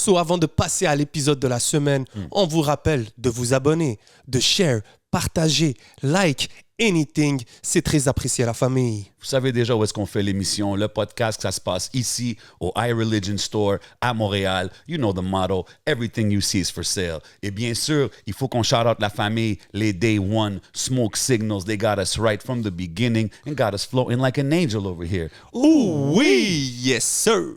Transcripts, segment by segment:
So, avant de passer à l'épisode de la semaine, on vous rappelle de vous abonner, de share, partager, like, anything. C'est très apprécié à la famille. Vous savez déjà où est-ce qu'on fait l'émission, le podcast, ça se passe ici au iReligion Store à Montréal. You know the motto, everything you see is for sale. Et bien sûr, il faut qu'on shout out la famille, les Day One, Smoke Signals. They got us right from the beginning and got us floating like an angel over here. Ouh oui, yes sir.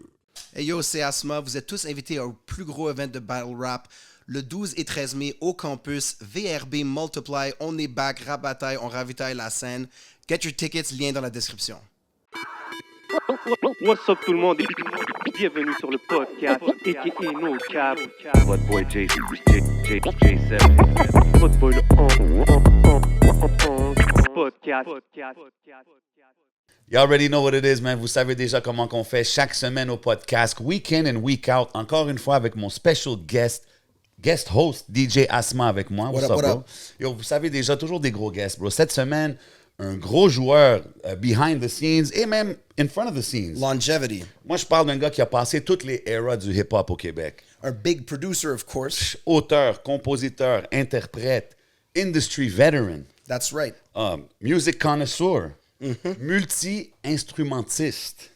Hey yo, c'est Asma. Vous êtes tous invités au plus gros event de Battle Rap le 12 et 13 mai au campus VRB Multiply. On est back, rap bataille, on ravitaille la scène. Get your tickets, lien dans la description. What's up tout le monde et bienvenue sur le podcast a.k.a. No Cap. What boy J7. Votre boy le podcast. You already know what it is, man. Vous savez déjà comment qu'on fait chaque semaine au podcast, week in and week out. Encore une fois avec mon special guest host, DJ Asma avec moi. What up? Yo, vous savez déjà, toujours des gros guests, bro. Cette semaine, un gros joueur behind the scenes et même in front of the scenes. Longevity. Moi, je parle d'un gars qui a passé toutes les eras du hip-hop au Québec. Our big producer, of course. Auteur, compositeur, interprète, industry veteran, That's right. music connoisseur, multi-instrumentiste.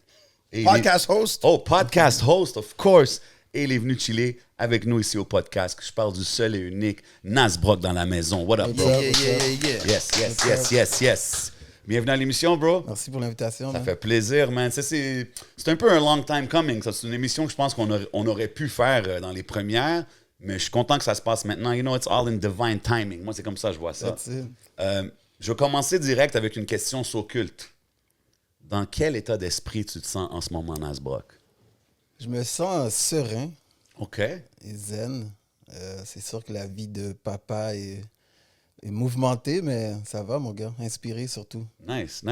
Et Podcast host. podcast host, of course. Et il est venu chiller avec nous ici au podcast. Je parle du seul et unique Nas Brock dans la maison. What up, bro? Yeah. Yes. Bienvenue à l'émission, bro. Merci pour l'invitation. Ça fait plaisir, man. C'est un peu un long time coming. Ça, c'est une émission que je pense qu'on aurait pu faire dans les premières, mais je suis content que ça se passe maintenant. You know, it's all in divine timing. Moi, c'est comme ça que je vois ça. That's it. Je vais commencer direct avec une question occulte. Dans quel état d'esprit tu te sens en ce moment, Nas Brock? Je me sens serein OK. et zen. C'est sûr que la vie de papa est mouvementée, mais ça va, mon gars. Inspiré surtout. Nice.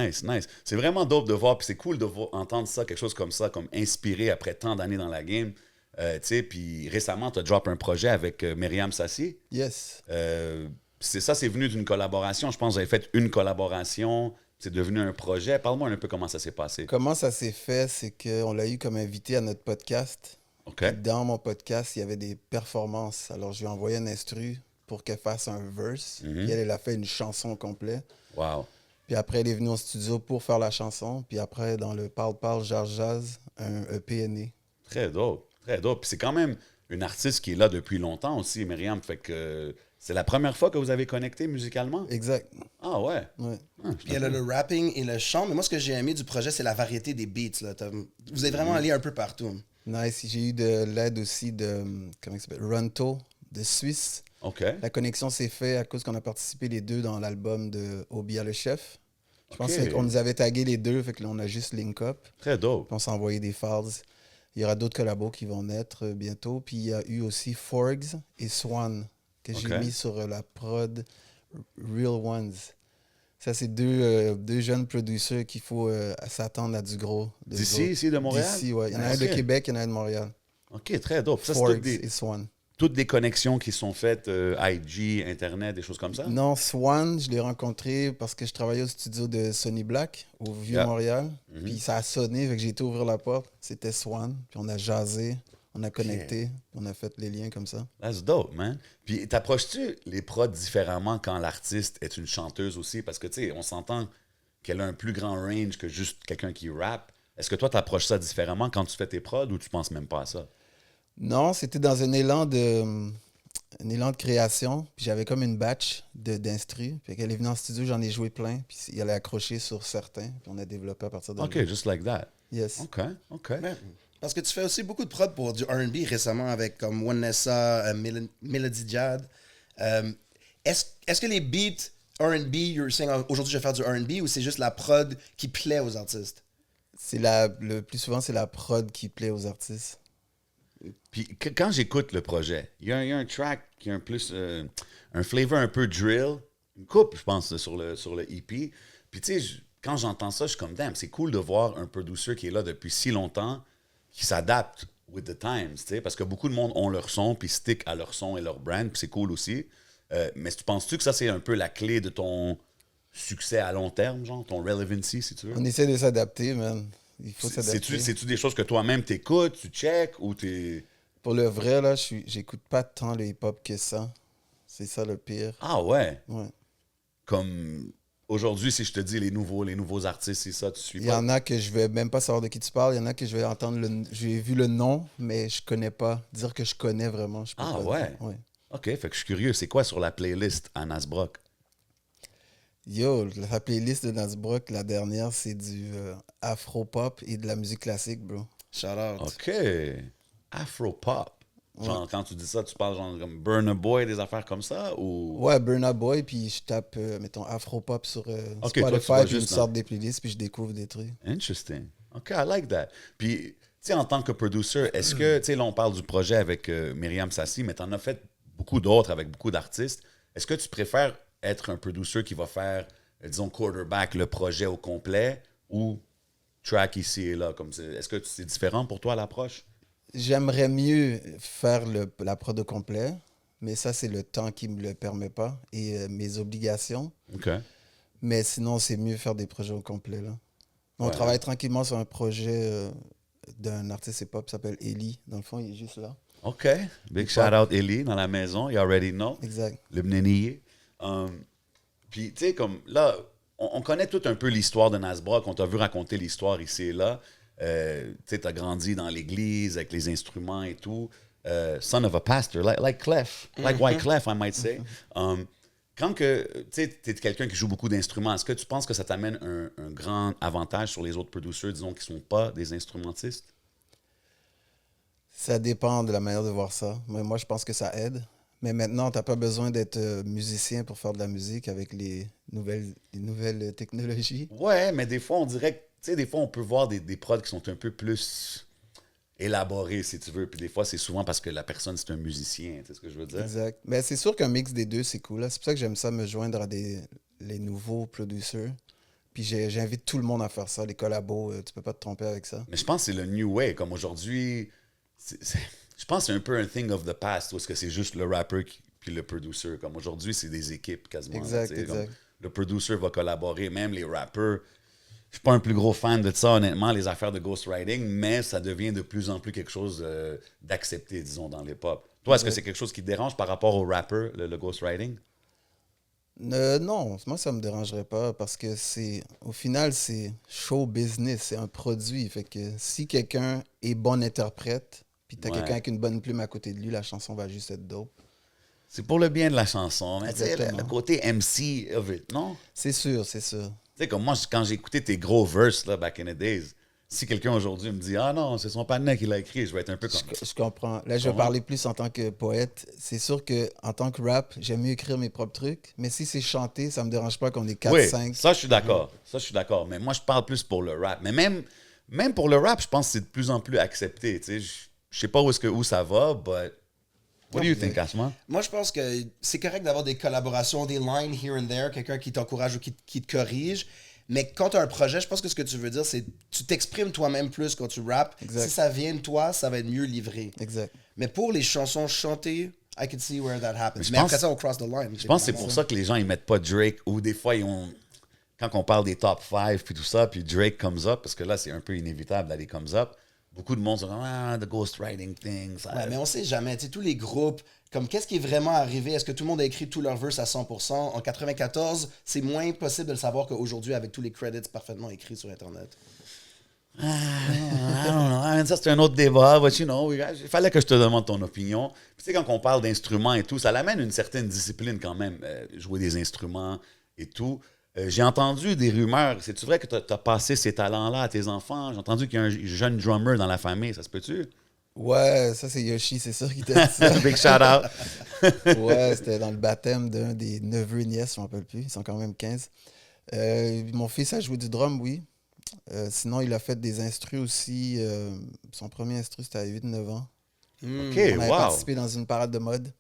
C'est vraiment dope de voir, puis c'est cool de entendre ça, quelque chose comme ça, comme inspiré après tant d'années dans la game. Tu sais, puis récemment, tu as drop un projet avec Myriam Sassi. Yes. C'est venu d'une collaboration. Je pense que vous avez fait une collaboration. C'est devenu un projet. Parle-moi un peu comment ça s'est passé. Comment ça s'est fait, c'est qu'on l'a eu comme invité à notre podcast. OK. Puis dans mon podcast, il y avait des performances. Alors, je lui ai envoyé un instru pour qu'elle fasse un verse. Puis elle a fait une chanson complète. Wow. Puis après, elle est venue au studio pour faire la chanson. Puis après, dans le Parle-Parle, Jazz, un EP est né. Très dope. Puis c'est quand même une artiste qui est là depuis longtemps aussi, Myriam. Fait que c'est la première fois que vous avez connecté musicalement? Exact. Ah ouais? Ouais. Puis elle a le rapping et le chant, mais moi, ce que j'ai aimé du projet, c'est la variété des beats. Là. Vous êtes vraiment allé un peu partout. Nice. J'ai eu de l'aide aussi de, comment il s'appelle, Runto, de Suisse. OK. La connexion s'est faite à cause qu'on a participé les deux dans l'album de Obia le chef. Je pense Ok. qu'on nous avait tagué les deux, fait que là, on a juste link up. Très dope. Puis on s'est envoyé des files. Il y aura d'autres collabos qui vont naître bientôt. Puis il y a eu aussi Forgs et Swan que j'ai Ok. mis sur la prod Real Ones. Ça, c'est deux jeunes producers qu'il faut s'attendre à du gros. D'ici, ici, de Montréal? D'ici, ouais. Il y en a un Ok. de Québec, il y en a un de Montréal. OK, très dope. Ça, c'est Forgs et Swan. toutes des connexions qui sont faites, IG, Internet, des choses comme ça? Non, Swan, je l'ai rencontré parce que je travaillais au studio de Sonny Black au Vieux-Montréal. Puis ça a sonné, fait que j'ai été ouvrir la porte. C'était Swan. Puis on a jasé, on a connecté, on a fait les liens comme ça. That's dope, man. Puis t'approches-tu les prods différemment quand l'artiste est une chanteuse aussi? Parce que, tu sais, on s'entend qu'elle a un plus grand range que juste quelqu'un qui rappe. Est-ce que toi, t'approches ça différemment quand tu fais tes prods ou tu penses même pas à ça? Non, c'était dans un élan de création. Puis j'avais comme une batch d'instru. Puis qu'elle est venue en studio, j'en ai joué plein. Puis elle a accroché sur certains. Puis on a développé à partir de OK, là. just like that. Yes. OK. Ouais. Parce que tu fais aussi beaucoup de prod pour du R&B récemment avec comme One Nessa, Melody Jad. Est-ce que les beats R&B, you're saying aujourd'hui je vais faire du R&B ou c'est juste la prod qui plaît aux artistes? Le plus souvent, c'est la prod qui plaît aux artistes. Puis quand j'écoute le projet, il y a un track qui a un flavor un peu drill, une coupe, je pense, sur le EP. Puis tu sais, quand j'entends ça, je suis comme, damn, c'est cool de voir un producer qui est là depuis si longtemps, qui s'adapte with the times, tu sais, parce que beaucoup de monde ont leur son, puis stick à leur son et leur brand, puis c'est cool aussi. Mais tu penses-tu que ça, c'est un peu la clé de ton succès à long terme, genre, ton relevancy, si tu veux? On essaie de s'adapter, man. Il faut s'adapter. C'est-tu des choses que toi-même t'écoutes, tu check, ou t'es... Pour le vrai, là, j'écoute pas tant le hip-hop que ça. C'est ça le pire. Ah ouais? Ouais. Comme aujourd'hui, si je te dis les nouveaux artistes, c'est ça, tu suis Il y pas? en a que je vais même pas savoir de qui tu parles. Il y en a que je vais entendre j'ai vu le nom, mais je connais pas. Dire que je connais vraiment, je peux Ah pas ouais? dire. Ouais. OK, fait que je suis curieux. C'est quoi sur la playlist à Nasbrock? Yo, la playlist de Nasbrook, la dernière, c'est du afro-pop et de la musique classique, bro. Shout out. OK. Afro-pop. Genre, quand tu dis ça, tu parles genre comme Burna Boy, des affaires comme ça? Ou... Ouais, Burna Boy, puis je tape, mettons, afro-pop sur Ok, toi, tu vas Spotify, puis ils me juste sortent des playlists, puis je découvre des trucs. Interesting. OK, I like that. Puis, tu sais, en tant que producer, est-ce que, tu sais, là, on parle du projet avec Myriam Sassi, mais tu en as fait beaucoup d'autres avec beaucoup d'artistes. Est-ce que tu préfères être un producer qui va faire, disons, quarterback le projet au complet ou track ici et là? Est-ce que c'est différent pour toi l'approche? J'aimerais mieux faire la prod au complet, mais ça, c'est le temps qui me le permet pas et mes obligations. OK. Mais sinon, c'est mieux faire des projets au complet, là. On Ouais. travaille tranquillement sur un projet d'un artiste hip-hop qui s'appelle Eli. Dans le fond, il est juste là. OK. Big shout-out Ellie dans la maison. You already know. Exact. Le Bnenier. Puis, tu sais, comme là, on connaît tout un peu l'histoire de Nasbrock. On t'a vu raconter l'histoire ici et là. Tu sais, t'as grandi dans l'église avec les instruments et tout. Son of a pastor, like Clef. Like Wyclef, I might say. Quand que, tu sais, t'es quelqu'un qui joue beaucoup d'instruments, est-ce que tu penses que ça t'amène un grand avantage sur les autres producers, disons, qui ne sont pas des instrumentistes? Ça dépend de la manière de voir ça. Mais moi, je pense que ça aide. Mais maintenant, tu n'as pas besoin d'être musicien pour faire de la musique avec les nouvelles technologies. Ouais, mais des fois, on dirait que, tu sais, des fois, on peut voir des prods qui sont un peu plus élaborés, si tu veux. Puis des fois, c'est souvent parce que la personne, c'est un musicien. Tu sais ce que je veux dire? Exact. Mais c'est sûr qu'un mix des deux, c'est cool, là. C'est pour ça que j'aime ça me joindre à les nouveaux producers. Puis j'invite tout le monde à faire ça, les collabos. Tu peux pas te tromper avec ça. Mais je pense que c'est le new way. Comme aujourd'hui, je pense que c'est un peu un thing of the past, où est-ce que c'est juste le rapper puis le producer. Comme aujourd'hui, c'est des équipes quasiment. Exact, tu sais, exact. comme le producer va collaborer, même les rappers. Je suis pas un plus gros fan de ça, honnêtement, les affaires de ghostwriting, mais ça devient de plus en plus quelque chose d'accepté, disons, dans l'hip-hop. Toi, est-ce que c'est quelque chose qui te dérange par rapport au rapper, le ghostwriting? Non, moi, ça me dérangerait pas parce que au final, c'est show business, c'est un produit. Fait que si quelqu'un est bon interprète, puis t'as Ouais. quelqu'un avec une bonne plume à côté de lui, la chanson va juste être dope. C'est pour le bien de la chanson, mais tu sais, Exactement. le côté MC of it, non? C'est sûr, c'est sûr. Tu sais, comme moi, quand j'ai écouté tes gros verses, là, back in the days, si quelqu'un aujourd'hui me dit « Ah non, c'est son partenaire qui l'a écrit », je vais être un peu comme... Je comprends. Là, je vais parler plus en tant que poète. C'est sûr qu'en tant que rap, j'aime mieux écrire mes propres trucs. Mais si c'est chanté, ça me dérange pas qu'on ait 4, Oui, 5. ça, je suis d'accord. Ça, je suis d'accord. Mais moi, je parle plus pour le rap. Mais même pour le rap, je pense que c'est de plus en plus accepté. Tu sais, je sais pas où ça va, but... What do you think, Asma? Moi, je pense que c'est correct d'avoir des collaborations, des lines here and there, quelqu'un qui t'encourage ou qui te corrige. Mais quand tu as un projet, je pense que ce que tu veux dire, c'est tu t'exprimes toi-même plus quand tu rappes. Exact. Si ça vient de toi, ça va être mieux livré. Exact. Mais pour les chansons chantées, I can see where that happens. je Mais pense- après ça, on cross the line. Je pense que c'est pour ça que les gens, ils mettent pas Drake, ou des fois, quand on parle des top 5 puis tout ça, puis Drake comes up, parce que là, c'est un peu inévitable d'aller comes up, beaucoup de monde sont comme « Ah, the ghostwriting thing. Ça... Ouais, mais on sait jamais. Tu sais, tous les groupes, comme qu'est-ce qui est vraiment arrivé? Est-ce que tout le monde a écrit tous leurs verses à 100%? En 94, c'est moins possible de le savoir qu'aujourd'hui avec tous les credits parfaitement écrits sur Internet. I don't know. I mean, ça, c'est un autre débat, but you know, il fallait que je te demande ton opinion. Puis, tu sais, quand on parle d'instruments et tout, ça l'amène une certaine discipline quand même, jouer des instruments et tout. J'ai entendu des rumeurs. C'est-tu vrai que tu as passé ces talents-là à tes enfants? J'ai entendu qu'il y a un jeune drummer dans la famille. Ça se peut-tu? Ouais, ça, c'est Yoshi, c'est sûr qui t'a dit ça. Big shout-out. Ouais, c'était dans le baptême d'un des neveux et nièces, je ne me rappelle plus. Ils sont quand même 15. Mon fils a joué du drum, oui. Sinon, il a fait des instrus aussi. Son premier instru, c'était à 8-9 ans. OK, On avait wow. participé dans une parade de mode.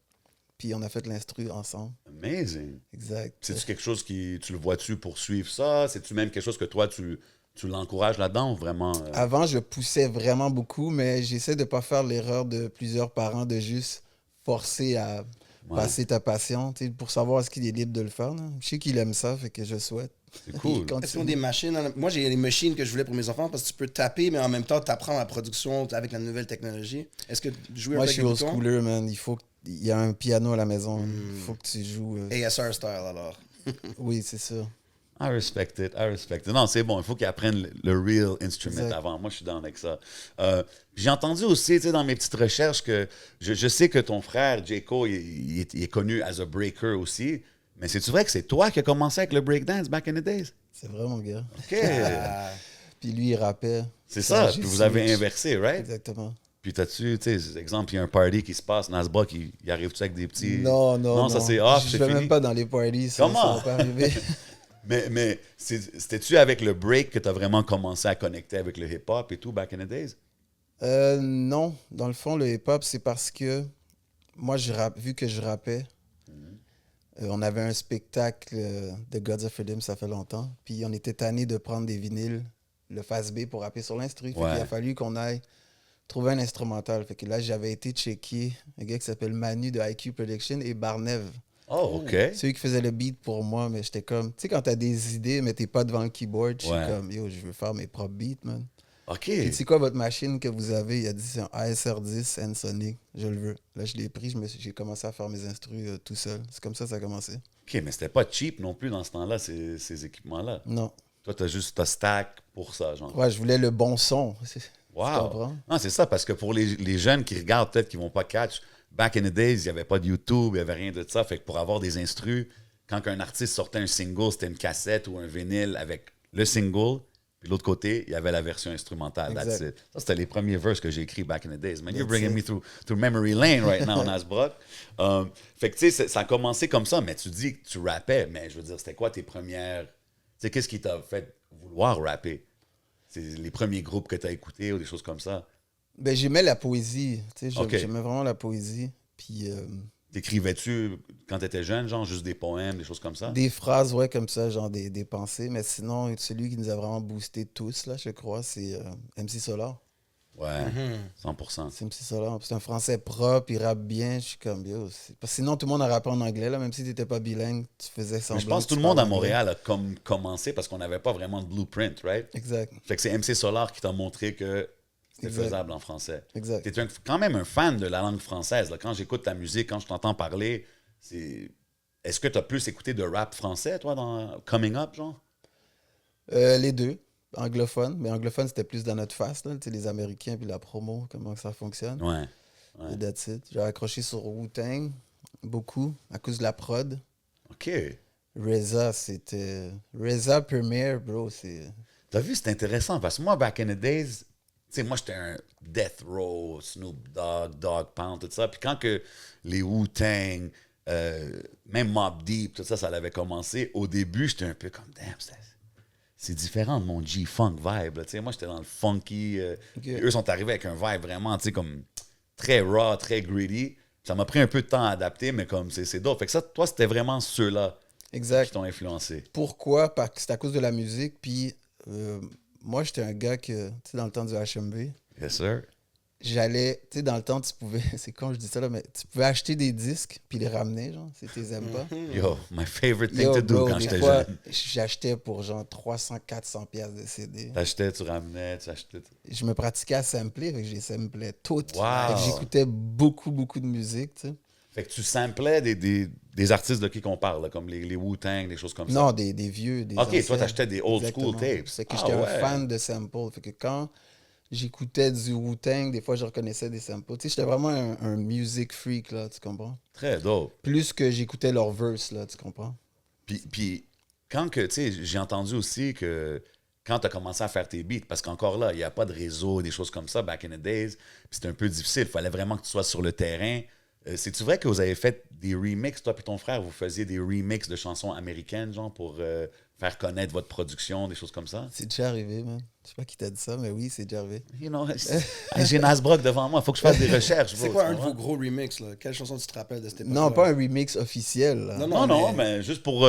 Puis on a fait l'instru ensemble. Amazing. Exact. C'est-tu quelque chose tu le vois-tu poursuivre ça? C'est-tu même quelque chose que toi, tu l'encourages là-dedans ou vraiment? Avant, je poussais vraiment beaucoup, mais j'essaie de ne pas faire l'erreur de plusieurs parents de juste forcer à passer ta passion, tu sais, pour savoir est-ce qu'il est libre de le faire. Là. Je sais qu'il aime ça, fait que je souhaite. C'est cool. Puis Est-ce qu'ils ont des machines? Moi, j'ai les machines que je voulais pour mes enfants parce que tu peux taper, mais en même temps, tu apprends la production avec la nouvelle technologie. Est-ce que jouer Moi, je avec suis les old boutons? schooler, man. Il y a un piano à la maison. Il faut que tu joues. ASR style, alors. Oui, c'est ça. I respect it, I respect it. Non, c'est bon, il faut qu'ils apprennent le real instrument Exact. avant. Moi, je suis down avec ça. J'ai entendu aussi, tu sais, dans mes petites recherches, que je sais que ton frère, Jayco, il est connu as a breaker aussi. Mais c'est-tu vrai que c'est toi qui as commencé avec le breakdance back in the days? C'est vrai, mon gars. OK. Puis lui, il rappait. C'est ça, j'ai puis vous avez switch. inversé, right? Exactement. Puis t'as-tu, tu sais, exemple, il y a un party qui se passe, Nasbrook, il arrive-tu avec des petits... Non. Non, ça c'est off, Je c'est vais fini. même pas dans les parties. Comment? Ça va pas arriver. Mais c'était-tu avec le break que tu as vraiment commencé à connecter avec le hip-hop et tout, back in the days? Non. Dans le fond, le hip-hop, c'est parce que moi, vu que je rappais, on avait un spectacle de Gods of Rhythm, ça fait longtemps. Puis on était tanné de prendre des vinyles, le face B pour rapper sur l'instru. Fait Ouais. qu'il a fallu qu'on aille trouver un instrumental. Fait que là, j'avais été checker un gars qui s'appelle Manu de IQ Production et Barnev. Oh, OK. C'est eux qui faisaient le beat pour moi, mais j'étais comme... Tu sais, quand t'as des idées, mais t'es pas devant le keyboard, je suis Ouais. comme, yo, je veux faire mes propres beats, man. OK. Puis c'est quoi votre machine que vous avez? Il a dit, c'est un ASR10 N-Sonic. Je le veux. Là, je l'ai pris, j'ai commencé à faire mes instrus tout seul. C'est comme ça que ça a commencé. OK, mais c'était pas cheap non plus dans ce temps-là, ces équipements-là. Non. Toi, t'as stack pour ça, genre. Ouais, je voulais le bon son. Tu Wow. comprends? Non, c'est ça, parce que pour les jeunes qui regardent, peut-être qu'ils vont pas catch, back in the days, il n'y avait pas de YouTube, il n'y avait rien de ça. Fait que pour avoir des instrus, quand un artiste sortait un single, c'était une cassette ou un vinyle avec le single, puis de l'autre côté, il y avait la version instrumentale. That's Exact. it. Ça, c'était les premiers verses que j'ai écrits back in the days. Man, you're That's bringing it. me through memory lane right now, Nasbrook. Fait que, tu sais, ça a commencé comme ça, mais tu dis que tu rappais, mais je veux dire, c'était quoi tes premières... Tu sais, qu'est-ce qui t'a fait vouloir rapper? C'est les premiers groupes que tu as écoutés ou des choses comme ça? Ben, j'aimais la poésie. Tu sais, Ok. J'aimais vraiment la poésie. Puis T'écrivais-tu, quand tu étais jeune, genre juste des poèmes, des choses comme ça? des phrases, ouais, comme ça, genre des pensées. Mais sinon, celui qui nous a vraiment boosté tous, là, je crois, c'est MC Solar. Ouais, 100%. C'est MC Solar. C'est un français propre, il rappe bien. Je suis comme, yo. Parce que sinon, tout le monde a rappé en anglais, là, même si tu n'étais pas bilingue, tu faisais semblant. Mais je pense que tout le monde à Montréal a commencé parce qu'on n'avait pas vraiment de blueprint, right? Exact, Fait que c'est MC Solar qui t'a montré que c'était Exact. faisable en français. exact. T'es quand même un fan de la langue française. Là. Quand j'écoute ta musique, quand je t'entends parler, est-ce que tu as plus écouté de rap français, toi, dans Coming Up, genre? Les deux, anglophone. Mais anglophone, c'était plus dans notre face, là, tu sais, les Américains, puis la promo, comment ça fonctionne. Ouais. Et that's it. J'ai accroché sur Wu-Tang, beaucoup, à cause de la prod. OK. Reza, c'était... Reza Premier, bro, c'est... T'as vu, c'est intéressant parce que moi, back in the days, tu sais, moi, j'étais un Death Row, Snoop Dogg, Dogg Pound, tout ça. Puis quand que les Wu-Tang, même Mobb Deep, tout ça, ça avait commencé, au début, j'étais un peu comme, damn, c'est différent de mon G-Funk vibe. Là. Tu sais, moi, j'étais dans le funky. Puis eux sont arrivés avec un vibe vraiment, tu sais, comme très raw, très gritty. Ça m'a pris un peu de temps à adapter, mais comme c'est d'autres. Fait que ça, toi, c'était vraiment ceux-là qui Exact. t'ont influencé. Pourquoi? Parce que c'est à cause de la musique, puis moi, j'étais un gars que, tu sais, dans le temps du HMV, Yes, sir. j'allais, tu sais, dans le temps, tu pouvais, c'est con, je dis ça là, mais tu pouvais acheter des disques puis les ramener, genre, si tu les aimes pas. Yo, my favorite thing Yo, to do bro, quand des j'étais fois, jeune. j'achetais pour genre 300-400 piastres de CD. T'achetais, tu ramenais, tu achetais. Je me pratiquais à sampler, fait que j'ai samplé toutes. Wow. Fait que j'écoutais beaucoup, beaucoup de musique, tu sais. Fait que tu samplais des artistes de qui qu'on parle, là, comme les Wu-Tang, des choses comme ça. Non, des vieux, des Ok, toi, anciens. t'achetais des old school Exactement. tapes. C'est que Ah, j'étais ouais. un fan de samples. Fait que quand j'écoutais du Wu-Tang, des fois, je reconnaissais des samples. Tu sais, j'étais vraiment un music freak, là, tu comprends? Très dope. Plus que j'écoutais leurs verses, là, tu comprends? Puis quand que, tu sais, j'ai entendu aussi que quand tu as commencé à faire tes beats, parce qu'encore là, il n'y a pas de réseau, des choses comme ça, back in the days, puis c'était un peu difficile. Il fallait vraiment que tu sois sur le terrain. C'est-tu vrai que vous avez fait des remixes, toi et ton frère, vous faisiez des remixes de chansons américaines, genre, pour faire connaître votre production, des choses comme ça? C'est déjà arrivé, man. Je sais pas qui t'a dit ça, mais oui, c'est déjà arrivé. You know, j'ai Nasbrook devant moi, il faut que je fasse des recherches. C'est bro, quoi tu un de comprends? vos gros remixes, là? Quelle chanson tu te rappelles de cette époque? Non, pas un remix officiel, là. Non, Non, mais juste pour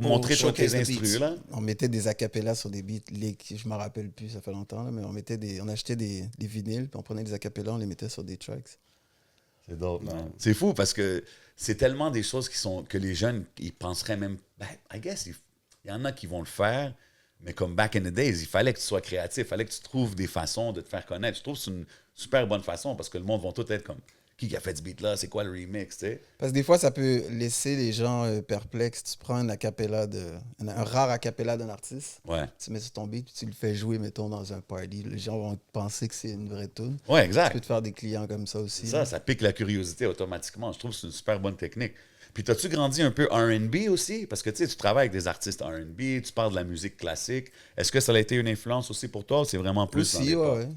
montrer tous showcase tes the beats. instrus, là. On mettait des acapellas sur des beats. Je me rappelle plus, ça fait longtemps, là, mais on achetait des vinyles, puis on prenait des acapellas, on les mettait sur des tracks. C'est dope, man. C'est fou parce que c'est tellement des choses que les jeunes, ils penseraient même. Ben, I guess, Il y en a qui vont le faire, mais comme back in the days, il fallait que tu sois créatif, il fallait que tu trouves des façons de te faire connaître. Je trouve que c'est une super bonne façon parce que le monde va tout être comme qui a fait ce beat-là, c'est quoi le remix, tu sais? Parce que des fois, ça peut laisser les gens perplexes. Tu prends un rare acapella d'un artiste, Ouais. tu mets sur ton beat, puis tu le fais jouer, mettons, dans un party. Les gens vont penser que c'est une vraie tune. Ouais, Tu exact. peux te faire des clients comme ça aussi. Ça pique la curiosité automatiquement. Je trouve que c'est une super bonne technique. Puis, t'as-tu grandi un peu R&B aussi? Parce que, tu sais, tu travailles avec des artistes R&B, tu parles de la musique classique. Est-ce que ça a été une influence aussi pour toi ou c'est vraiment plus dans Aussi, les pop? ouais.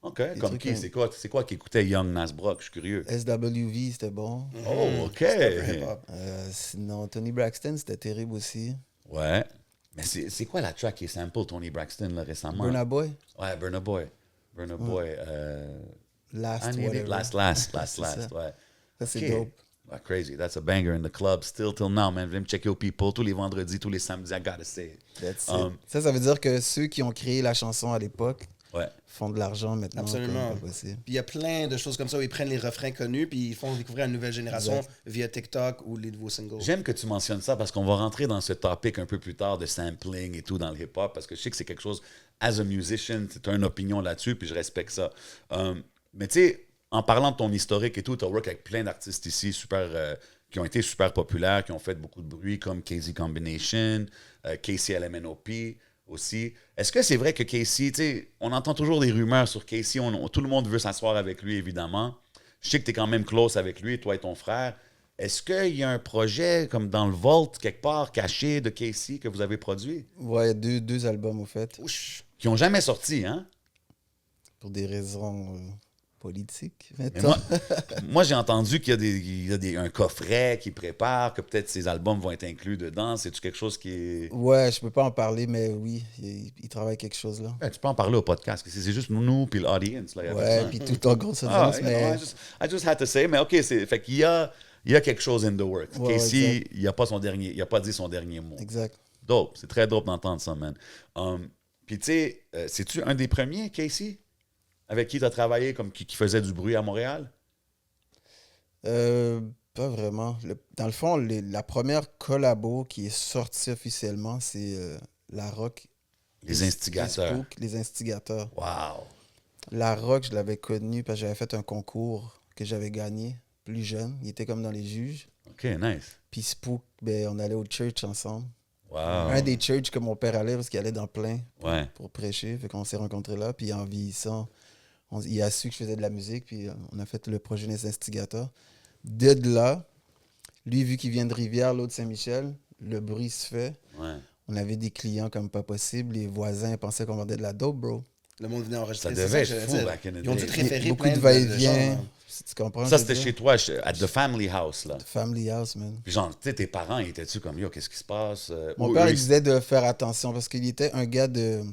OK. Comme trucs, qui? hein. C'est quoi qui écoutait Young Nas Brock? Je suis curieux. SWV, c'était bon. Oh, OK. C'est un peu hip-hop. Sinon, Tony Braxton, c'était terrible aussi. Ouais. Mais c'est quoi la track qui est sample Tony Braxton là, récemment? Burna Boy, Ouais, Burna Boy. Burna Boy. Last, I need it. whatever. Last, C'est ça. ouais. Ça, c'est Ok. dope. Ouais, crazy. That's a banger in the club. Still till now, man. Venez me checker aux people tous les vendredis, tous les samedis. I gotta say it. That's Um, it. Ça veut dire que ceux qui ont créé la chanson à l'époque Ouais. font de l'argent maintenant. Absolument. comme pas possible. Puis il y a plein de choses comme ça où ils prennent les refrains connus puis ils font découvrir à une nouvelle génération Exact. via TikTok ou les nouveaux singles. J'aime que tu mentionnes ça parce qu'on va rentrer dans ce topic un peu plus tard de sampling et tout dans le hip-hop parce que je sais que c'est quelque chose, as a musician, tu as une opinion là-dessus puis je respecte ça. Mais tu sais, en parlant de ton historique et tout, tu as work avec plein d'artistes ici qui ont été super populaires, qui ont fait beaucoup de bruit comme KZ Combination, KCLMNOP aussi. Est-ce que c'est vrai que Casey, tu sais, on entend toujours des rumeurs sur Casey, tout le monde veut s'asseoir avec lui évidemment. Je sais que tu es quand même close avec lui, toi et ton frère. Est-ce qu'il y a un projet comme dans le vault, quelque part, caché de Casey que vous avez produit? Ouais, il y a deux albums, au fait, Ouch. Qui n'ont jamais sorti, hein? pour des raisons politiques. Mais mettons. moi j'ai entendu qu'il y a un coffret qui prépare, que peut-être ces albums vont être inclus dedans. C'est-tu quelque chose qui est... Ouais, je peux pas en parler, mais oui, il travaille quelque chose là. Ouais, tu peux en parler au podcast. C'est juste nous puis l'audience. Là, y a Ouais, personne. puis tout en grosse Ah, audience, you know, mais I just had to say. Mais OK, fait qu'il y a quelque chose in the works. Ouais, Casey, exact. il a pas dit son dernier mot. exact. Dope. C'est très dope d'entendre ça, man. Puis tu sais, c'est-tu un des premiers, Casey? Avec qui tu as travaillé, comme qui faisait du bruit à Montréal? Pas vraiment. Dans le fond, la première collabo qui est sortie officiellement, c'est La Rock. Les instigateurs. Facebook, les instigateurs. Wow. La Rock, je l'avais connu parce que j'avais fait un concours que j'avais gagné plus jeune. Il était comme dans les juges. OK, nice. Puis Spook, ben, on allait au church ensemble. Wow. Un des churches que mon père allait parce qu'il allait dans plein Ouais. pour prêcher. Fait qu'on s'est rencontrés là. Puis en vieillissant, il a su que je faisais de la musique. Puis on a fait le projet des instigateurs. De là, lui, vu qu'il vient de Rivière, l'autre Saint-Michel, le bruit se fait. Ouais. On avait des clients comme pas possible. Les voisins pensaient qu'on vendait de la dope, bro. Le monde venait enregistrer. Ça c'est devait que être j'allais fou dire. back in the Ils ont day. tous référé Beaucoup plein de de va-et-vient. gens. Tu comprends? Ça, ce que c'était je veux chez dire? toi, at The Family House, là. Family House, man. Puis genre, tu sais, tes parents, ils étaient-tu comme, yo, qu'est-ce qui se passe? Mon Ou père, eux, il disait de faire attention parce qu'il était un gars de.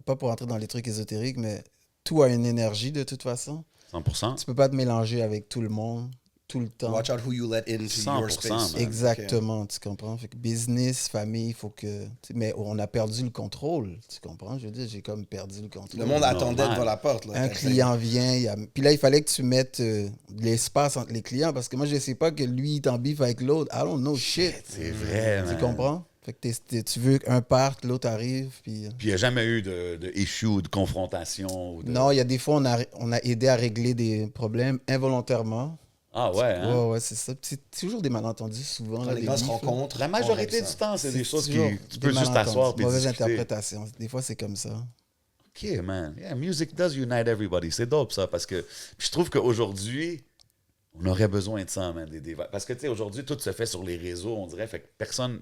Pas pour entrer dans les trucs ésotériques, mais tout a une énergie de toute façon. 100%? Tu peux pas te mélanger avec tout le monde, tout le temps. Watch out who you let into 100%, your space. man. Exactement, tu comprends? Fait que business, famille, il faut que. Mais on a perdu le contrôle, tu comprends? Je veux dire, j'ai comme perdu le contrôle. Le monde attendait Normal. devant la porte. Là, Un quand- client vient, puis là, il fallait que tu mettes de l'espace entre les clients parce que moi, je sais pas que lui, il est en bif avec l'autre. I don't know shit. C'est vrai, Tu man. comprends? Fait que tu veux qu'un parte, l'autre arrive, puis... Puis il n'y a jamais eu de issue, de confrontation? Ou de... Non, il y a des fois, on a aidé à régler des problèmes involontairement. Ah ouais, hein? Ouais, ouais, c'est ça. Puis c'est toujours des malentendus, souvent. Quand là, les des gens se bifs, là. rencontrent. La on majorité règle du ça. temps, c'est des choses toujours qui... Tu des peux juste malentendus, t'asseoir et mauvaise discuter. interprétation. Des fois, c'est comme ça. OK, man. Yeah, music does unite everybody. C'est dope, ça, parce que puis je trouve qu'aujourd'hui, on aurait besoin de ça, man. Parce que, tu sais, aujourd'hui, tout se fait sur les réseaux, on dirait, fait que personne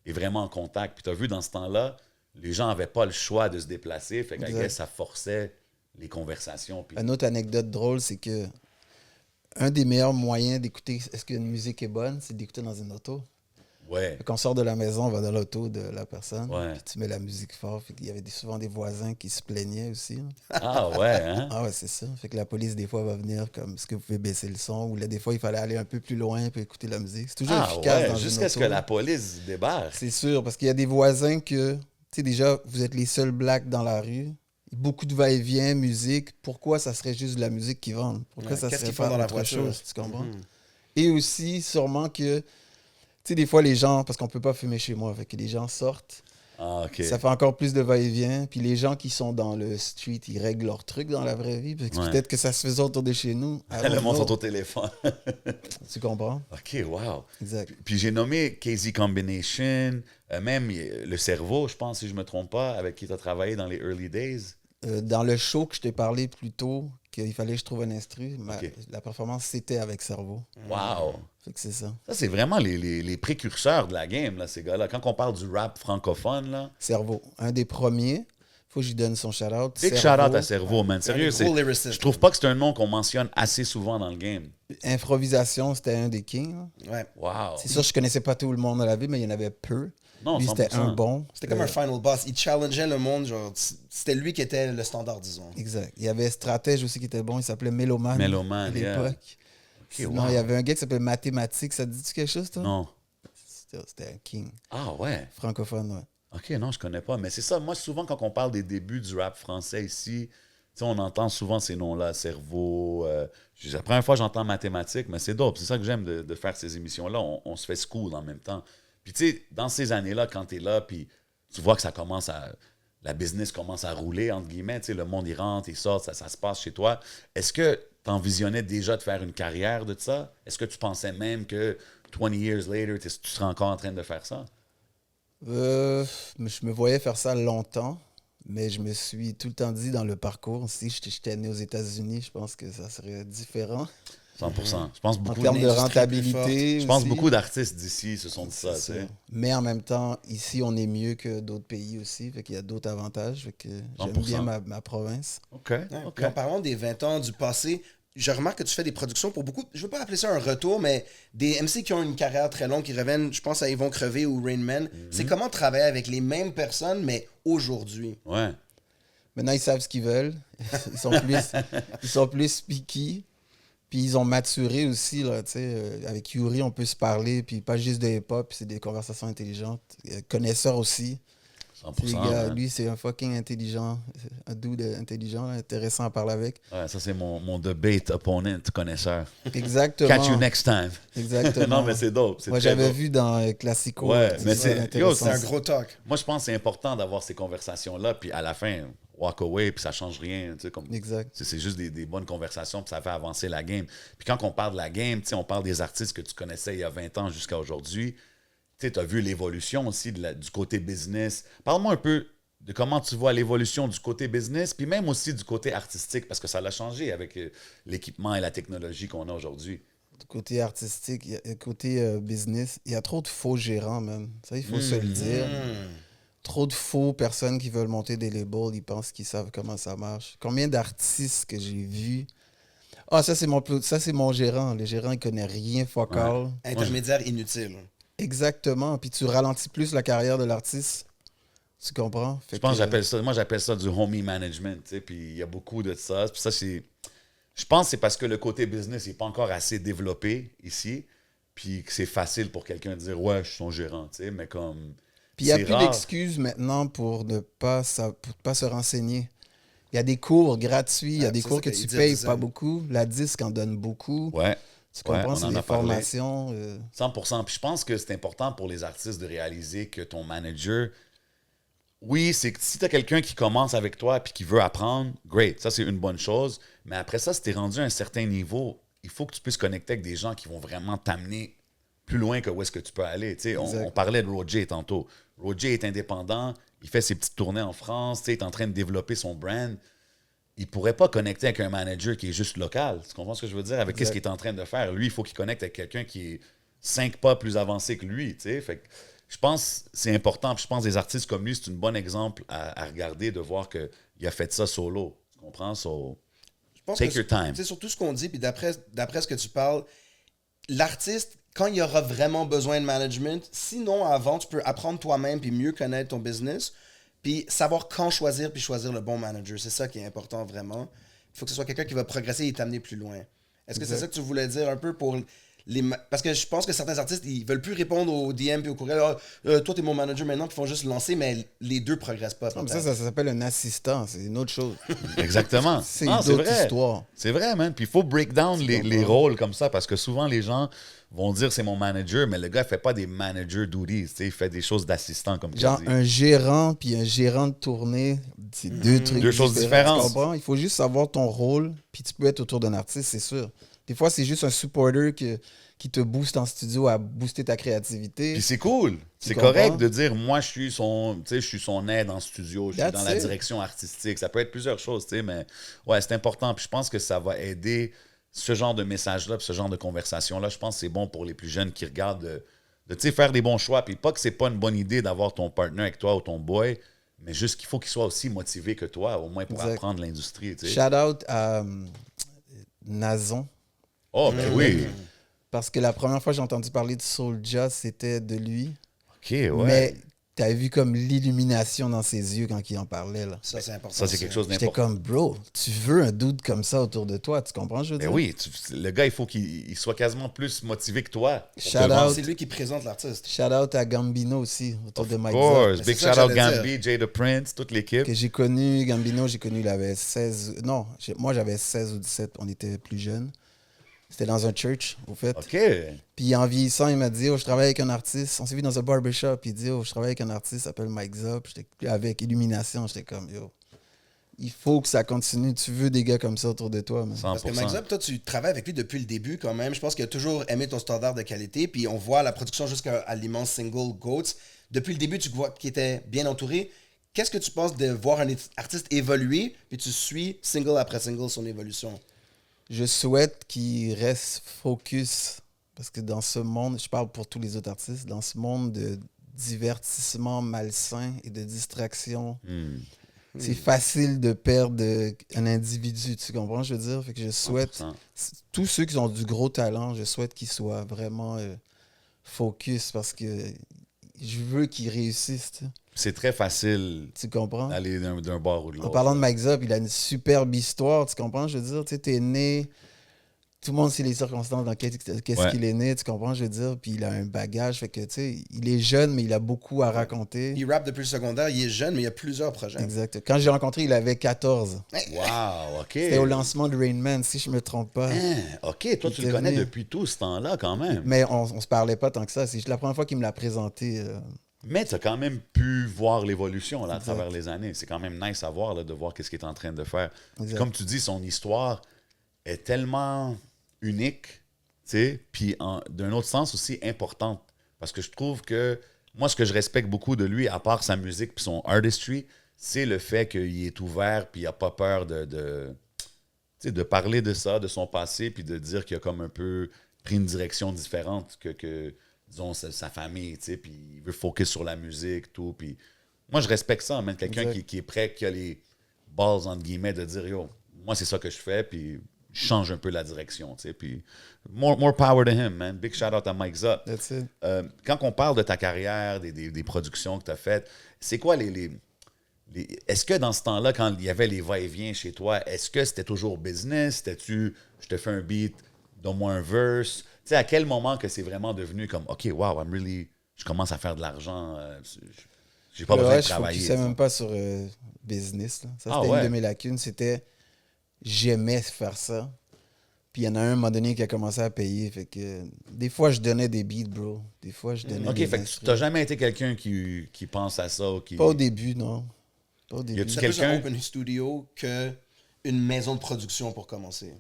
est vraiment en contact. Puis tu as vu, dans ce temps-là, les gens n'avaient pas le choix de se déplacer, fait que, I Exact. guess, ça forçait les conversations. Puis... Une autre anecdote drôle, c'est que un des meilleurs moyens d'écouter est-ce qu'une musique est bonne, c'est d'écouter dans une auto. Ouais. Quand on sort de la maison, on va dans l'auto de la personne, Ouais. puis tu mets la musique fort. Fait qu'il y avait souvent des voisins qui se plaignaient aussi. Là. Ah ouais, hein? Ah ouais, c'est ça. Fait que la police, des fois, va venir comme, est-ce que vous pouvez baisser le son? Ou là, des fois, il fallait aller un peu plus loin pour écouter la musique. C'est toujours Ah efficace ouais, dans jusqu'à une ce auto. que la police débarque. C'est sûr, parce qu'il y a des voisins que, tu sais, déjà, vous êtes les seuls blacks dans la rue. Beaucoup de va-et-vient, musique. Pourquoi ça serait juste de la musique qui vend? Pourquoi Ouais, ça qu'est-ce serait qu'ils font pas dans la autre voiture? chose? Tu comprends? Mhm. Et aussi, sûrement que sais, des fois, les gens, parce qu'on peut pas fumer chez moi, fait que les gens sortent. Ah, OK. Ça fait encore plus de va-et-vient. Puis les gens qui sont dans le street, ils règlent leurs trucs dans la vraie vie. Parce que Ouais. peut-être que ça se faisait autour de chez nous. Le monde sont au téléphone. Tu comprends? OK, wow. Exact. Puis j'ai nommé KZ Combination, même le cerveau, je pense, si je me trompe pas, avec qui tu as travaillé dans les early days. Dans le show que je t'ai parlé plus tôt, qu'il fallait que je trouve un instru, Ok. la performance, c'était avec Cerveau. Wow. Fait que c'est ça. Ça, c'est vraiment les précurseurs de la game, là, ces gars-là. Quand on parle du rap francophone, là, Cerveau. Un des premiers. Faut que j'y donne son shout-out. big Cerveau. shout-out à Cerveau, man. Sérieux, gros lyriciste. je trouve pas que c'est un nom qu'on mentionne assez souvent dans le game. Improvisation, c'était un des kings. là. Ouais. Wow. C'est sûr, je connaissais pas tout le monde dans la ville, mais il y en avait peu. Non, Lui, c'était 100%. un bon. C'était comme un final boss. Il challengeait le monde. Genre, c'était lui qui était le standard, disons. Exact. Il y avait Stratège aussi qui était bon. Il s'appelait Méloman. Méloman, à yeah. l'époque. Sinon, wow. il y avait un gars qui s'appelait Mathématiques. Ça te dit quelque chose, toi? Non. C'était un king. Ah ouais. Francophone, ouais. OK, non, je connais pas. Mais c'est ça, moi, souvent, quand on parle des débuts du rap français ici, tu sais, on entend souvent ces noms-là, Cerveau. La première fois, j'entends mathématiques, mais c'est dope. C'est ça que j'aime de faire ces émissions-là. On se fait school en même temps. Puis, tu sais, dans ces années-là, quand tu es là, puis tu vois que ça commence à. La business commence à rouler, entre guillemets. Tu sais, le monde, il rentre, il sort, ça se passe chez toi. Est-ce que tu envisionnais déjà de faire une carrière de ça? Est-ce que tu pensais même que 20 years later, tu serais encore en train de faire ça? Je me voyais faire ça longtemps, mais je me suis tout le temps dit dans le parcours, si j'étais né aux États-Unis, je pense que ça serait différent. 100%. Je pense En beaucoup, termes de l'industrie plus rentabilité. je pense aussi. beaucoup d'artistes d'ici se sont dit ça. C'est Tu sais. ça. Mais en même temps, ici, on est mieux que d'autres pays aussi. Fait qu'il y a d'autres avantages. Fait que j'aime 100%. bien ma province. OK. Ouais. OK. Puis en parlant des 20 ans du passé, je remarque que tu fais des productions pour beaucoup, je veux pas appeler ça un retour, mais des MC qui ont une carrière très longue, qui reviennent, je pense à Yvon Crevé ou Rain Man. C'est comment travailler avec les mêmes personnes, mais aujourd'hui. Ouais. Maintenant, ils savent ce qu'ils veulent. Ils sont plus picky. Puis ils ont maturé aussi. Là, avec Yuri, on peut se parler. Puis pas juste de hip-hop, puis c'est des conversations intelligentes. Connaisseur aussi. 100%. Les gars, man. lui, c'est un fucking intelligent. Un dude intelligent, là, intéressant à parler avec. Ouais, ça, c'est mon debate opponent connaisseur. Exactement. Catch you next time. Exactement. non, mais c'est dope. C'est Moi, très j'avais dope. vu dans Classico. Ouais, mais ça, c'est- intéressant. C'est un gros talk. Moi, je pense que c'est important d'avoir ces conversations-là, puis à la fin, walk away, puis ça change rien. Tu sais, comme, Exact. c'est juste des bonnes conversations, puis ça fait avancer la game. Puis quand on parle de la game, tu sais, on parle des artistes que tu connaissais il y a 20 ans jusqu'à aujourd'hui. Tu as vu l'évolution aussi du côté business. Parle-moi un peu de comment tu vois l'évolution du côté business, puis même aussi du côté artistique, parce que ça l'a changé avec l'équipement et la technologie qu'on a aujourd'hui. Du côté artistique, côté business, il y a trop de faux gérants, man. Ça, il faut se le dire. Trop de faux personnes qui veulent monter des labels, ils pensent qu'ils savent comment ça marche. Combien d'artistes que j'ai vus? Ah, ça, c'est mon gérant. Le gérant, il connaît rien, fuck all. Intermédiaire inutile. Exactement. Puis tu ralentis plus la carrière de l'artiste. Tu comprends? Fait Je pense que, j'appelle ça du homie management, tu sais, puis il y a beaucoup de ça. Puis ça, je pense que c'est parce que le côté business n'est pas encore assez développé ici, puis que c'est facile pour quelqu'un de dire « Ouais, je suis son gérant », tu sais, mais comme... Puis il n'y a c'est plus rare. d'excuses maintenant pour ne pas, pour pas se renseigner. Il y a des cours gratuits, il y a des c'est cours ça que qu'il tu dit, payes disait. pas beaucoup. La disque en donne beaucoup. Ouais, Tu comprends? on C'est en des a parlé. formations. 100%. Puis je pense que c'est important pour les artistes de réaliser que ton manager... Oui, c'est que si tu as quelqu'un qui commence avec toi et qui veut apprendre, great, ça c'est une bonne chose. Mais après ça, si tu es rendu à un certain niveau, il faut que tu puisses connecter avec des gens qui vont vraiment t'amener plus loin que où est-ce que tu peux aller. Tu sais, on parlait de Roger tantôt. Roger est indépendant, il fait ses petites tournées en France, tu sais, il est en train de développer son brand. Il ne pourrait pas connecter avec un manager qui est juste local. Tu comprends ce que je veux dire? Avec qu'est-ce qu'il est en train de faire. Lui, il faut qu'il connecte avec quelqu'un qui est 5 pas plus avancé que lui. Tu sais? Fait que je pense que c'est important. Puis je pense que des artistes comme lui, c'est un bon exemple à regarder, de voir qu'il a fait ça solo. Tu comprends? So, Je pense take que your time. c'est surtout ce qu'on dit, puis d'après ce que tu parles, l'artiste, quand il aura vraiment besoin de management, sinon avant, tu peux apprendre toi-même puis mieux connaître ton business, puis savoir quand choisir puis choisir le bon manager. C'est ça qui est important vraiment. Il faut que ce soit quelqu'un qui va progresser et t'amener plus loin. Est-ce que c'est ça que tu voulais dire un peu pour Parce que je pense que certains artistes, ils veulent plus répondre aux DM et aux courriels. Ah, toi, t'es mon manager maintenant, ils font juste lancer, mais les deux progressent pas. Non, mais peut-être. ça s'appelle un assistant. C'est une autre chose. Exactement. C'est Non, une c'est autre vrai. histoire. C'est vrai, man. Puis il faut break down les rôles comme ça parce que souvent les gens vont dire c'est mon manager, mais le gars fait pas des manager duties. Il fait des choses d'assistant, comme tu Genre, dis. un gérant puis un gérant de tournée, c'est deux trucs Deux choses différentes. Tu comprends? Il faut juste savoir ton rôle, puis tu peux être autour d'un artiste, c'est sûr. Des fois, c'est juste un supporter qui te booste en studio à booster ta créativité. Puis c'est cool. C'est comprends? correct de dire moi je suis son aide en studio, je suis That's dans la it. direction artistique. Ça peut être plusieurs choses, tu sais, mais ouais, c'est important. Puis je pense que ça va aider ce genre de message-là, puis ce genre de conversation-là. Je pense que c'est bon pour les plus jeunes qui regardent de tu sais, faire des bons choix. Puis pas que c'est pas une bonne idée d'avoir ton partner avec toi ou ton boy, mais juste qu'il faut qu'il soit aussi motivé que toi, au moins pour Exact. apprendre l'industrie. Tu sais. Shout out à Nazon. Oh, ben oui. Parce que la première fois que j'ai entendu parler de Soulja, c'était de lui. OK, ouais. Mais t'as vu comme l'illumination dans ses yeux quand il en parlait. Là. Ça, c'est important. Ça, c'est quelque chose J'étais d'important. comme, bro, tu veux un dude comme ça autour de toi, tu comprends, je veux Ben dire? oui, le gars, il faut qu'il soit quasiment plus motivé que toi. pour te Shout vendre. out. C'est lui qui présente l'artiste. Shout out à Gambino aussi, autour de Of Mike course. Zop. Big C'est ça shout que out j'allais Gambi, Jay the Prince, toute l'équipe. Que j'ai connu, Gambino, il avait 16... Non, moi j'avais 16 ou 17, on était plus jeunes. C'était dans un church, au fait. OK. Puis en vieillissant, il m'a dit, oh, je travaille avec un artiste. On s'est vu dans un barbershop. Puis il dit, oh, je travaille avec un artiste, il s'appelle Mike Zop. J'étais avec Illumination, j'étais comme, yo, il faut que ça continue. Tu veux des gars comme ça autour de toi, man. 100%. Parce que Mike Zop, toi, tu travailles avec lui depuis le début quand même. Je pense qu'il a toujours aimé ton standard de qualité. Puis on voit la production jusqu'à l'immense single Goats. Depuis le début, tu vois qu'il était bien entouré. Qu'est-ce que tu penses de voir un artiste évoluer, puis tu suis single après single son évolution? Je souhaite qu'il reste focus. Parce que dans ce monde, je parle pour tous les autres artistes, dans ce monde de divertissement malsain et de distraction, c'est facile de perdre un individu, tu comprends, je veux dire? Fait que je souhaite, 100%. tous ceux qui ont du gros talent, je souhaite qu'ils soient vraiment focus parce que je veux qu'ils réussissent, C'est très facile tu comprends? d'aller d'un bord ou de En l'autre. parlant de Mike Zop, il a une superbe histoire, tu comprends? Je veux dire, tu sais, t'es né, tout le monde sait les circonstances dans qu'est-ce Ouais. qu'il est né, tu comprends? Je veux dire, puis il a un bagage, fait que, tu sais, il est jeune, mais il a beaucoup à raconter. Il rappe depuis le secondaire, il est jeune, mais il y a plusieurs projets. Exact. Quand j'ai rencontré, il avait 14. Wow, OK. C'était au lancement de Rain Man, si je me trompe pas. Hein, OK, toi, tu le était connais venu. depuis tout ce temps-là, quand même. Mais on se parlait pas tant que ça. C'est la première fois qu'il me l'a présenté. Mais tu as quand même pu voir l'évolution là, à Exact. travers les années. C'est quand même nice à voir, là, de voir qu'est-ce qu'il est en train de faire. Exact. Comme tu dis, son histoire est tellement unique, tu sais, puis d'un autre sens aussi importante. Parce que je trouve que, moi, ce que je respecte beaucoup de lui, à part sa musique puis son artistry, c'est le fait qu'il est ouvert puis il n'a pas peur tu sais, de parler de ça, de son passé, puis de dire qu'il a comme un peu pris une direction différente que disons, sa famille, tu sais, puis il veut focus sur la musique, tout, puis moi, je respecte ça, même quelqu'un Exact. qui est prêt, qui a les balles, entre guillemets, de dire, yo, moi, c'est ça que je fais, puis je change un peu la direction, tu sais, puis more power to him, man. Big shout out à Mike Zop. That's it. Quand on parle de ta carrière, des productions que tu as faites, c'est quoi est-ce que dans ce temps-là, quand il y avait les va-et-vient chez toi, est-ce que c'était toujours business? C'était-tu, je te fais un beat, donne-moi un verse? Tu sais, à quel moment que c'est vraiment devenu comme, OK, wow, je commence à faire de l'argent, j'ai pas besoin de Je travailler. focusais même pas sur business. Là. Ça, Ah c'était ouais. une de mes lacunes. C'était, j'aimais faire ça. Puis il y en a un moment donné qui a commencé à payer. Fait que des fois, je donnais des beats, bro. Des fois, je donnais OK, des fait que tu instrus. n'as jamais été quelqu'un qui pense à ça ou qui... Pas au début, non. Pas au début. a-tu C'est plus quelqu'un- un open studio qu'une maison de production pour commencer.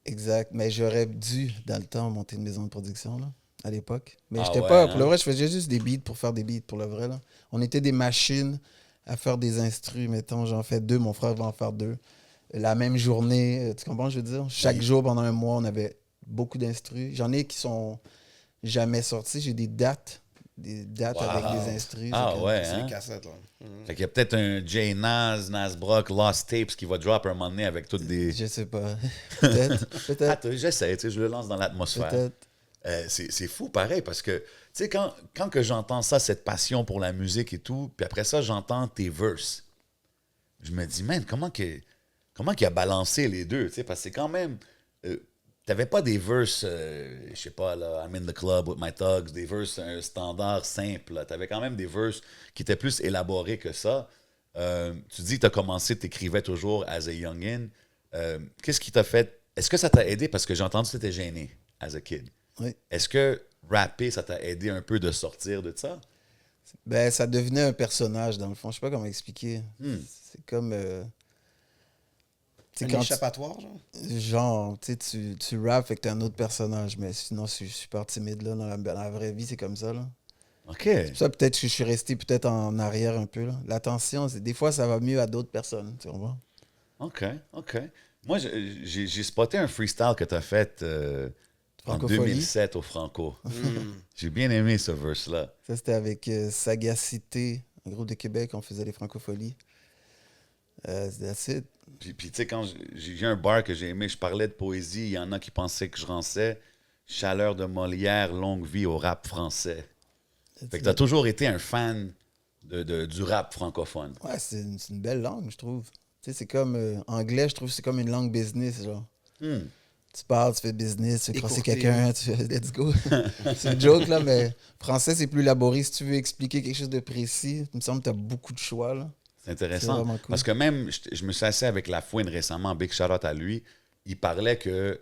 Exact. Mais j'aurais dû, dans le temps, monter une maison de production, là, à l'époque. Mais Ah j'étais ouais, pas... hein? Pour le vrai, je faisais juste des beats pour faire des beats, pour le vrai, là. On était des machines à faire des instrus, mettons. J'en fais 2, mon frère va en faire 2. La même journée, tu comprends, je veux dire? Chaque jour, pendant un mois, on avait beaucoup d'instrus. J'en ai qui sont jamais sortis. J'ai des dates Wow. avec des instrus. Ah Fait que- ouais, C'est hein? les cassettes, là. Fait qu'il y a peut-être un Jay Nas Brock, Lost Tapes qui va drop un moment donné avec toutes des... Je sais pas. Peut-être. Peut-être. Attends, j'essaie, tu sais, je le lance dans l'atmosphère. Peut-être. C'est fou pareil parce que, tu sais, quand que j'entends ça, cette passion pour la musique et tout, puis après ça, j'entends tes verses, je me dis, man, comment qu'il a balancé les deux, tu sais, parce que c'est quand même t'avais pas des verses, je sais pas, là, I'm in the club with my thugs, des verses standards simples. T'avais quand même des verses qui étaient plus élaborés que ça. Tu dis que t'as commencé, t'écrivais toujours as a youngin. Qu'est-ce qui t'a fait... Est-ce que ça t'a aidé? Parce que j'ai entendu que t'étais gêné as a kid. Oui. Est-ce que rapper, ça t'a aidé un peu de sortir de ça? Ben, ça devenait un personnage, dans le fond. Je sais pas comment expliquer. C'est comme... Un quand échappatoire, genre? genre, tu rappes, fait que t'es un autre personnage. Mais sinon, je suis super timide, là. Dans la vraie vie, c'est comme ça, là. OK. C'est pour ça, peut-être que je suis resté peut-être en arrière un peu, là. L'attention, des fois, ça va mieux à d'autres personnes, tu vois. OK. Moi, j'ai spoté un freestyle que t'as fait en Francophonie. 2007 au Franco. J'ai bien aimé ce verse-là. Ça, c'était avec Sagacité, un groupe de Québec, on faisait les francopholies. That's it. Puis tu sais, quand j'ai un bar que j'ai aimé, je parlais de poésie, il y en a qui pensaient que je rançais. Chaleur de Molière, longue vie au rap français. Fait que t'as toujours été un fan du rap francophone. Ouais, c'est une belle langue, je trouve. Tu sais, c'est comme anglais, je trouve que c'est comme une langue business, genre. Tu parles, tu fais business, tu fais crosser Écourté. quelqu'un, tu fais let's go. C'est une joke, là, mais français, c'est plus laborieux. Si tu veux expliquer quelque chose de précis, il me semble que tu as beaucoup de choix, là. C'est C'est intéressant. vraiment cool. Parce que même, je me suis assis avec Lafouine récemment, big shout-out à lui. Il parlait que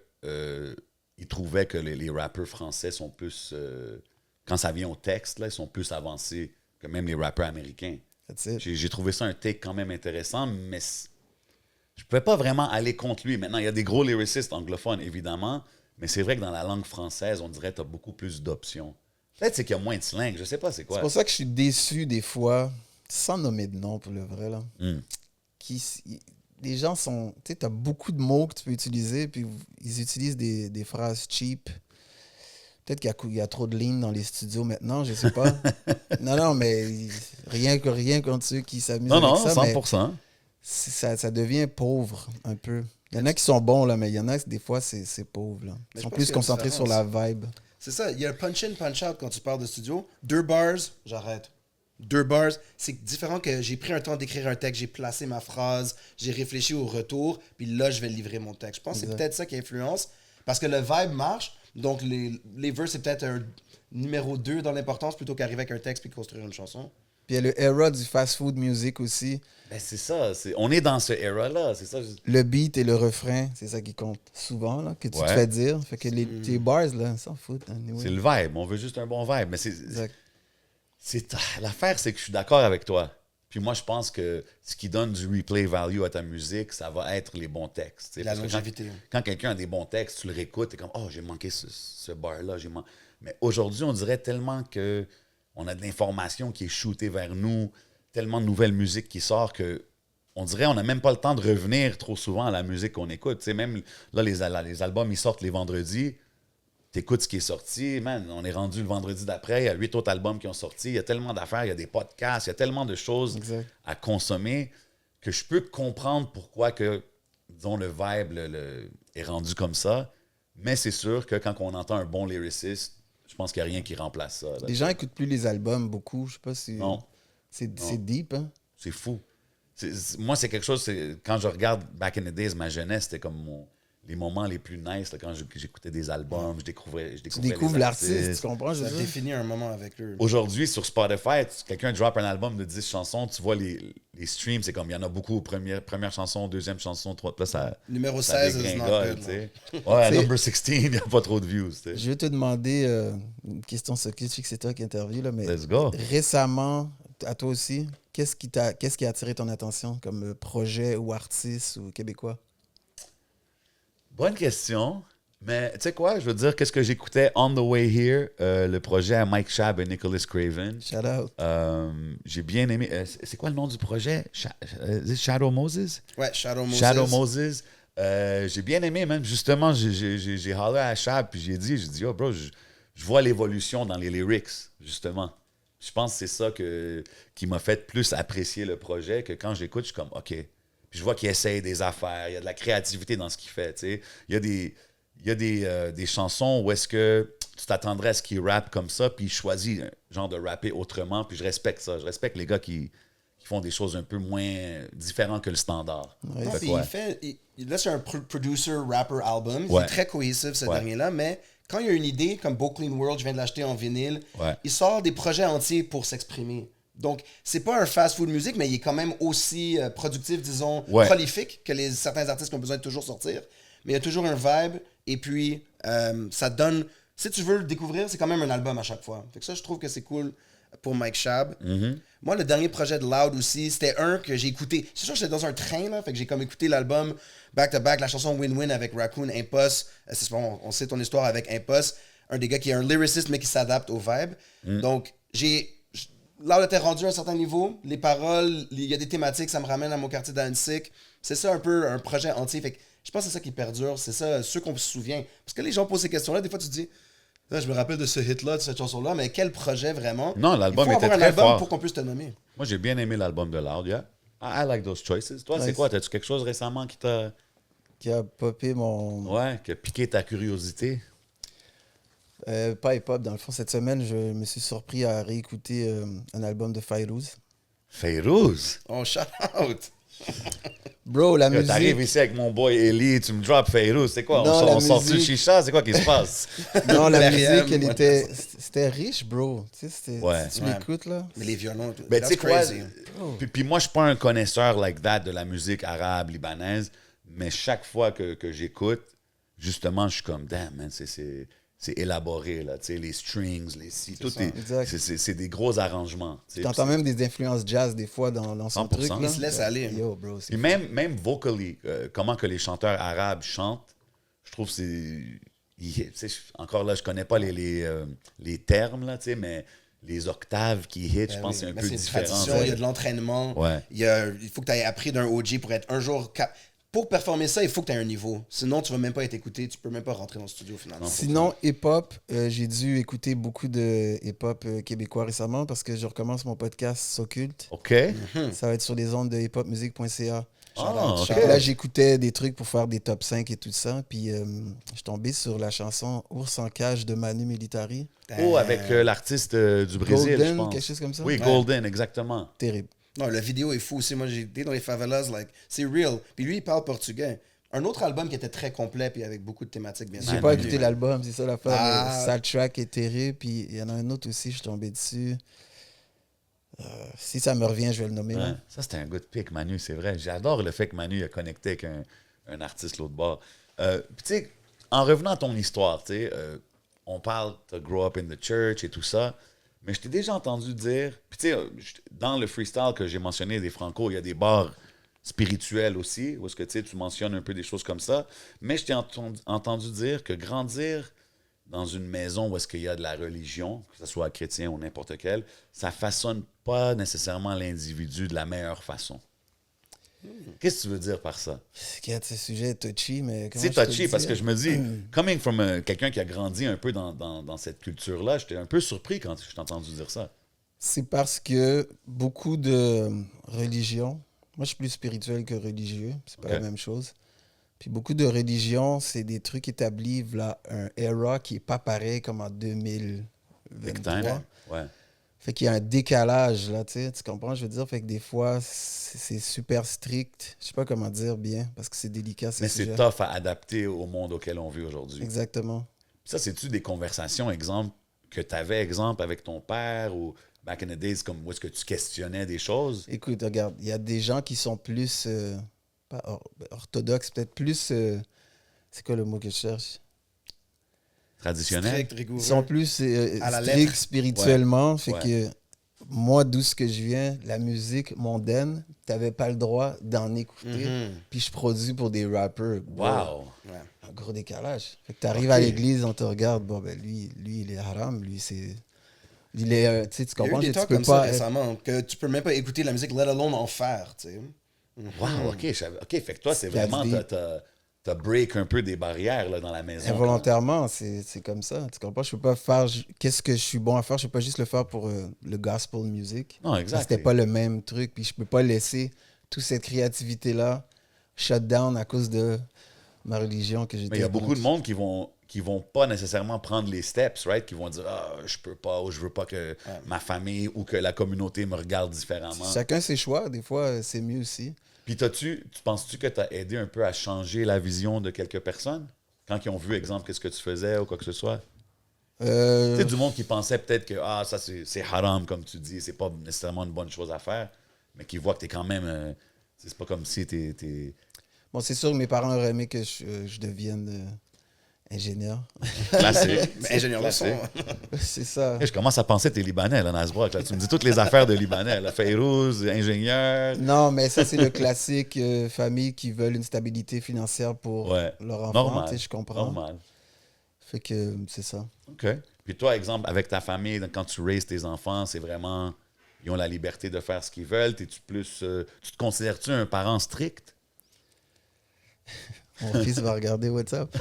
il trouvait que les rappeurs français sont plus... quand ça vient au texte, là, ils sont plus avancés que même les rappeurs américains. That's it. J'ai trouvé ça un take quand même intéressant, mais je ne pouvais pas vraiment aller contre lui. Maintenant, il y a des gros lyricistes anglophones, évidemment, mais c'est vrai que dans la langue française, on dirait que tu as beaucoup plus d'options. Peut-être c'est qu'il y a moins de slang, je sais pas c'est quoi. C'est pour ça que je suis déçu des fois, sans nommer de nom pour le vrai, là. Les gens sont... Tu sais, tu as beaucoup de mots que tu peux utiliser, puis ils utilisent des phrases cheap. Peut-être qu'il y a trop de lignes dans les studios maintenant, je sais pas. non, mais rien contre ceux qui s'amusent Non, avec ça. 100%. Mais ça devient pauvre un peu. Il y en a qui sont bons, là, mais il y en a, des fois, c'est pauvre. Là. Mais Ils je sont pense plus qu'il y a une concentrés sur la vibe. C'est ça, il y a un punch-in, punch-out quand tu parles de studio. 2 bars, j'arrête. 2 bars, c'est différent que j'ai pris un temps d'écrire un texte, j'ai placé ma phrase, j'ai réfléchi au retour, puis là, je vais livrer mon texte. Je pense que c'est Exact. peut-être ça qui influence, parce que le vibe marche, donc les verses, c'est peut-être un numéro 2 dans l'importance plutôt qu'arriver avec un texte puis construire une chanson. Puis il y a le era du fast-food music aussi. Ben, c'est ça. On est dans ce era-là. C'est ça. Le beat et le refrain, c'est ça qui compte souvent, là, que tu te Ouais. fais dire. Fait que tes bars, là, s'en foutent. Anyway. C'est le vibe. On veut juste un bon vibe. Mais Exact. l'affaire, c'est que je suis d'accord avec toi. Puis moi, je pense que ce qui donne du replay value à ta musique, ça va être les bons textes. La Parce que longévité. Quand quelqu'un a des bons textes, tu le réécoutes, t'es comme « Oh, j'ai manqué ce bar-là. Mais aujourd'hui, on dirait tellement que on a de l'information qui est shootée vers nous, tellement de nouvelles musiques qui sortent que on dirait qu'on n'a même pas le temps de revenir trop souvent à la musique qu'on écoute. Tu sais, même là, les albums, ils sortent les vendredis. T'écoutes ce qui est sorti, man, on est rendu le vendredi d'après, il y a 8 autres albums qui ont sorti, il y a tellement d'affaires, il y a des podcasts, il y a tellement de choses Exact. à consommer que je peux comprendre pourquoi que, disons, le vibe est rendu comme ça. Mais c'est sûr que quand on entend un bon lyriciste, je pense qu'il n'y a rien qui remplace ça. Là. Les gens n'écoutent plus les albums beaucoup. Je sais pas si... Non. C'est deep, hein? C'est fou. Moi, c'est quelque chose, quand je regarde Back in the Days, ma jeunesse, c'était comme les moments les plus nice, là, quand j'écoutais des albums, je découvrais Tu découvres les l'artiste, artistes. tu comprends? Je Ça veux dire? définit un moment avec eux. Aujourd'hui, sur Spotify, quelqu'un drop un album de 10 chansons, tu vois les streams, c'est comme, il y en a beaucoup, première chanson, deuxième chanson, trois, là, ça, Numéro ça 16 is not dégringole, good. tu sais. Ouais, C'est- number 16, il n'y a pas trop de views, tu sais. Je vais te demander une question scientifique, c'est toi qui interviews, là, mais Let's go. récemment, à toi aussi, qu'est-ce qui a attiré ton attention comme projet ou artiste ou québécois? Bonne question. Mais tu sais quoi, je veux dire, qu'est-ce que j'écoutais On the Way Here, le projet à Mike Schaab et Nicholas Craven. Shout out. J'ai bien aimé. C'est quoi le nom du projet? Shadow Moses? Ouais, Shadow Moses. Shadow Moses. J'ai bien aimé, même. Justement, j'ai hollé à Schaab, puis j'ai dit, oh bro, je vois l'évolution dans les lyrics, justement. Je pense que c'est ça qui m'a fait plus apprécier le projet, que quand j'écoute, je suis comme, OK. Puis je vois qu'il essaye des affaires, il y a de la créativité dans ce qu'il fait, tu sais. Il y a des chansons où est-ce que tu t'attendrais à ce qu'il rappe comme ça, puis il choisit un genre de rapper autrement, puis je respecte ça. Je respecte les gars qui qui font des choses un peu moins différentes que le standard. Ouais. Fait Puis que ouais. là, c'est un producer, rapper album. Ouais. C'est très cohésif, ce Ouais. dernier-là, mais quand il y a une idée, comme Beau Clean World, je viens de l'acheter en vinyle, Ouais. il sort des projets entiers pour s'exprimer. Donc, c'est pas un fast-food music, mais il est quand même aussi productif, disons, Ouais. prolifique que certains artistes qui ont besoin de toujours sortir. Mais il y a toujours un vibe, et puis ça donne... Si tu veux le découvrir, c'est quand même un album à chaque fois. Fait que ça, je trouve que c'est cool pour Mike Shab. Moi, le dernier projet de Loud aussi, c'était un que j'ai écouté. C'est sûr que j'étais dans un train, là, fait que j'ai comme écouté l'album back-to-back, la chanson Win-Win avec Raccoon, Impost. C'est bon, on sait ton histoire avec Impost, un des gars qui est un lyriciste, mais qui s'adapte au vibe. Donc, Loud était rendu à un certain niveau. Les paroles, il y a des thématiques, ça me ramène à mon quartier d'Annecy. C'est ça un peu un projet entier. Fait que je pense que c'est ça qui perdure. C'est ça, ceux qu'on se souvient. Parce que les gens posent ces questions-là, des fois tu te dis, ah, je me rappelle de ce hit-là, de cette chanson-là, mais quel projet vraiment? Non, l'album Il faut était avoir un très album fort. pour qu'on puisse te nommer. Moi, j'ai bien aimé l'album de Loud, yeah. I like those choices. Toi, c'est Nice. quoi? T'as-tu quelque chose récemment qui t'a... Qui a popé mon. Ouais, qui a piqué ta curiosité? Pas hip-hop, dans le fond. Cette semaine, je me suis surpris à réécouter un album de Fayrouz. Fayrouz! Oh, shout out! Bro, la Yo, t'arrives musique. ici avec mon boy Eli, tu me drops Fayrouz, c'est quoi? Non, la on sort du musique. chicha, c'est quoi qui se passe? Non, la L'Ariam, musique, elle ouais. était. C'était riche, bro. Tu sais, Ouais. si tu Ouais. l'écoutes, là. Mais les violons, tout. Ben, tu sais That's quoi? crazy. Puis moi, je suis pas un connaisseur like that de la musique arabe, libanaise, mais chaque fois que j'écoute, justement, je suis comme, damn, man, c'est élaboré, là, tu sais, les strings, les si, tout ça. est... Exact. C'est des gros arrangements. tu sais. T'entends même des influences jazz des fois dans son 100%. truc. Là. Il se laisse aller. Yo, bro. c'est Puis même vocally, comment que les chanteurs arabes chantent, je trouve que tu sais, encore là, je connais pas les termes, là, tu sais, mais les octaves qui hit, je pense que c'est un Mais peu c'est une différent. tradition, il y a de l'entraînement. Ouais. Il faut que tu aies appris d'un OG pour être un jour... Pour performer ça, il faut que tu aies un niveau. Sinon, tu vas même pas être écouté. Tu peux même pas rentrer dans le studio, finalement. Sinon, hip-hop, j'ai dû écouter beaucoup de hip-hop québécois récemment parce que je recommence mon podcast S'occulte. OK? Ça va être sur les ondes de hiphopmusique.ca. Ah, OK. Là, j'écoutais des trucs pour faire des top 5 et tout ça. Puis, je suis tombé sur la chanson Ours en cage de Manu Militari. Oh, avec l'artiste du Brésil, je Golden, pense. quelque chose comme ça? Oui, Ouais. Golden, exactement. Terrible. Non, la vidéo est fou aussi. Moi, j'ai été dans les favelas, like, c'est real. Puis lui, il parle portugais. Un autre album qui était très complet, puis avec beaucoup de thématiques, bien sûr. J'ai pas écouté l'album, c'est ça l'affaire. Ah. mais Sad Track est terrible. Puis, il y en a un autre aussi, je suis tombé dessus. Si ça me revient, je vais le nommer. Ouais. là. Ça, c'était un good pick, Manu, c'est vrai. J'adore le fait que Manu a connecté avec un artiste l'autre bord. Puis, tu sais, en revenant à ton histoire, tu sais, on parle de grow up in the church et tout ça, mais je t'ai déjà entendu dire, puis tu sais, dans le freestyle que j'ai mentionné des Franco, il y a des bars spirituels aussi, où est-ce que tu mentionnes un peu des choses comme ça, mais je t'ai entendu dire que grandir dans une maison où est-ce qu'il y a de la religion, que ce soit chrétien ou n'importe quel, ça façonne pas nécessairement l'individu de la meilleure façon. Qu'est-ce que tu veux dire par ça? Regarde, ce sujet est touchy, mais comment C'est je te touchy le parce dis? que je me dis, coming from quelqu'un qui a grandi un peu dans cette culture-là, j'étais un peu surpris quand je t'ai entendu dire ça. C'est parce que beaucoup de religions, moi je suis plus spirituel que religieux, c'est pas Ok. la même chose. Puis beaucoup de religions, c'est des trucs établis là un era qui est pas pareil comme en Big 2023. time. Ouais. Fait qu'il y a un décalage là, tu sais, tu comprends, je veux dire, fait que des fois c'est super strict, je sais pas comment dire bien parce que c'est délicat ces Mais c'est sujets. tough à adapter au monde auquel on vit aujourd'hui. Exactement. Ça, c'est-tu des conversations, exemple, que tu avais, exemple, avec ton père ou back in the days, comme où est-ce que tu questionnais des choses? Écoute, regarde, il y a des gens qui sont plus pas orthodoxes, peut-être plus c'est quoi le mot que je cherche? Traditionnel? Strict, rigoureux. Ils sont plus À la stricts lettre. spirituellement. Fait Ouais. que moi, d'où ce que je viens, la musique mondaine, t'avais pas le droit d'en écouter. Puis je produis pour des rappers. Bro, Wow! un gros décalage. Fait que t'arrives à l'église, on te regarde, bon ben lui il est haram, lui c'est... Il est, tu sais, tu Il y a comprends eu que des tu talks peux comme ça pas... être- récemment, que tu peux même pas écouter la musique, let alone en faire, tu sais. Wow, OK. OK, fait que toi, c'est That's vraiment... deep. T'as break un peu des barrières là, dans la maison. Involontairement, c'est comme ça. Tu comprends? Je peux pas faire... Qu'est-ce que je suis bon à faire? Je peux pas juste le faire pour le gospel music. Non, Ça, exact. c'était pas le même truc. Puis je peux pas laisser toute cette créativité-là shut down à cause de ma religion que j'ai Mais il y a beaucoup de monde qui qui vont pas nécessairement prendre les steps, right? Qui vont dire, ah, je peux pas, ou je veux pas que ma famille ou que la communauté me regarde différemment. Chacun ses choix. Des fois, c'est mieux aussi. Puis tu penses-tu que tu as aidé un peu à changer la vision de quelques personnes? Quand ils ont vu, exemple, qu'est-ce que tu faisais ou quoi que ce soit? Tu sais, du monde qui pensait peut-être que ça, c'est haram, comme tu dis, c'est pas nécessairement une bonne chose à faire, mais qui voit que t'es quand même... c'est pas comme si t'es... Bon, c'est sûr que mes parents auraient aimé que je devienne ingénieur. Classique. Ingénieur de son. C'est ça. Je commence à penser que t'es Libanais, là, Nasbrock. Là. Tu me dis toutes les affaires de Libanais. Là. Fayrouz, ingénieur... Non, mais ça, c'est le classique famille qui veulent une stabilité financière pour leur enfant. Normal. Tu sais, je comprends. Normal. Fait que c'est ça. OK. Puis toi, exemple, avec ta famille, quand tu raises tes enfants, c'est vraiment... Ils ont la liberté de faire ce qu'ils veulent. T'es-tu plus... tu te considères-tu un parent strict? Mon fils va regarder WhatsApp.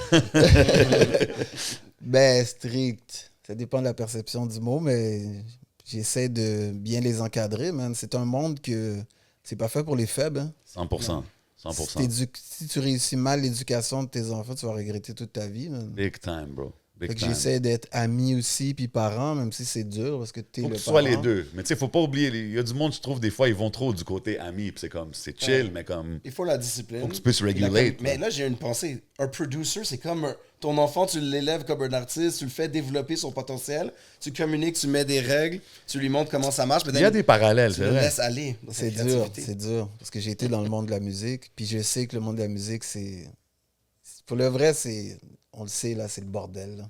Ben, strict. Ça dépend de la perception du mot, mais j'essaie de bien les encadrer, man. C'est un monde que c'est pas fait pour les faibles. Hein. 100%. 100%. Si tu réussis mal l'éducation de tes enfants, tu vas regretter toute ta vie, man. Big time, bro. Fait que j'essaie d'être ami aussi, puis parent, même si c'est dur, parce que t'es faut le que tu parent. sois les deux. Mais tu sais, faut pas oublier, il y a du monde, je trouve, des fois, ils vont trop du côté ami, puis c'est comme, c'est chill, mais comme... Il faut la discipline. Faut que tu puisses regulate. Mais là, j'ai une pensée. Un producer, c'est comme ton enfant, tu l'élèves comme un artiste, tu le fais développer son potentiel, tu communiques, tu mets des règles, tu lui montres comment ça marche. Il y a des parallèles, tu c'est le vrai. laisses aller. Dans sa C'est dur, créativité. c'est dur. Parce que j'ai été dans le monde de la musique, puis je sais que le monde de la musique, pour le vrai, on le sait, là, c'est le bordel, là.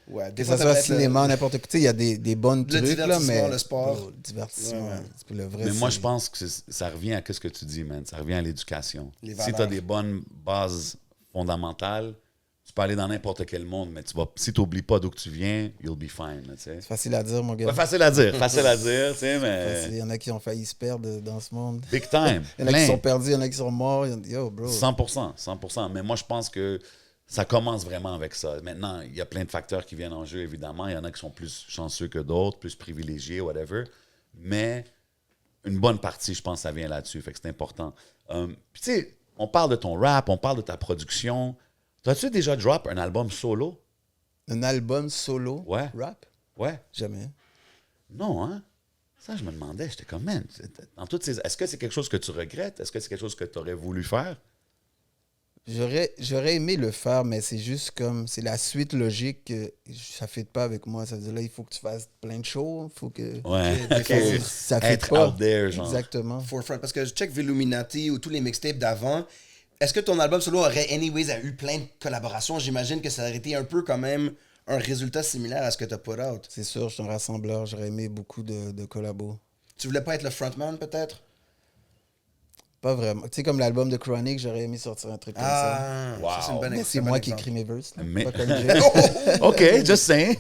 Ouais, Que des ça fois, soit peut être cinéma, n'importe quoi. Tu sais, il y a des bonnes Le trucs, là, mais... divertissement, le sport. Le divertissement, Ouais, ouais. c'est le vrai. Mais moi, je pense que ça revient à ce que tu dis, man. Ça revient à l'éducation. Les Si tu as valeurs. des bonnes bases fondamentales, tu peux aller dans n'importe quel monde, mais si tu n'oublies pas d'où que tu viens, you'll be fine, tu sais. C'est facile à dire, mon gars. Ouais, facile à dire, tu sais, mais... Il y en a qui ont failli se perdre dans ce monde. Big time. Il y en a qui Plein. sont perdus, il y en a qui sont morts. Yo, bro. 100%. Mais moi, je pense que ça commence vraiment avec ça. Maintenant, il y a plein de facteurs qui viennent en jeu, évidemment. Il y en a qui sont plus chanceux que d'autres, plus privilégiés, whatever. Mais une bonne partie, je pense, ça vient là-dessus. Fait que c'est important. Puis, tu sais, on parle de ton rap, on parle de ta production. T'as-tu déjà drop un album solo? Un album solo Ouais. rap? Ouais. Jamais. Non, hein? Ça, je me demandais. J'étais comme, man, est-ce que c'est quelque chose que tu regrettes? Est-ce que c'est quelque chose que tu aurais voulu faire? J'aurais aimé le faire, mais c'est juste comme... C'est la suite logique que ça ne fit pas avec moi. Ça veut dire là, il faut que tu fasses plein de shows. Il faut que... Ouais. Ok. Ça fit Être pas. out there, genre. Exactement. Forefront. Parce que je check Villuminati ou tous les mixtapes d'avant. Est-ce que ton album solo aurait, anyways, eu plein de collaborations? J'imagine que ça aurait été un peu quand même un résultat similaire à ce que tu as put out. C'est sûr, je suis un rassembleur. J'aurais aimé beaucoup de collabos. Tu voulais pas être le frontman, peut-être? Pas vraiment. Tu sais, comme l'album de Chronic, j'aurais aimé sortir un truc comme ça. Ah, ça, c'est une bonne Mais ex- c'est un bon moi qui exemple. écris mes verses. là. Mais- Pas comme Jay. OK, just saying.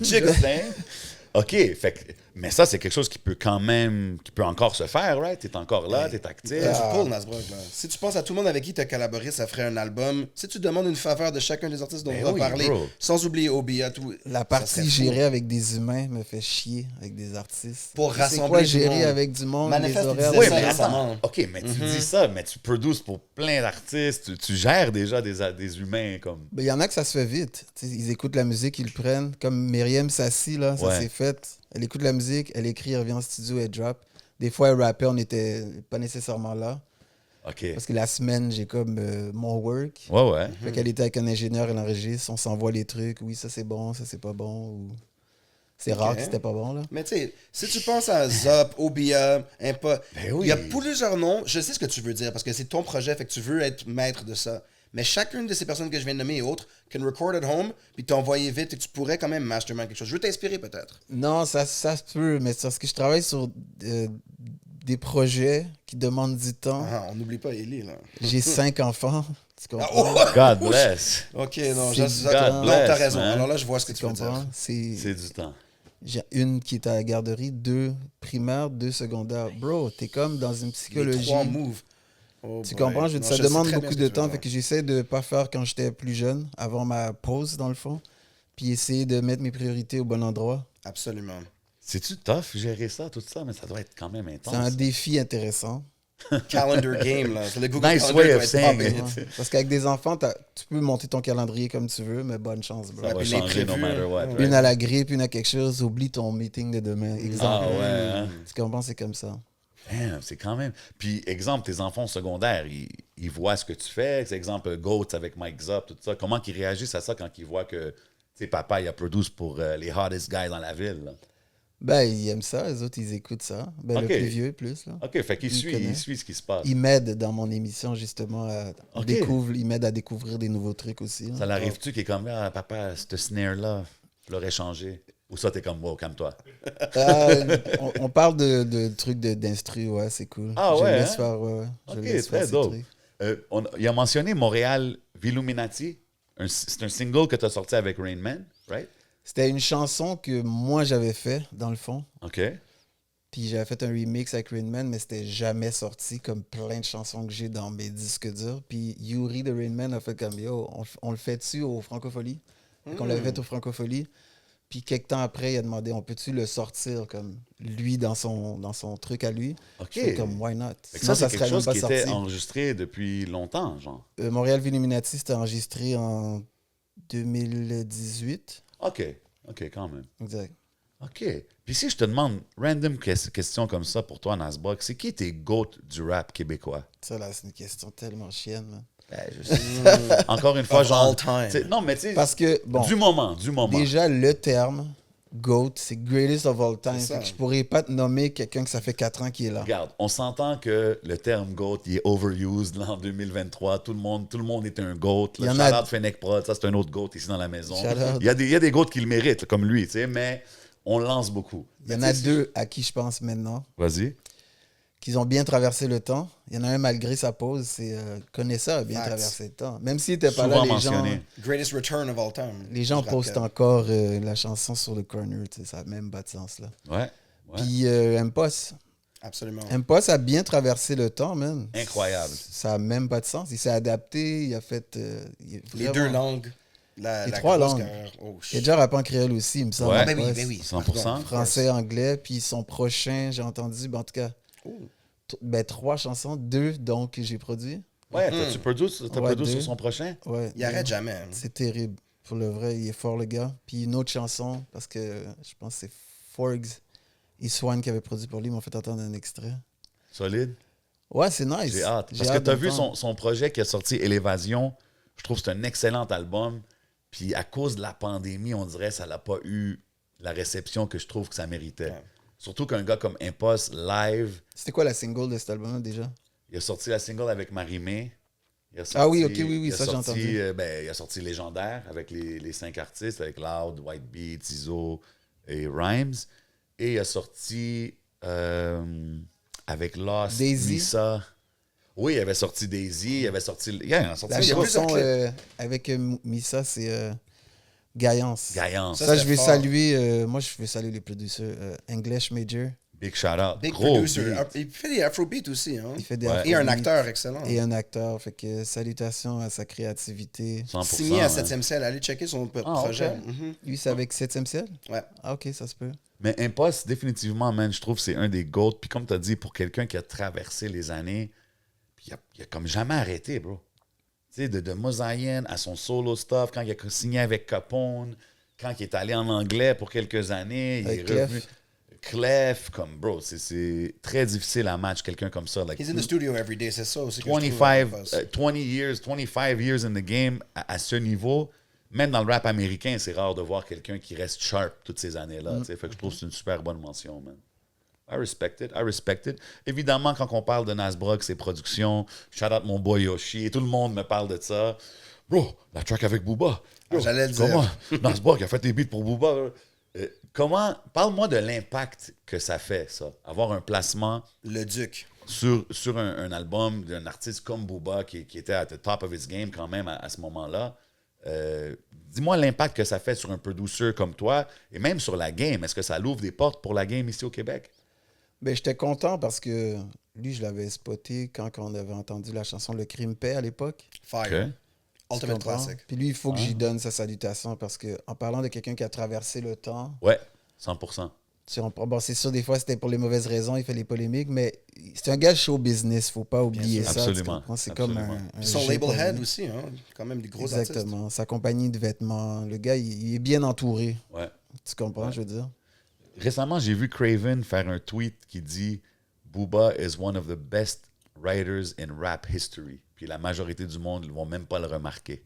OK, fait mais ça, c'est quelque chose qui peut encore se faire, right? T'es encore là, t'es actif. Tu pulls, Nasbrock, là. Si tu penses à tout le monde avec qui tu as collaboré, ça ferait un album. Si tu demandes une faveur de chacun des artistes dont Ben on va oui, parler, bro. sans oublier Obia, tout. La ça partie serait fou. gérer avec des humains me fait chier avec des artistes. Pour C'est rassembler quoi du gérer monde. avec du monde, Manifeste, les il horaires. disait Oui, ça mais récemment. attends. OK, mais tu dis ça, mais tu produces pour plein d'artistes. Tu gères déjà des humains comme... Ben, il y en a que ça se fait vite. Tu sais, ils écoutent la musique, ils le prennent. Comme Myriam Sassi, là, ça Ouais. s'est fait. Elle écoute la musique, elle écrit, elle revient en studio, elle drop. Des fois, elle rappait, on n'était pas nécessairement là. OK. Parce que la semaine, j'ai comme mon work. Ouais. Fait qu'elle était avec un ingénieur, elle enregistre, on s'envoie les trucs. Oui, ça c'est bon, ça c'est pas bon. Ou... C'est rare que c'était pas bon, là. Mais tu sais, si tu penses à Zop, Obia, Impa, Ben oui. il y a plusieurs noms. Je sais ce que tu veux dire parce que c'est ton projet, fait que tu veux être maître de ça. Mais chacune de ces personnes que je viens de nommer et autres can record at home puis t'envoyer vite et tu pourrais quand même mastermind quelque chose. Je veux t'inspirer peut-être. Non, ça se peut, mais c'est parce que je travaille sur des projets qui demandent du temps. Ah, on n'oublie pas Ellie, là. J'ai 5 enfants, tu comprends? Oh! God bless. Ok, non, C'est non, God t'as bless, raison. man. Alors là, je vois ce que Tu tu veux comprends? dire. C'est du temps. J'ai une qui est à la garderie, 2 primaires, 2 secondaires. Bro, t'es comme dans une Les psychologie. 3 moves. Oh Tu boy. comprends? Non, Ça je demande sais très bien beaucoup ce que de tu veux temps. dire. Fait que j'essaie de pas faire quand j'étais plus jeune, avant ma pause, dans le fond. Puis essayer de mettre mes priorités au bon endroit. Absolument. C'est-tu tough gérer ça, tout ça? Mais ça doit être quand même intense. C'est un défi intéressant. calendar game, là. C'est le Google Nice Calendar way qui of va être saying popé. it. Ouais. Parce qu'avec des enfants, tu peux monter ton calendrier comme tu veux, mais bonne chance, bro. Ça va puis les changer no prévus, matter what. ouais. right? Une à la grippe, une à quelque chose, oublie ton meeting de demain. Exemple. Ah ouais, hein? Tu comprends, c'est comme ça. Damn, c'est quand même. Puis, exemple, tes enfants secondaires, ils voient ce que tu fais. C'est exemple, Goats avec Mike Zop, tout ça. Comment ils réagissent à ça quand ils voient que, tu sais, papa, il a produit pour les hottest guys dans la ville, là? Ben, ils aiment ça, les autres, ils écoutent ça. Ben, Ok. le plus vieux, plus, là. OK, fait qu'ils Il suivent, connaît. ils suivent ce qui se passe. Ils m'aident dans mon émission, justement. Ok. Ils m'aident à découvrir des nouveaux trucs aussi. là. Ça l'arrive-tu qui est comme, ah, papa, ce snare-là, je l'aurais changé? Ou ça, t'es comme, wow, calme-toi. On parle de trucs d'instru, ouais, c'est cool. Ah Je ouais, laisse hein? faire, ouais. Je OK, laisse très faire ces dope. trucs. Il a mentionné Montréal Villuminati. C'est un single que tu as sorti avec Rain Man, right? C'était une chanson que moi, j'avais fait, dans le fond. OK. Puis j'avais fait un remix avec Rain Man, mais c'était jamais sorti, comme plein de chansons que j'ai dans mes disques durs. Puis Yuri de Rain Man a fait comme, yo, on le fait dessus au Francophonie. On l'avait fait au Francophonie. Puis quelques temps après, il a demandé, on peut-tu le sortir comme lui dans son truc à lui? OK. Je fais comme, why not? Fait que Sinon, ça, c'est quelque serait même chose pas qui était sorti. enregistré depuis longtemps, genre. Montréal Villuminati, c'était enregistré en 2018. OK, quand même. Exact. OK. Puis si je te demande, random question comme ça pour toi, Nasbrock, c'est qui tes GOAT du rap québécois? Ça, là, c'est une question tellement chienne. Man. Ben, je sais. Encore une fois, Of genre... all time. t'sais, non, mais tu sais, Parce que, bon, du moment. déjà, le terme GOAT, c'est greatest of all time. C'est ça. Fait que je pourrais pas te nommer quelqu'un que ça fait 4 ans qui est là. Regarde, on s'entend que le terme GOAT, il est overused là, en 2023. Tout le monde est un GOAT. Il y en a- Shout-out Fennec Prod, ça c'est un autre GOAT ici dans la maison. Shout-out. Il y a des GOAT qui le méritent, comme lui, tu sais, mais on lance beaucoup. Il y en a deux à qui je pense maintenant, Vas-y. qui ont bien traversé le temps. Il y en a un malgré sa pause, c'est Connaisseur a bien Facts. traversé le temps. Même s'il n'était pas Souvent là, mentionné. Greatest return of all time. les gens Je rappelle. postent encore la chanson sur le corner. Tu sais, ça n'a même pas de sens. Là. Ouais. Puis Impos. Absolument. Impos a bien traversé le temps, man. Incroyable. Ça n'a même pas de sens. Il s'est adapté, il a fait... Les deux langues. La trois grosse langues. carrière. Oh, Il a déjà rappé en créole aussi, il me semble. Ouais. Ben oui, Ouais, ben oui. 100%. Français, anglais, puis son prochain, j'ai entendu, ben en tout cas, ben 3 chansons, 2 donc que j'ai produit. Ouais, t'as-tu produit sur deux. son prochain? Ouais, Il arrête jamais. hein. c'est terrible. Pour le vrai, il est fort le gars. Puis une autre chanson, parce que je pense que c'est Forgs et Swan qui avait produit pour lui, ils m'ont fait entendre un extrait. Solide? Ouais, c'est nice. J'ai hâte. J'ai Parce que hâte t'as vu d'entendre. son projet qui a sorti Élévasion. Je trouve que c'est un excellent album. Puis à cause de la pandémie, on dirait que ça n'a pas eu la réception que je trouve que ça méritait. Ouais. Surtout qu'un gars comme Impost, live, C'était quoi la single de cet album déjà? il a sorti la single avec Marie-Mé. Il a Ah oui, ok, sorti- oui, il a ça, j'ai sorti, entendu. il a sorti Légendaire avec les 5 artistes, avec Loud, White Beat, Izzo et Rhymes. Et il a sorti avec Lost, Daisy. Misa. Oui, il avait sorti Daisy, il avait sorti... Yeah, il a sorti La il y a chanson plusieurs clips. avec Missa, c'est Gaillance. Gaillance. Ça, Ça, je c'est vais fort. saluer, moi, je vais saluer les producteurs. English Major, Big shout-out. Big Gros producer. beat. Il fait des afrobeats aussi. Hein? il fait des Ouais. Et un afrobeats. acteur excellent. Et un acteur. Fait que salutations à sa créativité. 100%. Signé à hein. 7e ciel. Allez checker son Ah, projet. ok. Mhm. Lui, c'est avec 7e ciel? Ouais. Ah, ok, ça se peut. Mais Impost, définitivement, man, je trouve que c'est un des GOAT. Puis comme tu as dit, pour quelqu'un qui a traversé les années, puis il a comme jamais arrêté, bro. Tu sais, de Mosaïen à son solo stuff, quand il a signé avec Capone, quand il est allé en anglais pour quelques années, il Avec est Clef. revenu. Clef, comme, bro, c'est très difficile à match quelqu'un comme ça. Like, He's in the studio every day, c'est ça aussi. que je trouve 25, avec 25 years in the game à ce niveau, même dans le rap américain, c'est rare de voir quelqu'un qui reste sharp toutes ces années-là. tu sais. Fait que je trouve que c'est une super bonne mention, man. I respect it. Évidemment, quand on parle de Nasbrock, ses productions, shout out mon boy Yoshi, et tout le monde me parle de ça. Bro, la track avec Booba. Bro, j'allais le dire. Comment? Nasbrock a fait des beats pour Booba. Parle-moi de l'impact que ça fait, ça. Avoir un placement Le Duc. sur un album d'un artiste comme Booba qui était à the top of his game quand même à ce moment-là. Dis-moi l'impact que ça fait sur un producer comme toi et même sur la game. Est-ce que ça l'ouvre des portes pour la game ici au Québec? Ben, j'étais content parce que lui, je l'avais spoté quand on avait entendu la chanson Le Crime Paix à l'époque. Fire. OK. Tu Ultimate comprends? Classic. Puis lui, il faut que j'y donne sa salutation parce que en parlant de quelqu'un qui a traversé le temps, Ouais, 100%. Bon, c'est sûr, des fois, c'était pour les mauvaises raisons, il fait les polémiques, mais c'est un gars show business, faut pas oublier sûr. ça. Absolument. C'est Absolument. comme un Son jeu label pour head lui. aussi, hein? Quand même des gros Exactement. Sa compagnie de vêtements. Le gars, il est bien entouré. Ouais. Tu comprends, je veux dire? Récemment, j'ai vu Craven faire un tweet qui dit Booba is one of the best writers in rap history. Puis la majorité du monde ne vont même pas le remarquer.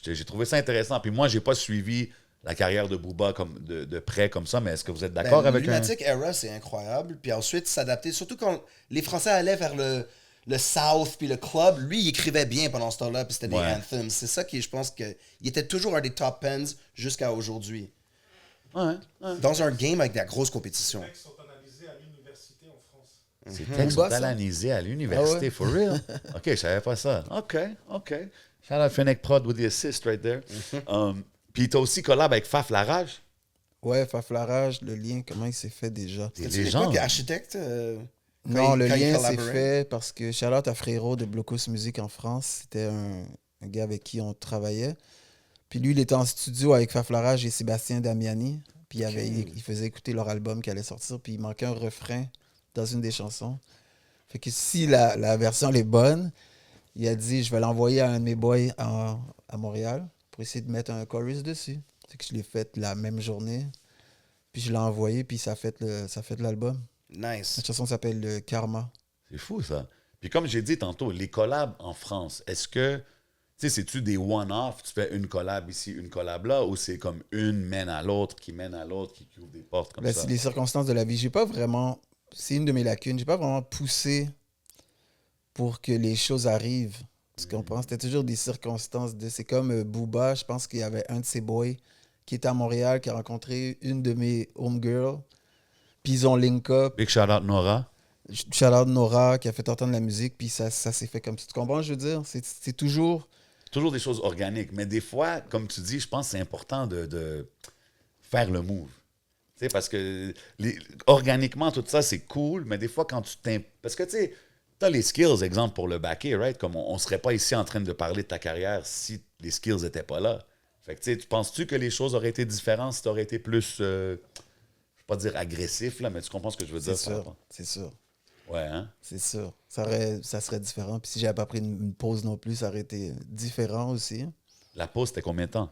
J'ai trouvé ça intéressant. Puis moi, j'ai pas suivi la carrière de Booba comme de près comme ça, mais est-ce que vous êtes d'accord avec Lunatic Era, c'est incroyable. Puis ensuite, s'adapter, surtout quand les Français allaient vers le South puis le club, lui, il écrivait bien pendant ce temps-là, puis c'était des anthems. C'est ça qui, je pense, qu'il était toujours un des top pens jusqu'à aujourd'hui. Ouais. Dans un game avec de la grosse compétition. Les textes sont analysés à l'université en France. Ces textes sont Booba, ça? analysés à l'université, Ah ouais? for real? OK, je savais pas ça. OK. Shout out Fennec Prod with the assist right there. Puis t'as aussi collab avec Faf Larage. Ouais, Faflarage, le lien, comment il s'est fait déjà? Des C'est quoi, légendes. t'es architecte? Non, le quand il lien s'est collaborait? fait parce que Charlotte à Frérot de Blocos Music en France, c'était un gars avec qui on travaillait. Puis lui, il était en studio avec Faflarage et Sébastien Damiani. Puis il faisait écouter leur album qui allait sortir. Puis il manquait un refrain dans une des chansons. Fait que si la version elle est bonne, il a dit je vais l'envoyer à un de mes boys à Montréal pour essayer de mettre un chorus dessus. Fait que je l'ai fait la même journée. Puis je l'ai envoyé, puis ça a fait l'album. Nice. La chanson s'appelle Karma. C'est fou, ça. Puis comme j'ai dit tantôt, les collabs en France, est-ce que, tu sais, c'est-tu des one-off? Tu fais une collab ici, une collab là, ou c'est comme une mène à l'autre, qui ouvre des portes comme Ben, ça? c'est les circonstances de la vie. J'ai pas vraiment... C'est une de mes lacunes. J'ai pas vraiment poussé pour que les choses arrivent. Tu comprends? C'était toujours des circonstances de... C'est comme Booba, je pense qu'il y avait un de ses boys qui était à Montréal, qui a rencontré une de mes homegirls. Puis ils ont link up. Big shout out Nora. Shout out Nora qui a fait entendre la musique, puis ça s'est fait comme ça. Tu comprends, je veux dire? C'est toujours... Toujours des choses organiques. Mais des fois, comme tu dis, je pense que c'est important de faire le move. Tu sais, parce que organiquement, tout ça, c'est cool, mais des fois, quand tu parce que, tu sais, tu as les skills, exemple, pour le backer, right? Comme on serait pas ici en train de parler de ta carrière si les skills n'étaient pas là. Fait que, tu sais, tu penses-tu que les choses auraient été différentes si tu aurais été plus, je ne vais pas dire agressif, là, mais tu comprends ce que je veux dire? C'est sûr. Ouais, hein? C'est sûr. Ça serait différent. Puis si j'avais pas pris une pause non plus, ça aurait été différent aussi. La pause, c'était combien de temps?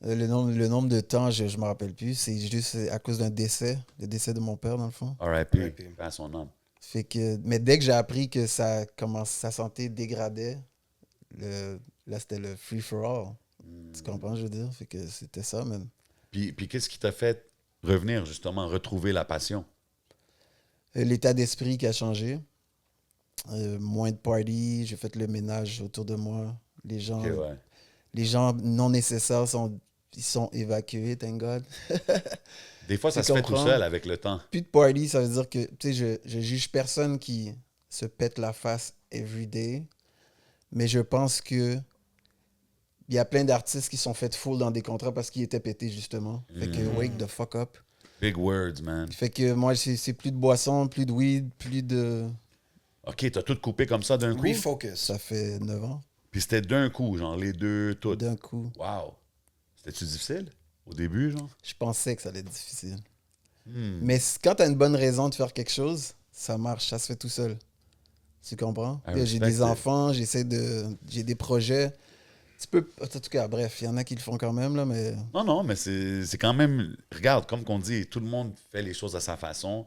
Le nombre de temps, je me rappelle plus. C'est juste à cause d'un décès. Le décès de mon père, dans le fond. R.I.P. À son âme. Fait que, mais dès que j'ai appris que sa santé dégradait, là, c'était le free-for-all. Tu comprends, je veux dire? Fait que c'était ça, même. Puis qu'est-ce qui t'a fait revenir, justement, retrouver la passion? L'état d'esprit qui a changé. Moins de parties. J'ai fait le ménage autour de moi. Les gens, OK, ouais. les gens non nécessaires ils sont évacués, thank God. Des fois, ça Tu se fait tout comprends? seul avec le temps. Plus de party, ça veut dire que, tu sais, je juge personne qui se pète la face every day, mais je pense que il y a plein d'artistes qui sont faits full dans des contrats parce qu'ils étaient pétés, justement. Fait que wake the fuck up. Big words, man. Fait que moi, c'est plus de boissons, plus de weed, plus de... OK, t'as tout coupé comme ça d'un coup? Refocus. Ça fait 9 ans, Puis c'était d'un coup, genre les deux, toutes. d'un coup. Wow. C'était-tu difficile? Au début, genre? Je pensais que ça allait être difficile. Mais quand t'as une bonne raison de faire quelque chose, ça marche, ça se fait tout seul. Tu comprends? I J'ai respect des it. enfants, j'ai des projets. Tu peux... En tout cas, bref, il y en a qui le font quand même, là, mais... Non, mais c'est quand même... Regarde, comme qu'on dit, tout le monde fait les choses à sa façon,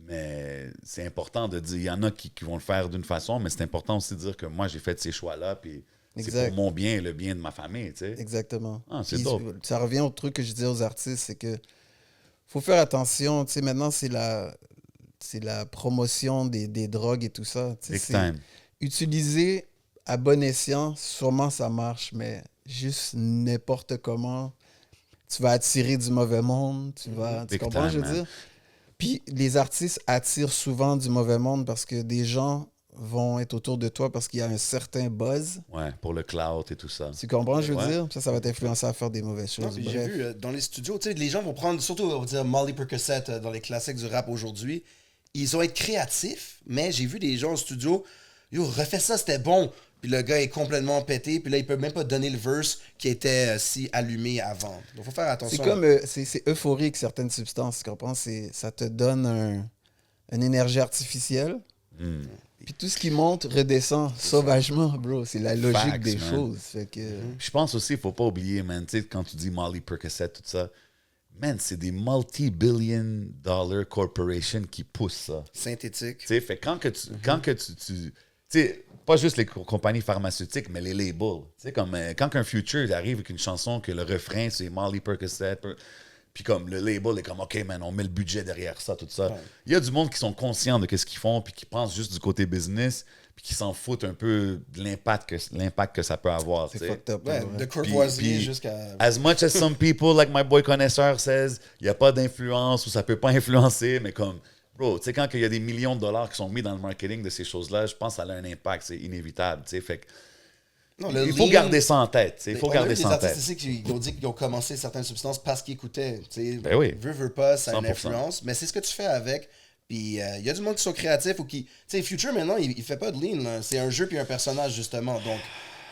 mais c'est important de dire... Il y en a qui vont le faire d'une façon, mais c'est important aussi de dire que moi, j'ai fait ces choix-là, puis c'est Exact. pour mon bien et le bien de ma famille, tu sais. Exactement. Ah, c'est Puis, dope. ça revient au truc que je disais aux artistes, c'est que faut faire attention. Tu sais, maintenant, c'est la promotion des drogues et tout ça. Tu sais, Big c'est time. utiliser à bon escient, sûrement ça marche, mais juste n'importe comment, tu vas attirer du mauvais monde. Tu Big comprends, time, je veux man. dire? Puis les artistes attirent souvent du mauvais monde parce que des gens vont être autour de toi parce qu'il y a un certain buzz. Ouais, pour le cloud et tout ça. Tu comprends, je veux Ouais. dire? Ça va t'influencer à faire des mauvaises Non, choses. puis j'ai Bref. vu dans les studios, tu sais, les gens vont prendre, surtout on va dire Molly Percocet dans les classiques du rap aujourd'hui, ils ont été créatifs, mais j'ai vu des gens au studio, yo, refais ça, c'était bon. puis le gars est complètement pété, puis là, il peut même pas donner le verse qui était si allumé avant. Donc, faut faire attention. C'est comme, c'est euphorique, certaines substances, tu comprends? Ça te donne une énergie artificielle. Puis tout ce qui monte redescend sauvagement, bro. C'est la logique Facts, des man. choses. Fait que, Je pense aussi, il faut pas oublier, man, tu sais, quand tu dis Molly Percocet, tout ça, man, c'est des multi-billion dollar corporations qui poussent ça. Synthétique. Tu sais, fait quand que tu sais, pas juste les compagnies pharmaceutiques, mais les labels. Tu sais, comme quand un Future arrive avec une chanson que le refrain, c'est Molly Percocet, puis comme le label est comme, OK, man, on met le budget derrière ça, tout ça. Il y a du monde qui sont conscients de ce qu'ils font, puis qui pensent juste du côté business, puis qui s'en foutent un peu de l'impact que ça peut avoir. c'est tu sais. fucked up. Ouais, là, ouais. de courtoisie Puis- jusqu'à... As much as some people, like my boy connaisseur, says, il n'y a pas d'influence ou ça peut pas influencer, mais comme, bro, tu sais, quand il y a des millions de dollars qui sont mis dans le marketing de ces choses-là, je pense que ça a un impact, c'est inévitable, tu sais. Fait que Non, le il faut lean- garder ça en tête, tu sais, il faut On a garder eu des ça en artistes tête. ici qui ont dit qu'ils ont commencé certaines substances parce qu'ils écoutaient. Tu sais, Ben oui. Veux pas, ça a une 100%. influence. Mais c'est ce que tu fais avec. Puis il y a du monde qui sont créatifs ou qui. Tu sais, Future maintenant, il fait pas de lean. Là. C'est un jeu puis un personnage, justement. Donc,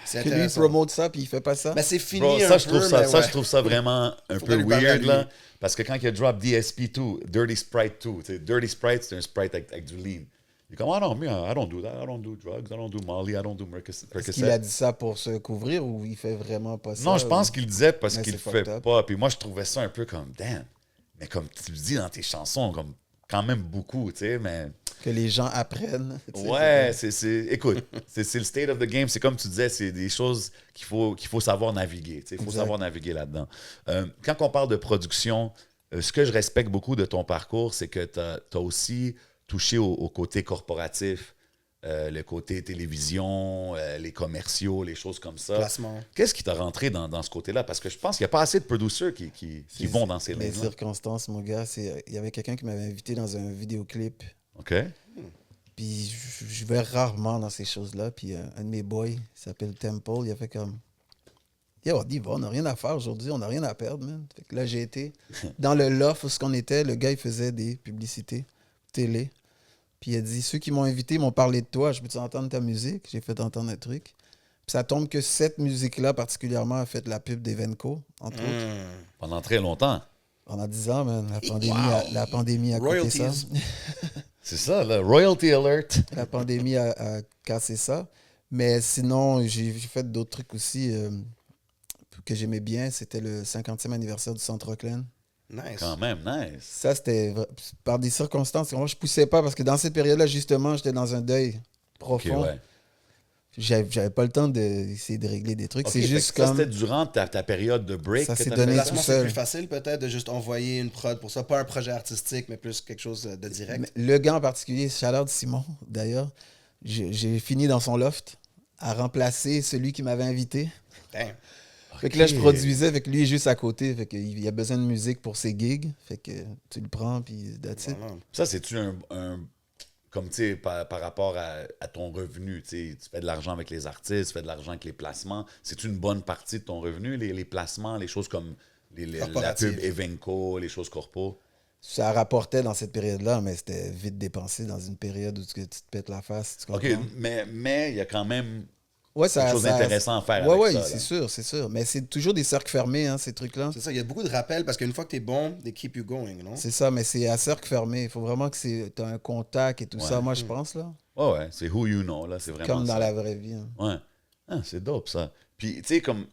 c'est Que lui, il intéressant. promote ça, puis il fait pas ça. Mais c'est fini. Bro, un ça, je peu, trouve ça, mais ça, ouais. je trouve ça vraiment un Faudrait peu lui parler à weird, lui. là. Parce que quand il a drop DSP2, Dirty Sprite 2, tu sais, Dirty Sprite, c'est un Sprite avec du lean. Il est comme, ah non, mais I don't do that. I don't do drugs. I don't do Molly. I don't do Est-ce Percocet. qu'il a dit ça pour se couvrir ou il fait vraiment pas ça? Non, je pense qu'il le disait parce Mais qu'il le c'est fait fucked up. pas. Puis moi, je trouvais ça un peu comme, damn. Mais comme tu le dis dans tes chansons, comme quand même beaucoup, tu sais, mais... Que les gens apprennent. tu sais, Ouais, écoute, c'est le state of the game. C'est comme tu disais, c'est des choses qu'il faut savoir naviguer. Il faut Exact. savoir naviguer là-dedans. Quand on parle de production, ce que je respecte beaucoup de ton parcours, c'est que tu as aussi touché au côté corporatif, le côté télévision, les commerciaux, les choses comme ça. Placement. Qu'est-ce qui t'a rentré dans ce côté-là? Parce que je pense qu'il n'y a pas assez de producers qui vont dans ces Les lanes-là. circonstances, mon gars, il y avait quelqu'un qui m'avait invité dans un vidéoclip. OK? Puis je vais rarement dans ces choses-là. Puis un de mes boys, il s'appelle Temple, il a fait comme... Yo, on y va, on n'a rien à faire aujourd'hui, on n'a rien à perdre, man. Fait que là, j'ai été dans le loft où ce qu'on était, le gars, il faisait des publicités télé. Puis il a dit, ceux qui m'ont invité m'ont parlé de toi, je peux entendre ta musique? J'ai fait entendre un truc. Puis ça tombe que cette musique-là, particulièrement, a fait la pub d'Evenco, entre autres. Pendant très longtemps. Pendant 10 ans, man, la pandémie a coupé ça. Royalties. C'est ça, là. Royalty alert. La pandémie a cassé ça. Mais sinon, j'ai fait d'autres trucs aussi que j'aimais bien. C'était le 50e anniversaire du Centre Rockland. Nice. Quand même, nice. Ça, c'était par des circonstances. Moi, je poussais pas parce que dans cette période-là, justement, j'étais dans un deuil OK, profond. ouais. J'avais pas le temps d'essayer de régler des trucs. OK, C'est fait juste que ça, comme... c'était durant ta période de break Ça que s'est t'as donné fait Le ça? placement, tout c'est seul. plus facile peut-être de juste envoyer une prod pour ça. Pas un projet artistique, mais plus quelque chose de direct. Mais le gars en particulier, shout-out Simon, d'ailleurs, j'ai fini dans son loft à remplacer celui qui m'avait invité. Damn. Fait que là, je produisais, avec lui, il est juste à côté. Fait qu'il a besoin de musique pour ses gigs. Fait que tu le prends, puis that's it. Voilà. Ça, c'est-tu comme, tu sais, par rapport à ton revenu, tu sais, tu fais de l'argent avec les artistes, tu fais de l'argent avec les placements. C'est-tu une bonne partie de ton revenu, les placements, les choses comme la Corporative. pub Evenco, les choses corpo? Ça rapportait dans cette période-là, mais c'était vite dépensé dans une période où tu te pètes la face. Tu OK, comprends? mais il y a quand même Ouais, ça, quelque chose d'intéressant à faire Ouais, avec ouais, ça, c'est là. sûr, c'est sûr. Mais c'est toujours des cercles fermés, hein, ces trucs-là. C'est ça, il y a beaucoup de rappels parce qu'une fois que t'es bon, they keep you going, non? C'est ça, mais c'est à cercle fermé. Il faut vraiment que tu aies un contact et tout ça, moi, je pense, là. Ouais, c'est who you know, là, c'est vraiment Comme dans ça. la vraie vie. Hein. Ouais. Ah, c'est dope, ça. Puis, tu sais, comme,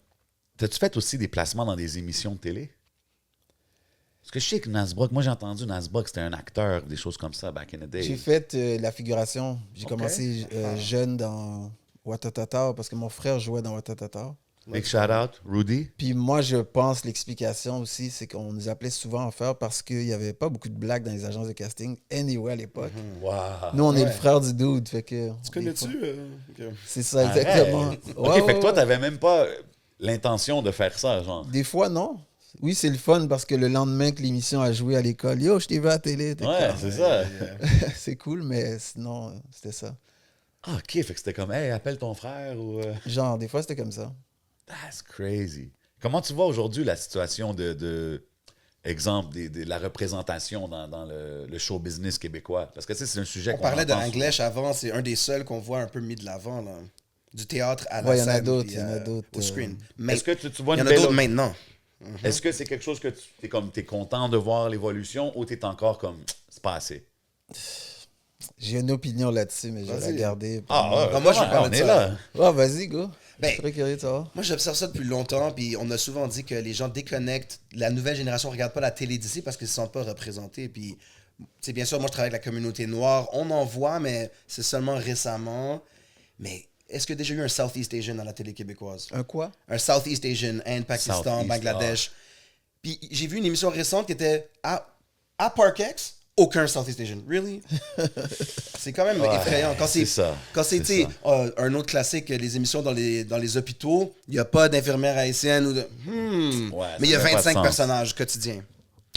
t'as-tu fait aussi des placements dans des émissions de télé? Parce que je sais que Nasbrock, moi j'ai entendu Nasbrock, c'était un acteur, des choses comme ça, back in the day. J'ai fait la figuration. J'ai Ok. commencé jeune dans Watatata parce que mon frère jouait dans Watatata. Big shout out, Rudy. Puis moi, je pense l'explication aussi, c'est qu'on nous appelait souvent en faire parce qu'il n'y avait pas beaucoup de blagues dans les agences de casting, anyway, à l'époque. Wow. Nous, on est le Ouais. frère du dude, fait que... Tu connais-tu? Ok. C'est ça, Arrête. exactement. OK, Ouais, fait que toi, ouais. t'avais même pas l'intention de faire ça, genre. Des fois, non. Oui, c'est le fun parce que le lendemain que l'émission a joué à l'école, yo, je t'ai vu à la télé. T'es Ouais, comme, c'est ça. c'est cool, mais sinon, c'était ça. Ah, OK, fait que c'était comme, hey, appelle ton frère ou... Genre, des fois, c'était comme ça. That's crazy. Comment tu vois aujourd'hui la situation exemple, de la représentation dans le show business québécois? Parce que, tu sais, c'est un sujet On qu'on parlait de entend souvent. English avant, c'est un des seuls qu'on voit un peu mis de l'avant, là. Du théâtre à la Ouais, il y en scène. a d'autres, puis, il y en a d'autres, Au screen. Mais Est-ce que tu vois il y une en a belle... d'autres maintenant. Est-ce que c'est quelque chose que tu es content de voir l'évolution ou tu es encore comme, c'est pas assez? J'ai une opinion là-dessus, mais je vais la Vas-y. garder. Ah, moi, je veux parler on de est ça. là. Ouais, vas-y, go. Ben, Je suis très curieux de savoir. Moi, j'observe ça depuis longtemps, puis on a souvent dit que les gens déconnectent. La nouvelle génération ne regarde pas la télé d'ici parce qu'ils ne se sentent pas représentés. Puis, c'est bien sûr, moi, je travaille avec la communauté noire. On en voit, mais c'est seulement récemment. Mais est-ce qu'il y a déjà eu un Southeast Asian dans la télé québécoise? Un quoi? Un Southeast Asian, Inde, Pakistan, Southeast, Bangladesh. Puis, j'ai vu une émission récente qui était à Parkex. Aucun Southeast Asian. Really? C'est quand même effrayant. Quand c'est ça. Quand c'est, tu sais, un autre classique, les émissions dans les hôpitaux, il n'y a pas d'infirmière haïtienne ou de. Ouais, mais il y a ça fait pas de 25 sens. personnages quotidiens.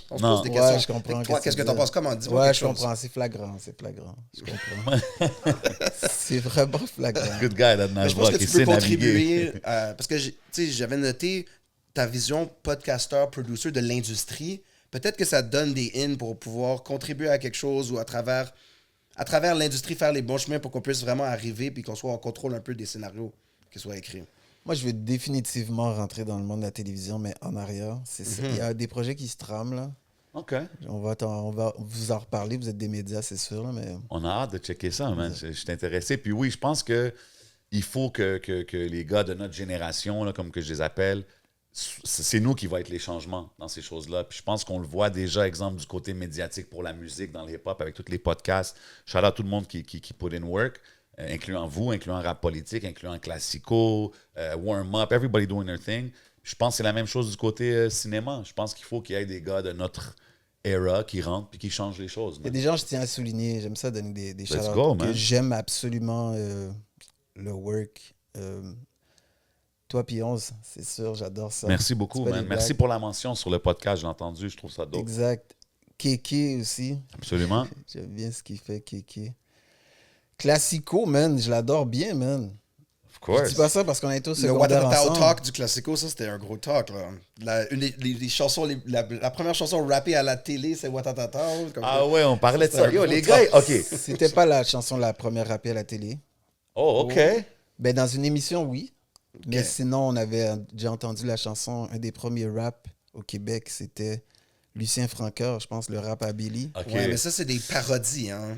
On se Non. pose des Ouais, questions. je comprends. Et toi, qu'est-ce que t'en penses? Comment? Dis-moi Ouais, quelque je chose. comprends. C'est flagrant, c'est flagrant. Je comprends. C'est vraiment flagrant. Good guy, that Mais je pense que tu peux contribuer parce que tu sais, j'avais noté ta vision podcasteur, producer de l'industrie. Peut-être que ça te donne des in pour pouvoir contribuer à quelque chose ou à travers l'industrie faire les bons chemins pour qu'on puisse vraiment arriver puis qu'on soit en contrôle un peu des scénarios qui soient écrits. Moi, je vais définitivement rentrer dans le monde de la télévision, mais en arrière. Il y a des projets qui se trament, là. OK. On va vous en reparler. Vous êtes des médias, c'est sûr, là, mais... On a hâte de checker ça, man. Je suis intéressé. Puis oui, je pense que il faut que les gars de notre génération, là, comme que je les appelle, c'est nous qui va être les changements dans ces choses-là. Puis je pense qu'on le voit déjà, exemple, du côté médiatique pour la musique dans le hip-hop, avec tous les podcasts. Shout out à tout le monde qui put in work, incluant vous, incluant rap politique, incluant classico, warm-up, everybody doing their thing. Je pense que c'est la même chose du côté cinéma. Je pense qu'il faut qu'il y ait des gars de notre era qui rentrent puis qui changent les choses. Il y a des gens, je tiens à souligner, j'aime ça donner des Let's shout-outs, go, que man. j'aime absolument le work. Toi, puis 11, c'est sûr, j'adore ça. Merci beaucoup, C'est pas man. des Merci blagues. pour la mention sur le podcast, j'ai entendu, je trouve ça dope. Exact. Kéké aussi. Absolument. J'aime bien ce qu'il fait, Kéké. Classico, man, je l'adore bien, man. Of Je course. dis pas ça parce qu'on est tous Le secondaires Watatao ensemble. Talk du Classico, ça c'était un gros talk. Là. Les chansons, la première chanson rappée à la télé, c'est Watatatao. Ah ouais, on parlait de C'est ça. un Yo, gros les gars, OK. C'était pas la chanson la première rappée à la télé. Oh, OK. Ben, dans une émission, oui. Mais Ok. sinon, on avait déjà entendu la chanson, un des premiers raps au Québec, c'était Lucien Francoeur, je pense, le rap à Billy. OK. Ouais, mais ça, c'est des parodies. Hein.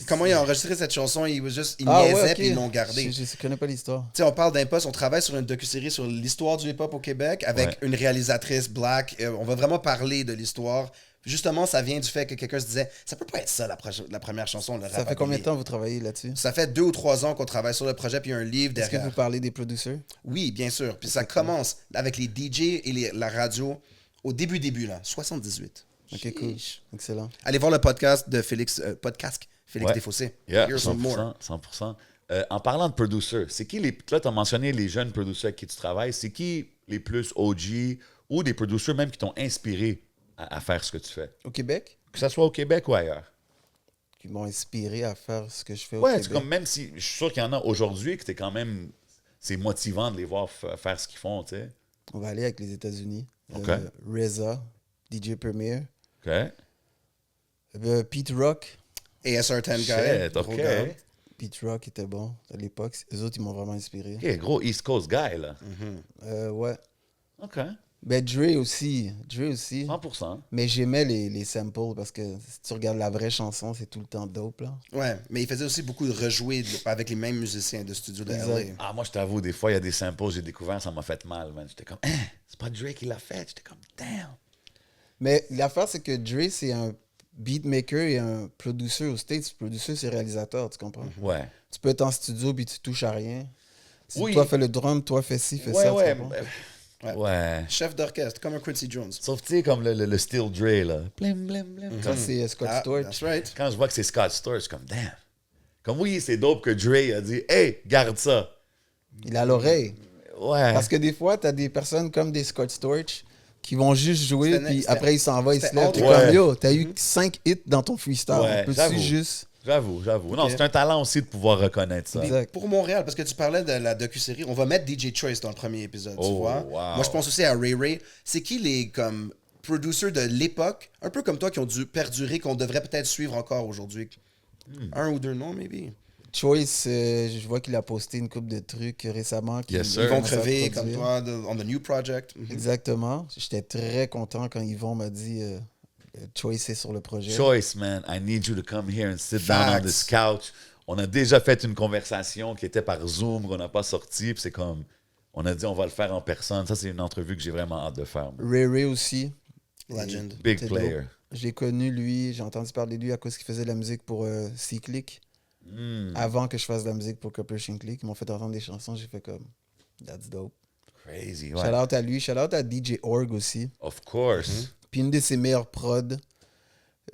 Comment il a enregistré cette chanson? Il niaisait ok. puis ils l'ont gardé. Je connais pas l'histoire. Tu sais, on parle d'Impost, on travaille sur une docu-série sur l'histoire du hip-hop au Québec avec Ouais. une réalisatrice black. On va vraiment parler de l'histoire. Justement, ça vient du fait que quelqu'un se disait ça peut pas être ça la première chanson. Le Ça rap fait combien de Billy. temps que vous travaillez là-dessus? Ça fait 2 ou 3 ans qu'on travaille sur le projet, puis il y a un livre Est-ce que derrière. vous parlez des producers? Oui, bien sûr. Puis ça commence avec les DJ et la radio au début, là, 78. Ok, cool. Excellent. Allez voir le podcast de Félix Ouais. Desfossés. Yeah, Here's some more. 100%. En parlant de producers, c'est qui les... Là, tu as mentionné les jeunes producers avec qui tu travailles. C'est qui les plus OG ou des producers même qui t'ont inspiré à faire ce que tu fais? Au Québec? Que ce soit au Québec ou ailleurs. Qui m'ont inspiré à faire ce que je fais au Ouais, Québec. c'est comme même si... Je suis sûr qu'il y en a aujourd'hui que t'es quand même... C'est motivant de les voir faire ce qu'ils font, tu sais. On va aller avec les États-Unis. Ok. Reza, DJ Premier. OK? Pete Rock. ASR10 Shit, guy. OK. gros gars. Pete Rock était bon à l'époque. Eux autres, ils m'ont vraiment inspiré. OK, gros East Coast guy, là. Ouais. OK. Ben, Dre aussi. 100%. Mais j'aimais les samples parce que si tu regardes la vraie chanson, c'est tout le temps dope, là. Ouais, mais il faisait aussi beaucoup de rejouer avec les mêmes musiciens de studio de Exact. LA. Ah, moi, je t'avoue, des fois, il y a des samples que j'ai découvert, ça m'a fait mal, man. J'étais comme, hein, c'est pas Drake qui l'a fait. J'étais comme, damn. Mais l'affaire, c'est que Dre, c'est un beatmaker et un producer aux States. Producer, c'est réalisateur, tu comprends? Ouais. Tu peux être en studio puis tu touches à rien. Si Oui. toi fais le drum, toi fais ci, fais Ouais, ça. ouais. tu comprends? Ouais. Chef d'orchestre, comme un Quincy Jones. Sauf, tu sais, comme le Still Dre, là. Blim, blim, blim. Ça, c'est Scott Ah, Storch. that's right. Quand je vois que c'est Scott Storch, je suis comme, damn. Comme oui, c'est dope que Dre a dit, hey, garde ça. Il a l'oreille. Ouais. Parce que des fois, t'as des personnes comme des Scott Storch qui vont juste jouer, C'était- puis c'était- après, il s'en va, il se c'était lève. T'es autre- comme, Ouais. yo, t'as eu 5 hits dans ton freestyle. Ouais, Peux-tu j'avoue. juste... J'avoue. Non, c'est un talent aussi de pouvoir reconnaître ça. Exact. Pour Montréal, parce que tu parlais de la docu-série, on va mettre DJ Choice dans le premier épisode, tu Oh, vois. wow. Moi, je pense aussi à Ray Ray. C'est qui les comme producers de l'époque, un peu comme toi, qui ont dû perdurer, qu'on devrait peut-être suivre encore aujourd'hui? Un ou deux noms, maybe? Choice, je vois qu'il a posté une couple de trucs récemment. Yes, sir. Ils vont commencent à crever comme produire. toi on the new project. Exactement. J'étais très content quand Yvon m'a dit Choice est sur le projet. Choice, man, I need you to come here and sit down on Facts. this couch. On a déjà fait une conversation qui était par Zoom, qu'on n'a pas sorti, puis c'est comme, on a dit on va le faire en personne. Ça, c'est une entrevue que j'ai vraiment hâte de faire. moi. Ray Ray aussi. Legend. Big C'est player. dope. J'ai connu lui, j'ai entendu parler de lui à cause qu'il faisait de la musique pour C-Click. Avant que je fasse de la musique pour Corporation Click. Ils m'ont fait entendre des chansons, j'ai fait comme, that's dope. Crazy, ouais. Shout out à lui, shout out à DJ Org aussi. Of course. Puis une de ses meilleures prods,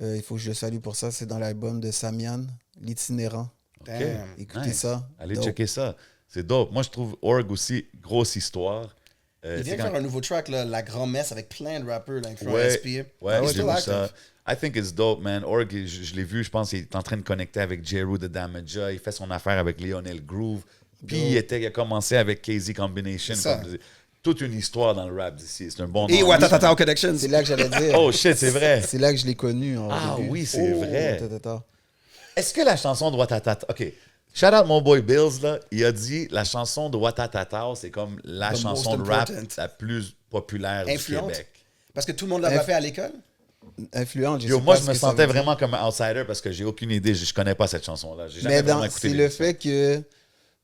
il faut que je le salue pour ça, c'est dans l'album de Samian, L'Itinérant. Damn. Écoutez Nice. ça. Allez Dope. checker ça. C'est dope. Moi, je trouve Org aussi, grosse histoire. Il tu vient sais, de quand- faire un nouveau track, là, La Grand-Messe, avec plein de rappeurs, là, incluant Ouais, SP. ouais, He's j'ai still vu active. ça. I think it's dope, man. Org, je l'ai vu, je pense qu'il est en train de connecter avec Jeru de Damaja. Il fait son affaire avec Lionel Groove. Puis il a commencé avec KZ Combination. C'est ça. comme- toute une histoire dans le rap d'ici. C'est un bon Et nom. Watatata Connections. C'est là que j'allais dire. Oh shit, c'est vrai. C'est là que je l'ai connu. Au Ah début. oui, c'est vrai. Watatata. Est-ce que la chanson de Watatata... OK. Shout out mon boy Bills, là. Il a dit la chanson de Watatata, c'est comme la The chanson most de rap important. la plus populaire Influente. du Québec. Parce que tout le monde l'a pas fait à l'école. Influente, je Yo, sais moi, pas je ce me que ça sentais veut dire. vraiment comme un outsider parce que j'ai aucune idée. Je connais pas cette chanson-là. J'ai jamais Mais vraiment écouté c'est le l'émission. fait que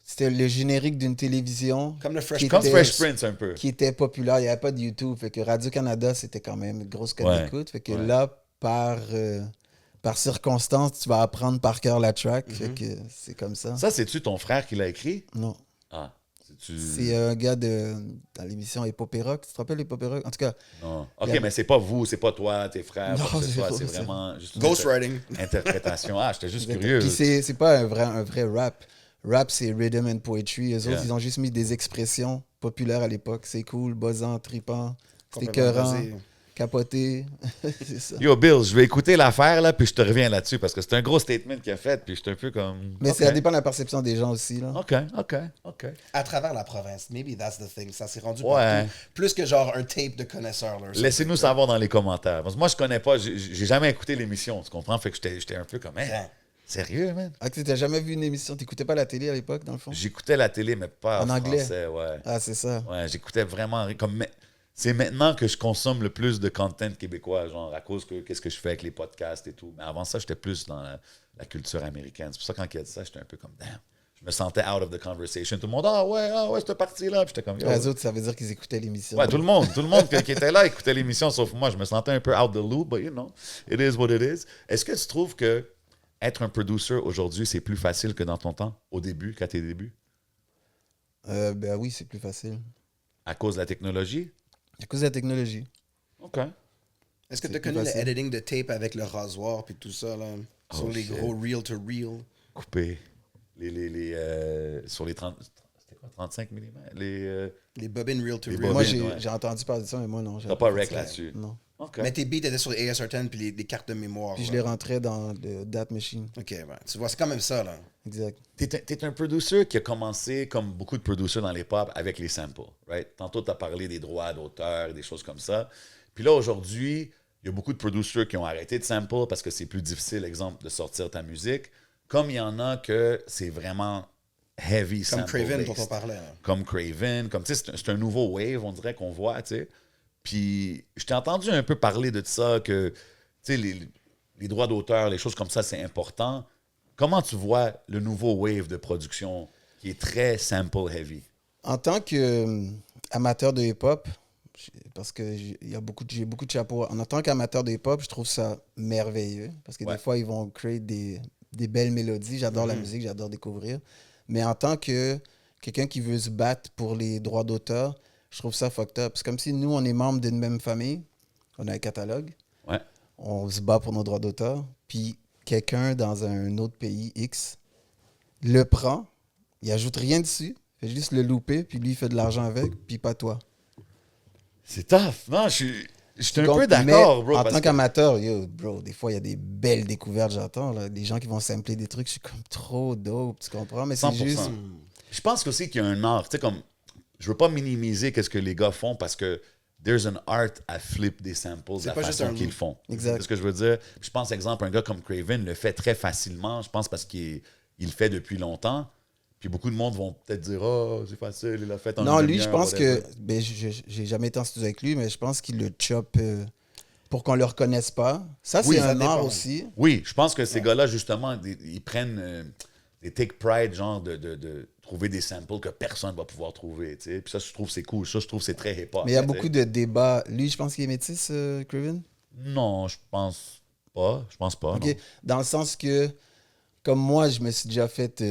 c'était le générique d'une télévision Comme le Fresh qui Comme était- Fresh Prince, un peu. qui était populaire. Il n'y avait pas de YouTube. Fait que Radio-Canada, c'était quand même une grosse cote Ouais. d'écoute. Fait que Ouais. là, par circonstance, tu vas apprendre par cœur la track. Mm-hmm. Fait que c'est comme ça. Ça, c'est-tu ton frère qui l'a écrit? Non. Ah, c'est-tu... C'est un gars dans l'émission Épopée Rock. Tu te rappelles Épopée Rock? En tout cas, Non. OK, Il y a- mais c'est pas vous, c'est pas toi, tes frères, Non, quoi que ce soit. c'est C'est pas ça. vraiment juste une Ghostwriting. interprétation. Ah, j'étais juste curieux. puis c'est pas un vrai rap. Rap, c'est rhythm and poetry. Eux Yeah. autres, ils ont juste mis des expressions populaires à l'époque. C'est cool, buzzant, trippant, c'était Complètement écœurant, basé. capoté. c'est ça. Yo, Bill, je vais écouter l'affaire, là, puis je te reviens là-dessus, parce que c'est un gros statement qu'il a fait, puis j'étais un peu comme... Mais OK. ça dépend de la perception des gens aussi. Là. OK. À travers la province. Maybe that's the thing. Ça s'est rendu Ouais. partout. Plus que genre un tape de connaisseurs. là. Laissez-nous savoir dans les commentaires. Parce que moi, je connais pas, j'ai jamais écouté l'émission, tu comprends? Fait que j'étais un peu comme, hein, Yeah. sérieux, man? Ah, tu n'as jamais vu une émission, t'écoutais pas la télé à l'époque, dans le fond? J'écoutais la télé, mais pas En en anglais? français, ouais. Ah, c'est ça. Ouais, j'écoutais vraiment comme c'est maintenant que je consomme le plus de content québécois, genre à cause que qu'est-ce que je fais avec les podcasts et tout. Mais avant ça, j'étais plus dans la culture américaine. C'est pour ça que quand il a dit ça, j'étais un peu comme damn. Je me sentais out of the conversation. Tout le monde ah ouais, cette partie-là. Puis j'étais comme yo. Les autres, ça veut dire qu'ils écoutaient l'émission. Ouais, tout le monde qui était là écoutait l'émission, sauf moi. Je me sentais un peu out the loop, but you know, it is what it is. Est-ce que tu trouves que être un producer aujourd'hui, c'est plus facile que dans ton temps, au début, qu'à tes débuts, Ben oui, c'est plus facile. à cause de la technologie? À cause de la technologie. OK. Est-ce que C'est tu as plus connu le facile. editing de tape avec le rasoir puis tout ça, là? Sur les shit. gros reel-to-reel. Coupé. Sur les 30... C'était quoi, 35 mm? Les bobines Les reel-to-reel. bobines. Moi, ouais. j'ai entendu parler de ça, mais moi, non. T'as pas rec là-dessus? Non. OK. Mais tes beats étaient sur les ASR10 puis les cartes de mémoire. Puis je là. les rentrais dans le date machine. OK, ouais. Tu vois, c'est quand même ça, là. Exact. T'es un producer qui a commencé, comme beaucoup de producers dans les pop, avec les samples, right? Tantôt, t'as parlé des droits d'auteur, des choses comme ça. Puis là, aujourd'hui, il y a beaucoup de producers qui ont arrêté de sample parce que c'est plus difficile, exemple, de sortir ta musique. Comme il y en a que c'est vraiment heavy Comme sample Craven based. dont on parlait. là. Comme Craven, comme tu sais, c'est un nouveau wave, on dirait qu'on voit, tu sais. Puis je t'ai entendu un peu parler de ça, que tu sais, les droits d'auteur, les choses comme ça, c'est important. Comment tu vois le nouveau wave de production qui est très sample heavy? En tant qu'amateur de hip-hop, parce que j'ai beaucoup de chapeaux. En tant qu'amateur de hip-hop, je trouve ça merveilleux. Parce que Ouais. des fois, ils vont créer des belles mélodies. J'adore la musique, j'adore découvrir. Mais en tant que quelqu'un qui veut se battre pour les droits d'auteur, je trouve ça fucked up. C'est comme si nous, on est membres d'une même famille, on a un catalogue, Ouais. on se bat pour nos droits d'auteur, puis quelqu'un dans un autre pays X le prend, il ajoute rien dessus, fait juste le louper, puis lui, il fait de l'argent avec, puis pas toi. C'est tough. Non, je suis un Donc, peu d'accord, mais bro. En parce tant que- qu'amateur, yo, bro, des fois, il y a des belles découvertes, j'entends. Là, des gens qui vont sampler des trucs, je suis comme trop dope, tu comprends? Mais c'est 100%. juste... Je pense aussi qu'il y a un art. Tu sais, comme, je veux pas minimiser qu'est-ce que les gars font parce que there's an art à flip des samples de la pas juste façon un qu'ils loop. font. Exact. C'est ce que je veux dire. Je pense, exemple, un gars comme Craven le fait très facilement. Je pense parce qu'il il le fait depuis longtemps. Puis beaucoup de monde vont peut-être dire « Oh, c'est facile, il l'a fait en Non, une lui, je demi-heure, pense whatever. que. Ben, j'ai jamais été en studio avec lui, mais je pense qu'il le chope pour qu'on le reconnaisse pas. Ça, Oui, c'est ça un art dépend. aussi. Oui, je pense que ces gars-là, justement, ils prennent des take pride, genre de trouver des samples que personne va pouvoir trouver. Tu sais. Puis ça, je trouve c'est cool. Ça, je trouve c'est très hip-hop. Mais il y a tu sais. beaucoup de débats. Lui, je pense qu'il est métis, Craven. Non, je pense pas. Je pense pas. OK. Non. Dans le sens que, comme moi, je me suis déjà fait.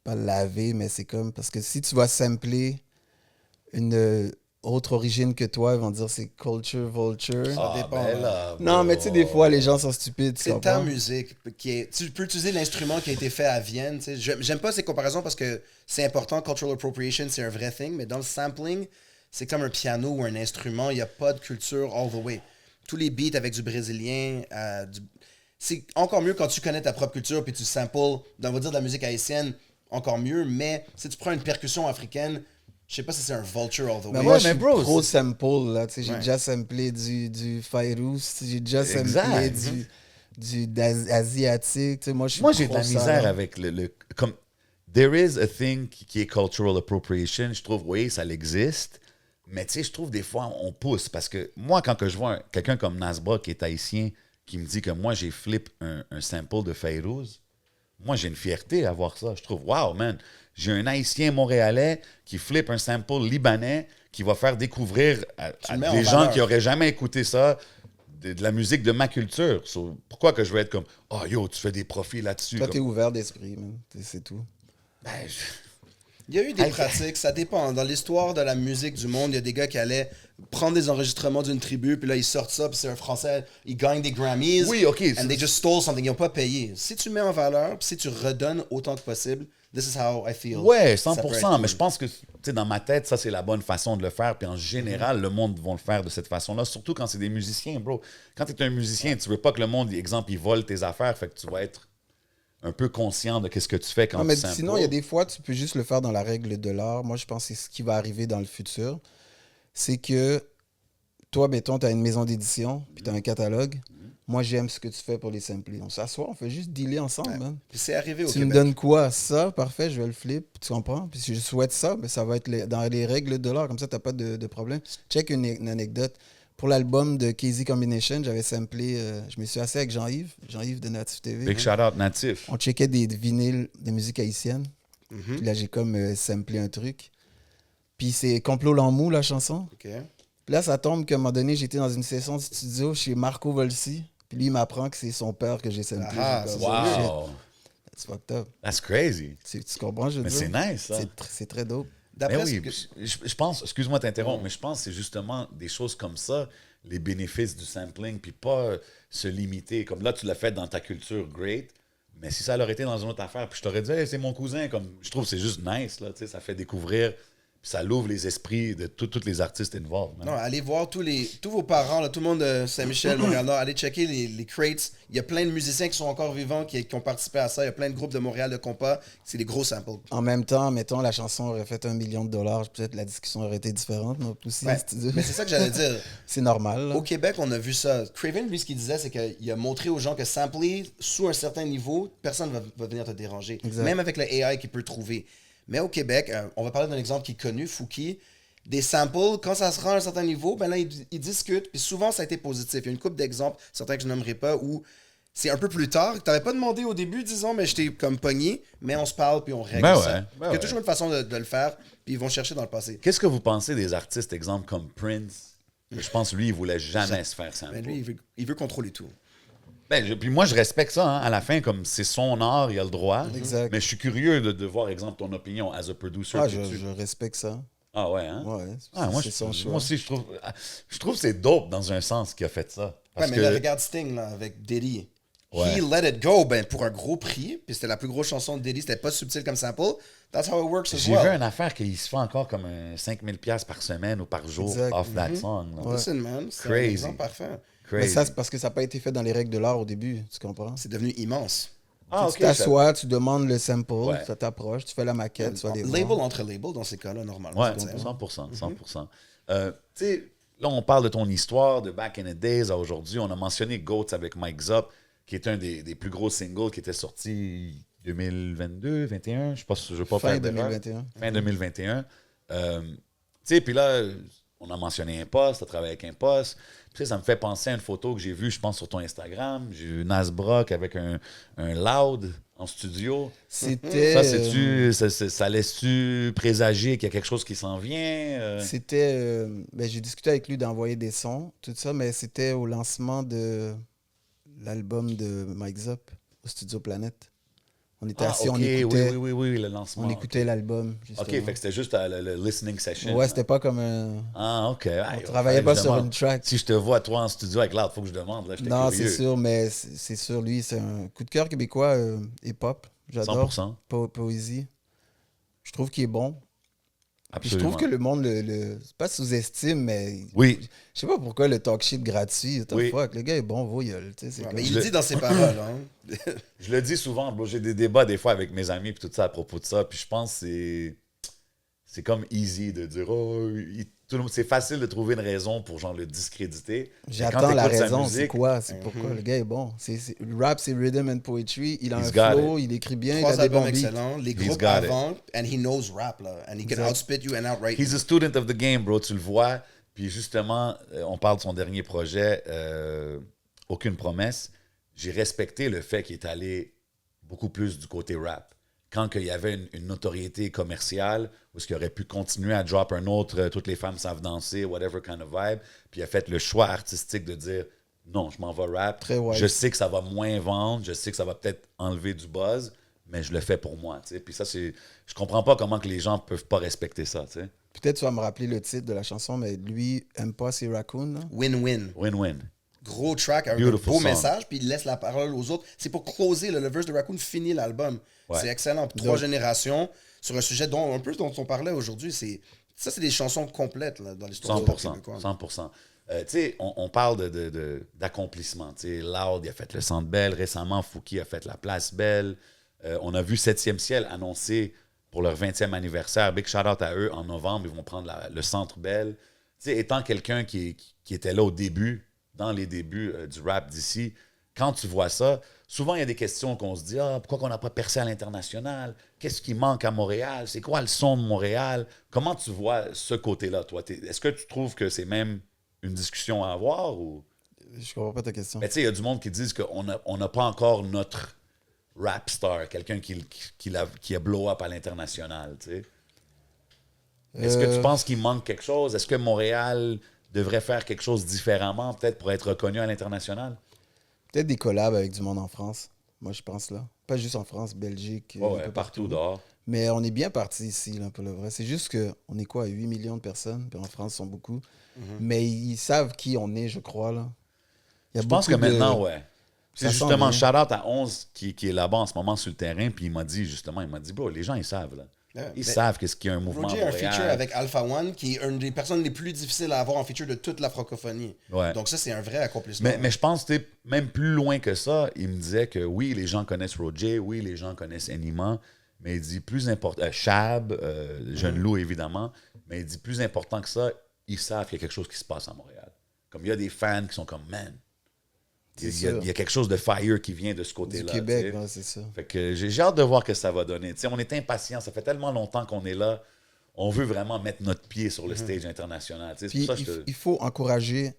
Pas laver, mais c'est comme. Parce que si tu vas sampler une autre origine que toi, ils vont dire c'est culture vulture. Ah, dépend, ben là, Non, bro. mais tu sais, des fois, les gens sont stupides. Tu C'est ta comprends? musique qui est. Tu peux utiliser l'instrument qui a été fait à Vienne. Tu sais. J'aime pas ces comparaisons parce que c'est important. Cultural appropriation, c'est un vrai thing. Mais dans le sampling, c'est comme un piano ou un instrument. Il n'y a pas de culture all the way. Tous les beats avec du brésilien, c'est encore mieux quand tu connais ta propre culture puis tu samples, on va dire de la musique haïtienne, encore mieux. Mais si tu prends une percussion africaine, je sais pas si c'est un vulture all the way. Mais moi, Ouais, je mais suis bro, pro c'est- sample, là. Tu sais, j'ai Ouais. déjà samplé du Fairuz, j'ai déjà samplé Exact. asiatique. Tu sais, moi, je suis Moi, j'ai de pro la ça, misère là. avec comme there is a thing qui est cultural appropriation. Je trouve, oui, ça existe. Mais tu sais, je trouve des fois, on pousse. Parce que moi, quand que je vois quelqu'un comme Nasbra qui est haïtien, qui me dit que moi, j'ai flip un sample de Fayrouz, moi, j'ai une fierté à voir ça. Je trouve, wow, man, j'ai un haïtien montréalais qui flippe un sample libanais qui va faire découvrir à le mets en des gens valeur. qui n'auraient jamais écouté ça de la musique de ma culture. So, pourquoi que je vais être comme, oh yo, tu fais des profits là-dessus? Toi, Comme- t'es ouvert d'esprit, man. C'est tout. Ben, je- Il y a eu des Hey, pratiques, ça dépend. Dans l'histoire de la musique du monde, il y a des gars qui allaient prendre des enregistrements d'une tribu, puis là, ils sortent ça, puis c'est un Français, ils gagnent des Grammys. Oui, OK, And they just stole something, ils n'ont pas payé. Si tu mets en valeur, puis si tu redonnes autant que possible, this is how I feel. Ouais, Ça peut être 100%. Mais cool. je pense que, tu sais, dans ma tête, ça, c'est la bonne façon de le faire. Puis en général, le monde va le faire de cette façon-là. Surtout quand c'est des musiciens, bro. Quand tu es un musicien, tu veux pas que le monde, exemple, il vole tes affaires. Fait que tu vas être un peu conscient de qu'est-ce que tu fais quand Non, mais tu samples. sinon, il y a des fois, tu peux juste le faire dans la règle de l'art. Moi, je pense que c'est ce qui va arriver dans le futur. C'est que toi, mettons, tu as une maison d'édition, puis tu as un catalogue. Moi, j'aime ce que tu fais pour les sampler. On s'assoit, on fait juste dealer ensemble, man. Puis c'est arrivé au Tu me Québec. donnes quoi? Ça, parfait, je vais le flip, tu comprends? Puis si je souhaite ça, ben, ça va être dans les règles de l'art, comme ça, t'as pas de problème. Check une anecdote. Pour l'album de KZ Combination, j'avais samplé, je me suis assis avec Jean-Yves de Native TV. Big shout-out natif. On checkait des vinyles de musique haïtienne. Puis là, j'ai comme samplé un truc. Puis c'est Complot Lamou, la chanson. OK. Puis là, ça tombe qu'à un moment donné, j'étais dans une session de studio chez Marco Volsi. Puis lui, il m'apprend que c'est son père que j'ai samplé. Ah, J'ai c'est comme, Wow. shit, that's fucked up. That's crazy. Tu comprends, je veux Mais dire? c'est nice, ça. C'est très dope. D'après Mais ce oui, que- je pense, excuse-moi de t'interrompre, mais je pense que c'est justement des choses comme ça, les bénéfices du sampling, puis pas se limiter. Comme là, tu l'as fait dans ta culture, great. Mais si ça aurait été dans une autre affaire, puis je t'aurais dit, hey, c'est mon cousin, comme je trouve que c'est juste nice, là, tu sais, ça fait découvrir, puis ça l'ouvre les esprits de tous les artistes involved. man. Non, allez voir tous vos parents, là, tout le monde de Saint-Michel, Montréal-Nord, allez checker les crates. Il y a plein de musiciens qui sont encore vivants, qui ont participé à ça. Il y a plein de groupes de Montréal de compas. C'est des gros samples. En même temps, mettons, la chanson aurait fait $1 million, peut-être la discussion aurait été différente, non? Aussi, Ouais, si tu dis. mais c'est ça que j'allais dire. C'est normal, là. Au Québec, on a vu ça. Craven, lui, ce qu'il disait, c'est qu'il a montré aux gens que sampler sous un certain niveau, personne ne va venir te déranger. Exact. Même avec le AI qu'il peut trouver. Mais au Québec, on va parler d'un exemple qui est connu, Fouki. Des samples, quand ça se rend à un certain niveau, ben là, ils discutent. Puis souvent, ça a été positif. Il y a une couple d'exemples, certains que je nommerai pas, où c'est un peu plus tard. Tu n'avais pas demandé au début, disons, mais je t'ai comme pogné, mais on se parle puis on règle Ben ça. ouais, ben Il y a ouais. toujours une façon de le faire, puis ils vont chercher dans le passé. Qu'est-ce que vous pensez des artistes, exemple, comme Prince? Je pense que lui, il voulait jamais se faire sampler. Ben lui, il veut contrôler tout. Puis moi, je respecte ça. Hein. À la fin, comme c'est son art, il a le droit. Exact. Mais je suis curieux de voir, exemple, ton opinion as a producer. Ah, là-dessus. je respecte ça. Ah ouais, hein? Ouais, Ah, moi, c'est son choix. moi aussi, je trouve que c'est dope dans un sens qu'il a fait ça. Ouais, Parce mais que, là, regarde Sting là, avec Diddy. Ouais. He let it go ben, pour un gros prix, puis c'était la plus grosse chanson de Diddy, c'était pas subtil comme sample. That's how it works as j'ai well. vu une affaire qu'il se fait encore comme un 5000$ par semaine ou par jour Exact. off that song. là. Listen, man, c'est un Crazy. exemple parfait. Mais Crazy. ça, c'est parce que ça n'a pas été fait dans les règles de l'art au début, tu comprends? C'est devenu immense. Ah, Tu t'assois, tu demandes le sample, Ouais. ça t'approche, tu fais la maquette, tu vas les Label voir. entre labels dans ces cas-là, normalement. Ouais, tu sais. 100%. 100%. Tu sais, là, on parle de ton histoire de back in the days à aujourd'hui. On a mentionné Goats avec Mike Zop. qui est un des plus gros singles qui était sorti 2022, 2021, je ne veux pas Fin faire d'erreur. 2021. Fin 2021. Tu sais, puis là, on a mentionné un poste, tu as travaillé avec un poste. Puis ça me fait penser à une photo que j'ai vue, je pense, sur ton Instagram. J'ai vu Nas Brock avec un loud en studio. C'était. Ça, c'est-tu, ça laisse-tu présager qu'il y a quelque chose qui s'en vient? C'était. Ben, j'ai discuté avec lui d'envoyer des sons, tout ça, mais c'était au lancement de l'album de Mike Zop au Studio Planète. On était assis, ok, on écoutait, oui, le lancement. on écoutait l'album. OK, Justement. fait que c'était juste le listening session. Ouais, c'était pas comme un. Ah, OK. On travaillait pas sur une track. Si je te vois, toi, en studio avec l'art, il faut que je demande. Là, j'étais Non, curieux. c'est sûr, mais c'est sûr, lui, c'est un coup de cœur québécois hip-hop. J'adore. 100%. Poésie. Je trouve qu'il est bon. Puis je Absolument. trouve que le monde c'est pas sous-estime, mais Oui. je sais pas pourquoi le talk shit gratuit, what the Oui. fuck, le gars est bon, voyole, tu sais, c'est Ouais, comme- mais il le dit dans ses paroles. Hein. Je le dis souvent, bro, j'ai des débats des fois avec mes amis et tout ça à propos de ça. Puis je pense que c'est comme easy de dire c'est facile de trouver une raison pour genre le discréditer. Mais quand J'attends la t'écoutes sa raison, c'est musique, quoi, c'est pourquoi le gars est bon. Le rap, c'est rhythm and poetry, il a He's un got flow, il écrit bien, il 3 a des albums bons beats. excellents, les He's groupes got it. avant, and he knows rap, là. And he can Exact. outspit you and outright He's you. a student of the game, bro, tu le vois. Puis justement, on parle de son dernier projet, Aucune promesse. J'ai respecté le fait qu'il est allé beaucoup plus du côté rap. Quand il y avait une notoriété commerciale, où il aurait pu continuer à drop un autre Toutes les femmes savent danser, whatever kind of vibe, puis il a fait le choix artistique de dire non, je m'en vais rap. Très wise. Je sais que ça va moins vendre, je sais que ça va peut-être enlever du buzz, mais je le fais pour moi. Tu sais. Puis ça, je comprends pas comment que les gens peuvent pas respecter ça. Tu sais. Peut-être tu vas me rappeler le titre de la chanson, mais lui aime pas ses raccoons, là. Win-win. Win-win. Gros track avec Beautiful un beau song. message, puis il laisse la parole aux autres. C'est pour closer, le verse de Raccoon finit l'album. Ouais. C'est excellent. 3 générations sur un sujet dont on parlait aujourd'hui. Ça, c'est des chansons complètes là, dans l'histoire du rap 100%. québécois. 100%. Tu sais, on parle d'accomplissement. Tu sais, Loud, il a fait le Centre Bell. Récemment, Fouki a fait la Place Belle. On a vu 7e Ciel annoncer pour leur 20e anniversaire. Big shout-out à eux. En novembre, ils vont prendre le Centre Bell. Tu sais, étant quelqu'un qui était là au début, dans les débuts du rap d'ici, quand tu vois ça, souvent il y a des questions qu'on se dit pourquoi on n'a pas percé à l'international? Qu'est-ce qui manque à Montréal? C'est quoi le son de Montréal? Comment tu vois ce côté-là, toi? Est-ce que tu trouves que c'est même une discussion à avoir? Ou... Je comprends pas ta question. Mais tu sais, il y a du monde qui disent qu'on n'a pas encore notre rap star, quelqu'un qui a blow up à l'international. Tu sais. Est-ce que tu penses qu'il manque quelque chose? Est-ce que Montréal devrait faire quelque chose différemment, peut-être pour être reconnu à l'international? Peut-être des collabs avec du monde en France. Moi, je pense là. Pas juste en France, Belgique, un Ouais, peu partout dehors. Mais on est bien parti ici, là, pour le vrai. C'est juste qu'on est quoi, 8 millions de personnes, puis en France, ils sont beaucoup. Mais ils savent qui on est, je crois, là. Il y a Je pense que beaucoup de- maintenant, ouais. C'est Ça sent justement bien. shout-out à 11 qui est là-bas en ce moment sur le terrain, puis il m'a dit, bro, les gens, ils savent, là. Ouais, Ils mais savent qu'est-ce qu'il y a un mouvement Roger à a un feature Montréal. avec Alpha One, qui est une des personnes les plus difficiles à avoir en feature de toute la francophonie. Ouais. Donc ça, c'est un vrai accomplissement. Mais je pense que même plus loin que ça, il me disait que oui, les gens connaissent Roger, oui, les gens connaissent Enima, mais il dit plus important, Chab, Jeune Loup évidemment, mais il dit plus important que ça, ils savent qu'il y a quelque chose qui se passe à Montréal. Comme il y a des fans qui sont comme, man, il y a quelque chose de fire qui vient de ce du côté-là. Québec, tu sais. ouais, c'est ça. Fait que j'ai hâte de voir ce que ça va donner. Tu sais, on est impatient, ça fait tellement longtemps qu'on est là. On veut vraiment mettre notre pied sur le stage international. Tu sais, c'est Puis pour ça que il faut encourager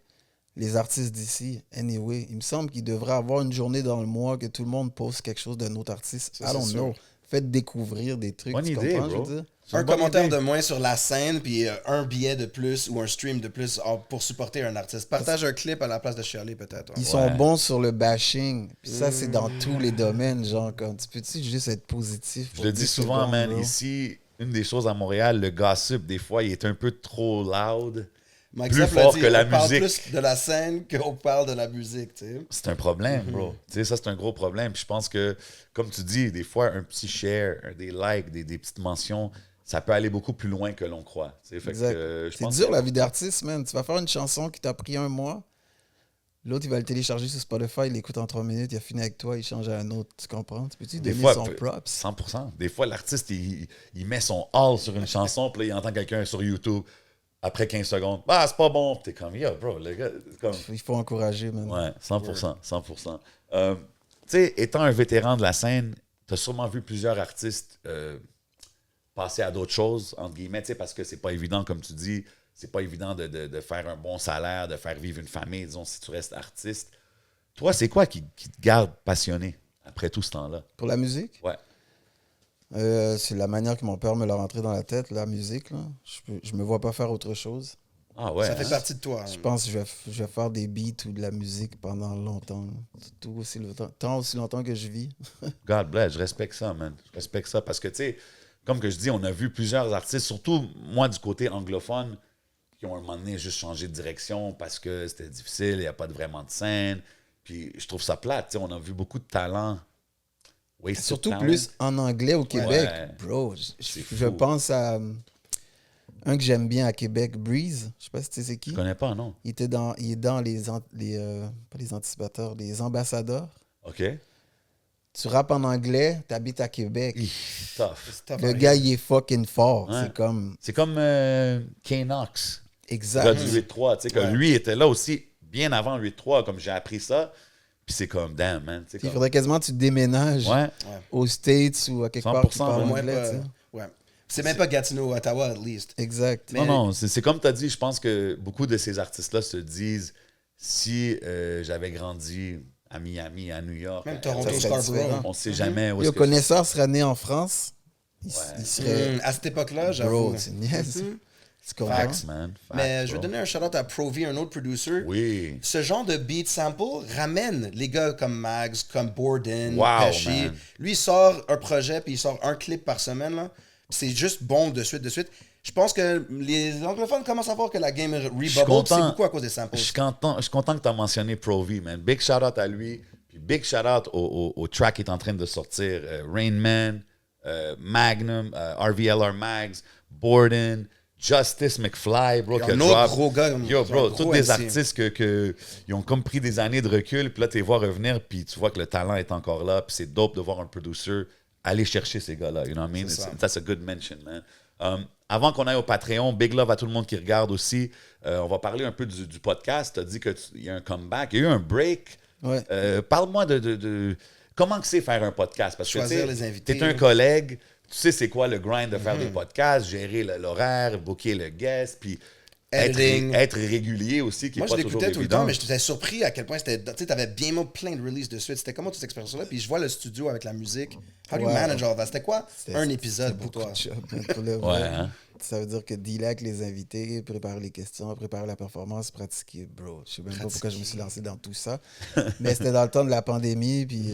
les artistes d'ici, anyway. Il me semble qu'il devrait avoir une journée dans le mois que tout le monde poste quelque chose d'un autre artiste. Ça, I don't c'est know. sûr. Faites découvrir des trucs. Bonne tu idée, comprends, bro. je veux dire? c'est une Un bonne commentaire idée. de moins sur la scène, puis un billet de plus ou un stream de plus pour supporter un artiste. Partage un clip à la place de Shirley, peut-être. Ils Ouais. sont bons sur le bashing. Puis ça, c'est dans tous les domaines. Genre, comme tu peux-tu juste être positif? Je pour le 10 dis souvent, secondes, man, bro? ici, une des choses à Montréal, le gossip, des fois, il est un peu trop loud. Mike Plus Zapp l'a fort dit, que la on parle musique. plus de la scène qu'on parle de la musique, tu sais. C'est un problème, bro. Tu sais, ça, c'est un gros problème. Puis je pense que, comme tu dis, des fois, un petit share, des likes, des petites mentions, ça peut aller beaucoup plus loin que l'on croit. Tu sais, fait Exact. que, je C'est pense dur que- la vie d'artiste, man. Tu vas faire une chanson qui t'a pris un mois. L'autre, il va le télécharger sur Spotify, il l'écoute en 3 minutes, il a fini avec toi, il change à un autre. Tu comprends? Tu peux-tu Des donner fois, son props? 100%. Des fois, l'artiste, il met son all sur une chanson, puis là, il entend quelqu'un sur YouTube, après 15 secondes, « Ah, c'est pas bon! » Puis t'es comme, « Yo, bro, le gars... » c'est comme... Il faut encourager, man. Ouais, 100%. 100%. sais, étant un vétéran de la scène, tu as sûrement vu plusieurs artistes passer à d'autres choses, entre guillemets, tu sais, parce que c'est pas évident, comme tu dis, c'est pas évident de faire un bon salaire, de faire vivre une famille, disons, si tu restes artiste. Toi, c'est quoi qui te garde passionné après tout ce temps-là? Pour la musique, Ouais. c'est la manière que mon père me l'a rentré dans la tête, la musique. Là. Je me vois pas faire autre chose. Ah ouais. Ça fait hein? partie de toi. Je pense que je vais faire des beats ou de la musique pendant longtemps. Tout aussi longtemps, tant aussi longtemps que je vis. God bless, je respecte ça, man. Je respecte ça parce que, tu sais, comme que je dis, on a vu plusieurs artistes, surtout moi du côté anglophone, qui ont à un moment donné juste changé de direction parce que c'était difficile, il n'y a pas vraiment de scène. Puis je trouve ça plate, tu sais, on a vu beaucoup de talents. wasted Surtout talent. plus en anglais au Québec. Ouais. Bro, C'est je fou. pense à un que j'aime bien à Québec, Breeze. Je sais pas si tu sais c'est qui. Je connais pas, non? Il est dans pas les anticipateurs, les ambassadeurs. OK. Tu rappes en anglais, tu habites à Québec. Tough. C'est tough, Le hein. gars, il est fucking fort. Ouais. C'est comme... C'est comme K-Nox, le Exact. gars du 8-3, tu sais, que Ouais. lui était là aussi bien avant le 8-3, comme j'ai appris ça. Puis c'est comme, damn, man. tu sais, Il comme- faudrait quasiment que tu déménages Ouais. aux States ou à quelque part qui 100%, parle Au moins anglais. pas- tu sais. ouais. C'est même pas Gatineau, Ottawa, at least. Exact. Mais- Non, c'est comme tu as dit, je pense que beaucoup de ces artistes-là se disent si j'avais grandi à Miami, à New York, Même à Toronto, LA, serait Scarborough. différent. on sait jamais où est-ce Le que connaisseur serait né en France, il serait... À cette époque-là, j'avoue. Bro, tu niaises. Mhm. Tu comprends? Facts, man. Facts, Mais je vais bro. donner un shout-out à Provi, un autre producer. Oui. Ce genre de beat sample ramène les gars comme Mags, comme Borden, Wow, Pesci. man. Lui, il sort un projet, puis il sort un clip par semaine. Là. C'est juste bon de suite, de suite. Je pense que les anglophones commencent à voir que la game Je suis rebubble, c'est content. beaucoup à cause des samples. Je suis content que tu as mentionné Pro-V, man. Big shout-out à lui. Puis big shout-out au track qui est en train de sortir. Rain Man, Magnum, RVLR Mags, Borden, Justice McFly, bro. Il y a qui a un autre drop. gros gars, Yo, un bro, gros tous des MC. artistes ils ont comme pris des années de recul, puis là, tu les vois revenir, puis tu vois que le talent est encore là, puis c'est dope de voir un producer aller chercher ces gars-là. You know what I mean? C'est ça. That's a good mention, man. Avant qu'on aille au Patreon, big love à tout le monde qui regarde aussi. On va parler un peu du podcast. Tu as dit qu'il y a un comeback. Il y a eu un break. Ouais. Parle-moi de comment que c'est faire un podcast. Parce Choisir que les invités. tu es un collègue. Tu sais c'est quoi le grind de faire des podcasts, gérer l'horaire, booker le guest, puis Editing. être régulier aussi, qui Moi, n'est je pas toujours l'écoutais tout le évident. temps, mais j'étais surpris à quel point c'était. Tu sais, t'avais bien mis plein de releases de suite. C'était comment toute cette expérience-là? Puis je vois le studio avec la musique. How do you Ouais. manage all that? C'était quoi C'était- un épisode c'était pour beaucoup toi? de job, man, pour le Ouais, vrai. hein? Ça veut dire que dealer avec les invités, préparer les questions, préparer la performance, pratiquer, bro. Je sais même pas pourquoi je me suis lancé dans tout ça. Mais c'était dans le temps de la pandémie, puis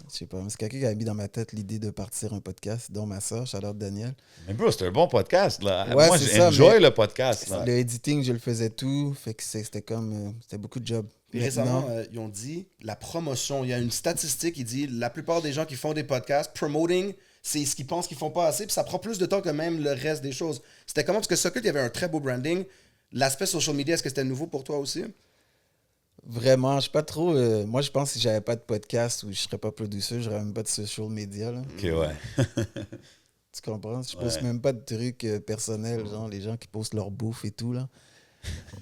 je sais pas, c'est quelqu'un qui a mis dans ma tête l'idée de partir un podcast, dont ma soeur, Charlotte Daniel. Mais bro, c'est un bon podcast, là. Ouais, Moi, c'est j'ai ça, enjoy mais- le podcast, là. Le editing, je le faisais tout, fait que c'était comme, c'était beaucoup de job. Puis Maintenant, récemment, ils ont dit la promotion. Il y a une statistique qui dit la plupart des gens qui font des podcasts, promoting, c'est ce qu'ils pensent qu'ils font pas assez, puis ça prend plus de temps que même le reste des choses. C'était comment? Parce que Socket, il y avait un très beau branding. L'aspect social media, est-ce que c'était nouveau pour toi aussi? vraiment, je suis pas trop. Moi, je pense que si j'avais pas de podcast ou je serais pas producer, j'aurais même pas de social media. Là. OK, ouais. Tu comprends? Je poste Ouais. même pas de trucs personnels, genre les gens qui postent leur bouffe et tout. Là.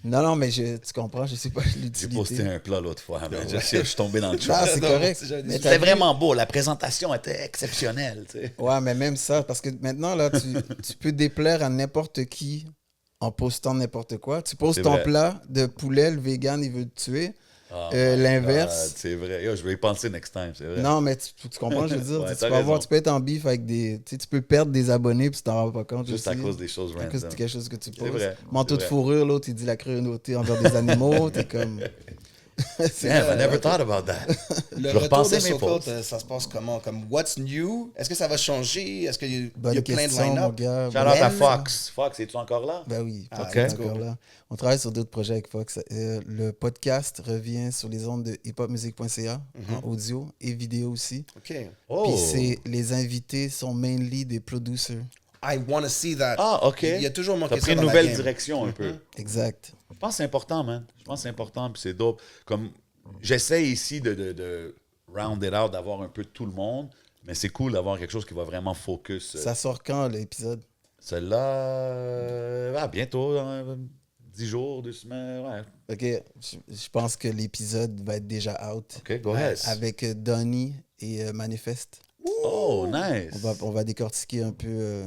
Non, mais tu comprends, je sais pas J'ai l'utilité. posté un plat l'autre fois, mais je suis tombé dans le Non, trap. c'est Non, correct. c'est jamais Mais dit. t'as C'était vu- vraiment beau. La présentation était exceptionnelle, tu sais. Ouais, mais même ça, parce que maintenant, là, tu peux déplaire à n'importe qui en postant n'importe quoi. Tu poses C'est ton vrai. plat de poulet, le vegan, il veut te tuer. Oh L'inverse. my God, c'est vrai. Yo, je vais y penser next time, c'est vrai. Non, mais tu comprends, je veux dire. Ouais, Tu t'as peux avoir, raison. tu peux être en bif avec des. Tu sais, tu peux perdre des abonnés puis tu t'en rends pas compte. Juste aussi. à cause des choses À cause random. de quelque chose que tu poses. vrai, Manteau c'est de vrai. fourrure, l'autre, il dit la cruauté envers des animaux. T'es comme. Damn, I never thought about that. Le Je retour repensais de mes Sokol, fautes. ça se passe comment? Comme what's new? Est-ce que ça va changer? Est-ce qu'il y a Bonne plein de question, mon line-up? gars. Shout out à Même- Fox. Fox, es-tu encore là? Ben oui, Ah, Fox ok. est encore là. On travaille sur d'autres projets avec Fox. Le podcast revient sur les ondes de hiphopmusic.ca en audio et vidéo aussi. OK. Oh. Puis les invités sont mainly des producers. I want to see that. Ah, OK. Il y a toujours manqué T'as ça pris une dans la nouvelle game. direction un peu. Exact. Je pense que c'est important, man. Je pense que c'est important, puis c'est dope. Comme, j'essaie ici de round it out, d'avoir un peu de tout le monde, mais c'est cool d'avoir quelque chose qui va vraiment focus. Ça sort quand l'épisode? Celle-là, bientôt, 10 jours, 2 semaines, ouais. OK, je pense que l'épisode va être déjà out. OK, go ahead. Avec Donnie et Manifest. Oh, nice. On va décortiquer un peu.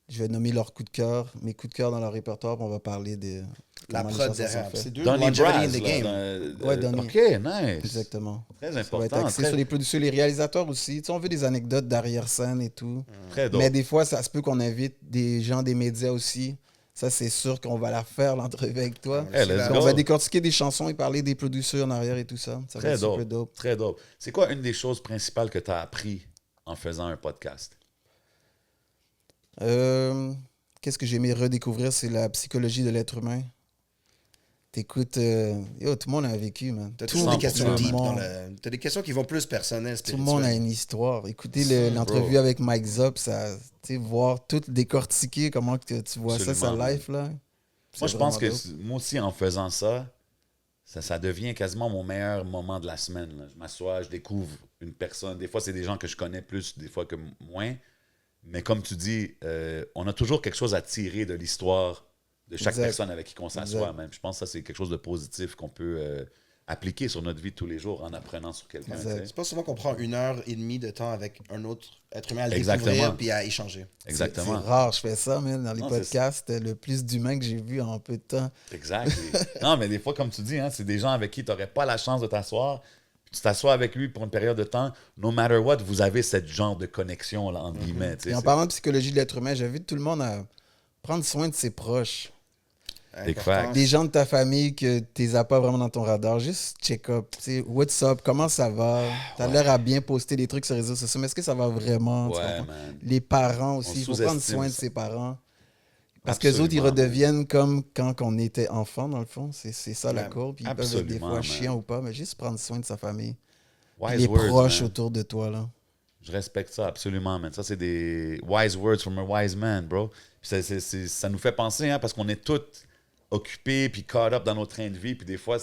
Je vais nommer leurs coups de cœur, mes coups de cœur dans leur répertoire, puis on va parler de La comment les prod chansons derrière. sont faites. C'est deux Donnie longevity Braz, in the là, game. Ouais, Donnie. OK, nice. Exactement. Très Ça va être important. axé Très, sur les producteurs, les réalisateurs aussi. Tu sais, on veut des anecdotes d'arrière-scène et tout. très dope. Mais des fois, ça se peut qu'on invite des gens des médias aussi. Ça, c'est sûr qu'on va la faire, l'entrevue avec toi. Hey, let's Puis go. on va décortiquer des chansons et parler des producteurs en arrière et tout ça. Ça va Très être super dope. dope. Très dope. C'est quoi une des choses principales que tu as appris en faisant un podcast? Qu'est-ce que j'ai aimé redécouvrir, c'est la psychologie de l'être humain. T'écoutes... tout le monde a vécu, man. T'as Tout toujours des 100%, questions deep man. dans le... T'as des questions qui vont plus personnelles, Tout le monde a spirituelles. une histoire. Écoutez Bro. l'entrevue avec Mike Zop, ça, tu sais, voir tout décortiquer, comment que tu vois ça, Absolument, sa life, là. Moi, C'est je pense que vraiment dope. moi aussi, en faisant ça, ça devient quasiment mon meilleur moment de la semaine. Là. Je m'assois, je découvre une personne. Des fois, c'est des gens que je connais plus, des fois que moins. Mais comme tu dis, on a toujours quelque chose à tirer de l'histoire de chaque Exact. personne avec qui on s'assoit. Exact. Même. Je pense que ça, c'est quelque chose de positif qu'on peut appliquer sur notre vie de tous les jours en apprenant sur quelqu'un. Exact. tu sais. C'est pas souvent qu'on prend 1h30 de temps avec un autre être humain à le Exactement. découvrir puis à échanger. Exactement. C'est rare, je fais ça, man, dans les Non, c'est podcasts. Le plus d'humains que j'ai vu en peu de temps. Exact. Non, mais des fois, comme tu dis, hein, c'est des gens avec qui tu n'aurais pas la chance de t'asseoir. Tu t'assois avec lui pour une période de temps. No matter what, vous avez ce genre de connexion, là, entre guillemets. tu sais, Et en c'est- parlant de psychologie de l'être humain, j'invite tout le monde à prendre soin de ses proches. Big Important. fact. Des gens de ta famille que tu les as pas vraiment dans ton radar, juste check up. Tu sais, what's up? Comment ça va? T'as l'air à bien poster des trucs sur les réseaux sociaux, mais est-ce que ça va vraiment? Tu Ouais, comprends? man. Les parents aussi, il faut prendre sous-estime soin de ça. ses parents. Parce que les autres, ils Absolument, redeviennent comme quand on était enfant, dans le fond. C'est ça la Ouais, courbe. Puis ils peuvent être des absolument, fois man. chiants ou pas, mais juste prendre soin de sa famille. Puis Wise les words, proches man. autour de toi, là. Je respecte ça, absolument, man. Ça, c'est des wise words from a wise man, bro. Puis ça nous fait penser, hein, parce qu'on est tous occupés puis caught up dans nos trains de vie. Puis des fois,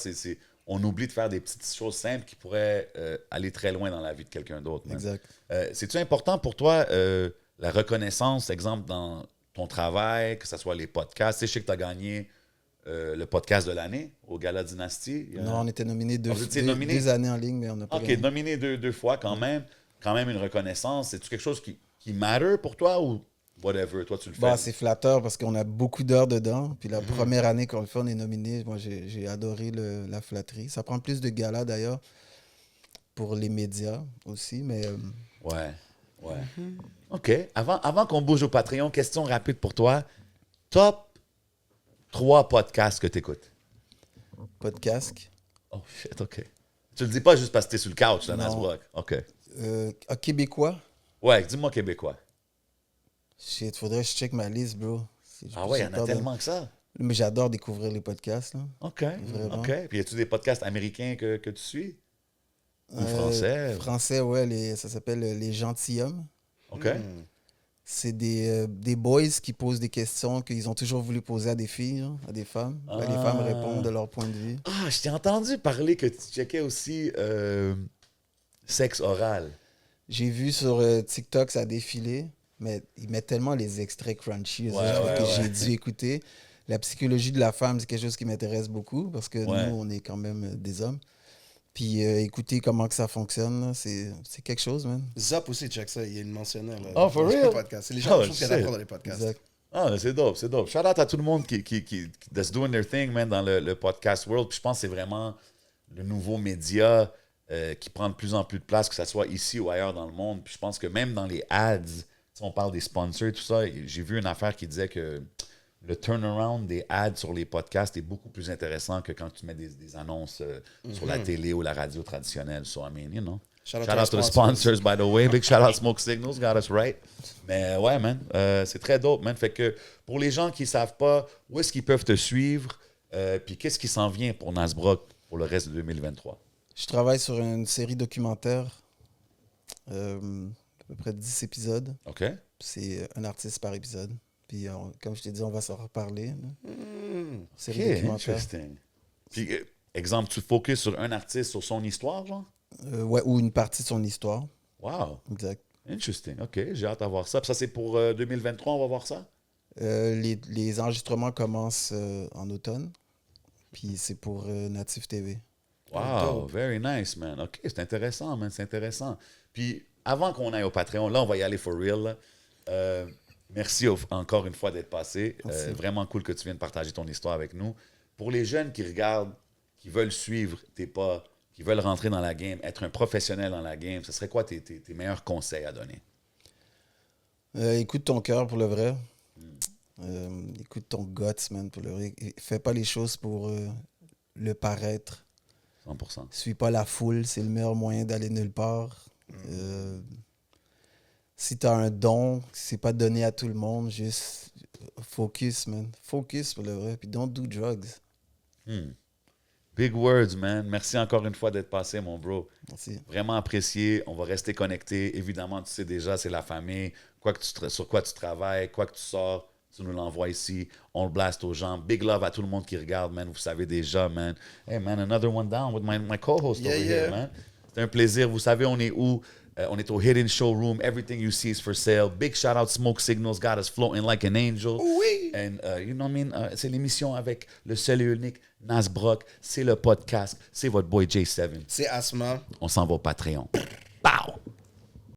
on oublie de faire des petites choses simples qui pourraient aller très loin dans la vie de quelqu'un d'autre, man. Exact. C'est-tu important pour toi, la reconnaissance, exemple, dans ton travail, que ce soit les podcasts? Tu sais, je sais que tu as gagné le podcast de l'année au Gala Dynasty. Il y a- Non, on était nominé Ah, vous étiez nominé? 2 années en ligne, mais on n'a pas OK, gagné. nominé deux fois quand même. Quand même une reconnaissance. C'est-tu quelque chose qui matter pour toi ou whatever? Toi, tu le fais? Bah, c'est flatteur parce qu'on a beaucoup d'heures dedans. Puis la première année qu'on le fait, on est nominé. Moi, j'ai adoré la flatterie. Ça prend plus de galas d'ailleurs pour les médias aussi. Mais Ouais, ouais. OK. Avant qu'on bouge au Patreon, question rapide pour toi. Top 3 podcasts que tu écoutes. pas de casque. Oh shit, OK. Tu le dis pas juste parce que t'es sur le couch, là, Non. Nasbrock. OK. Québécois, Ouais, dis-moi québécois. shit, faudrait que je check ma liste, bro. Ah ouais, il y J'ai en a peur de- tellement que ça. Mais j'adore découvrir les podcasts. Là. OK. Vraiment. OK. Puis y a-tu des podcasts américains que tu suis? Ou français? Français, ouais. Ça s'appelle Les Gentilshommes. OK. C'est des boys qui posent des questions qu'ils ont toujours voulu poser à des filles, hein, à des femmes. Ben, les femmes répondent de leur point de vue. Ah, je t'ai entendu parler que tu checkais aussi sexe oral. J'ai vu sur TikTok, ça a défilé, mais ils mettent tellement les extraits crunchy Ouais, que ouais. j'ai dû écouter. La psychologie de la femme, c'est quelque chose qui m'intéresse beaucoup parce que Ouais. nous, on est quand même des hommes. Puis écouter comment que ça fonctionne, là, c'est quelque chose, man. Zop aussi, check ça, il est mentionné. Là, Oh, for dans real? le podcast. C'est les gens Oh, je trouve qu'il y shit. a d'apprendre dans les podcasts. Exact. Ah, mais c'est dope, c'est dope. Shout out à tout le monde that's doing their thing, man, dans le podcast world. Puis je pense que c'est vraiment le nouveau média qui prend de plus en plus de place, que ce soit ici ou ailleurs dans le monde. Puis je pense que même dans les ads, si on parle des sponsors, tout ça, j'ai vu une affaire qui disait que le turnaround des ads sur les podcasts est beaucoup plus intéressant que quand tu mets des annonces sur la télé ou la radio traditionnelle. So, I mean, you know. Shout out Shout out to the sponsors, by the way. Big shout out Smoke Signals, got us right. Mais ouais, man, c'est très dope, man. Fait que pour les gens qui ne savent pas où est-ce qu'ils peuvent te suivre, puis qu'est-ce qui s'en vient pour Nasbrock pour le reste de 2023? Je travaille sur une série documentaire, à peu près 10 épisodes. OK? C'est un artiste par épisode. Puis, comme je t'ai dit, on va s'en reparler. là. Série OK, documentaire. interesting. Puis, exemple, tu focuses sur un artiste, sur son histoire, genre? Ouais, ou une partie de son histoire. Wow, Exact. interesting. OK, j'ai hâte à voir ça. Puis ça, c'est pour 2023, on va voir ça? Les enregistrements commencent en automne. Puis c'est pour Native TV. Wow, very nice, man. OK, c'est intéressant, man, c'est intéressant. Puis, avant qu'on aille au Patreon, là, on va y aller for real. Là. Merci encore une fois d'être passé. Vraiment cool que tu viennes partager ton histoire avec nous. Pour les jeunes qui regardent, qui veulent suivre tes pas, qui veulent rentrer dans la game, être un professionnel dans la game, ce serait quoi tes meilleurs conseils à donner? Écoute ton cœur pour le vrai. Écoute ton guts, man, pour le vrai. Fais pas les choses pour le paraître. 100%. Suis pas la foule, c'est le meilleur moyen d'aller nulle part. Si t'as un don, c'est pas donné à tout le monde, juste focus, man. Focus pour le vrai, puis don't do drugs. Big words, man. Merci encore une fois d'être passé, mon bro. Merci. Vraiment apprécié. On va rester connectés. Évidemment, tu sais déjà, c'est la famille. Sur quoi tu travailles, quoi que tu sors, tu nous l'envoies ici. On le blast aux gens. Big love à tout le monde qui regarde, man. Vous savez déjà, man. Hey, man, another one down with my co-host over here, man. C'est un plaisir. Vous savez, on est où? On est au Hidden Showroom. Everything you see is for sale. Big shout out Smoke Signals. Got us floating like an angel. Oui. And you know what I mean? C'est l'émission avec le seul et unique Nas Brock. C'est le podcast. C'est votre boy J7. C'est Asma. On s'en va au Patreon.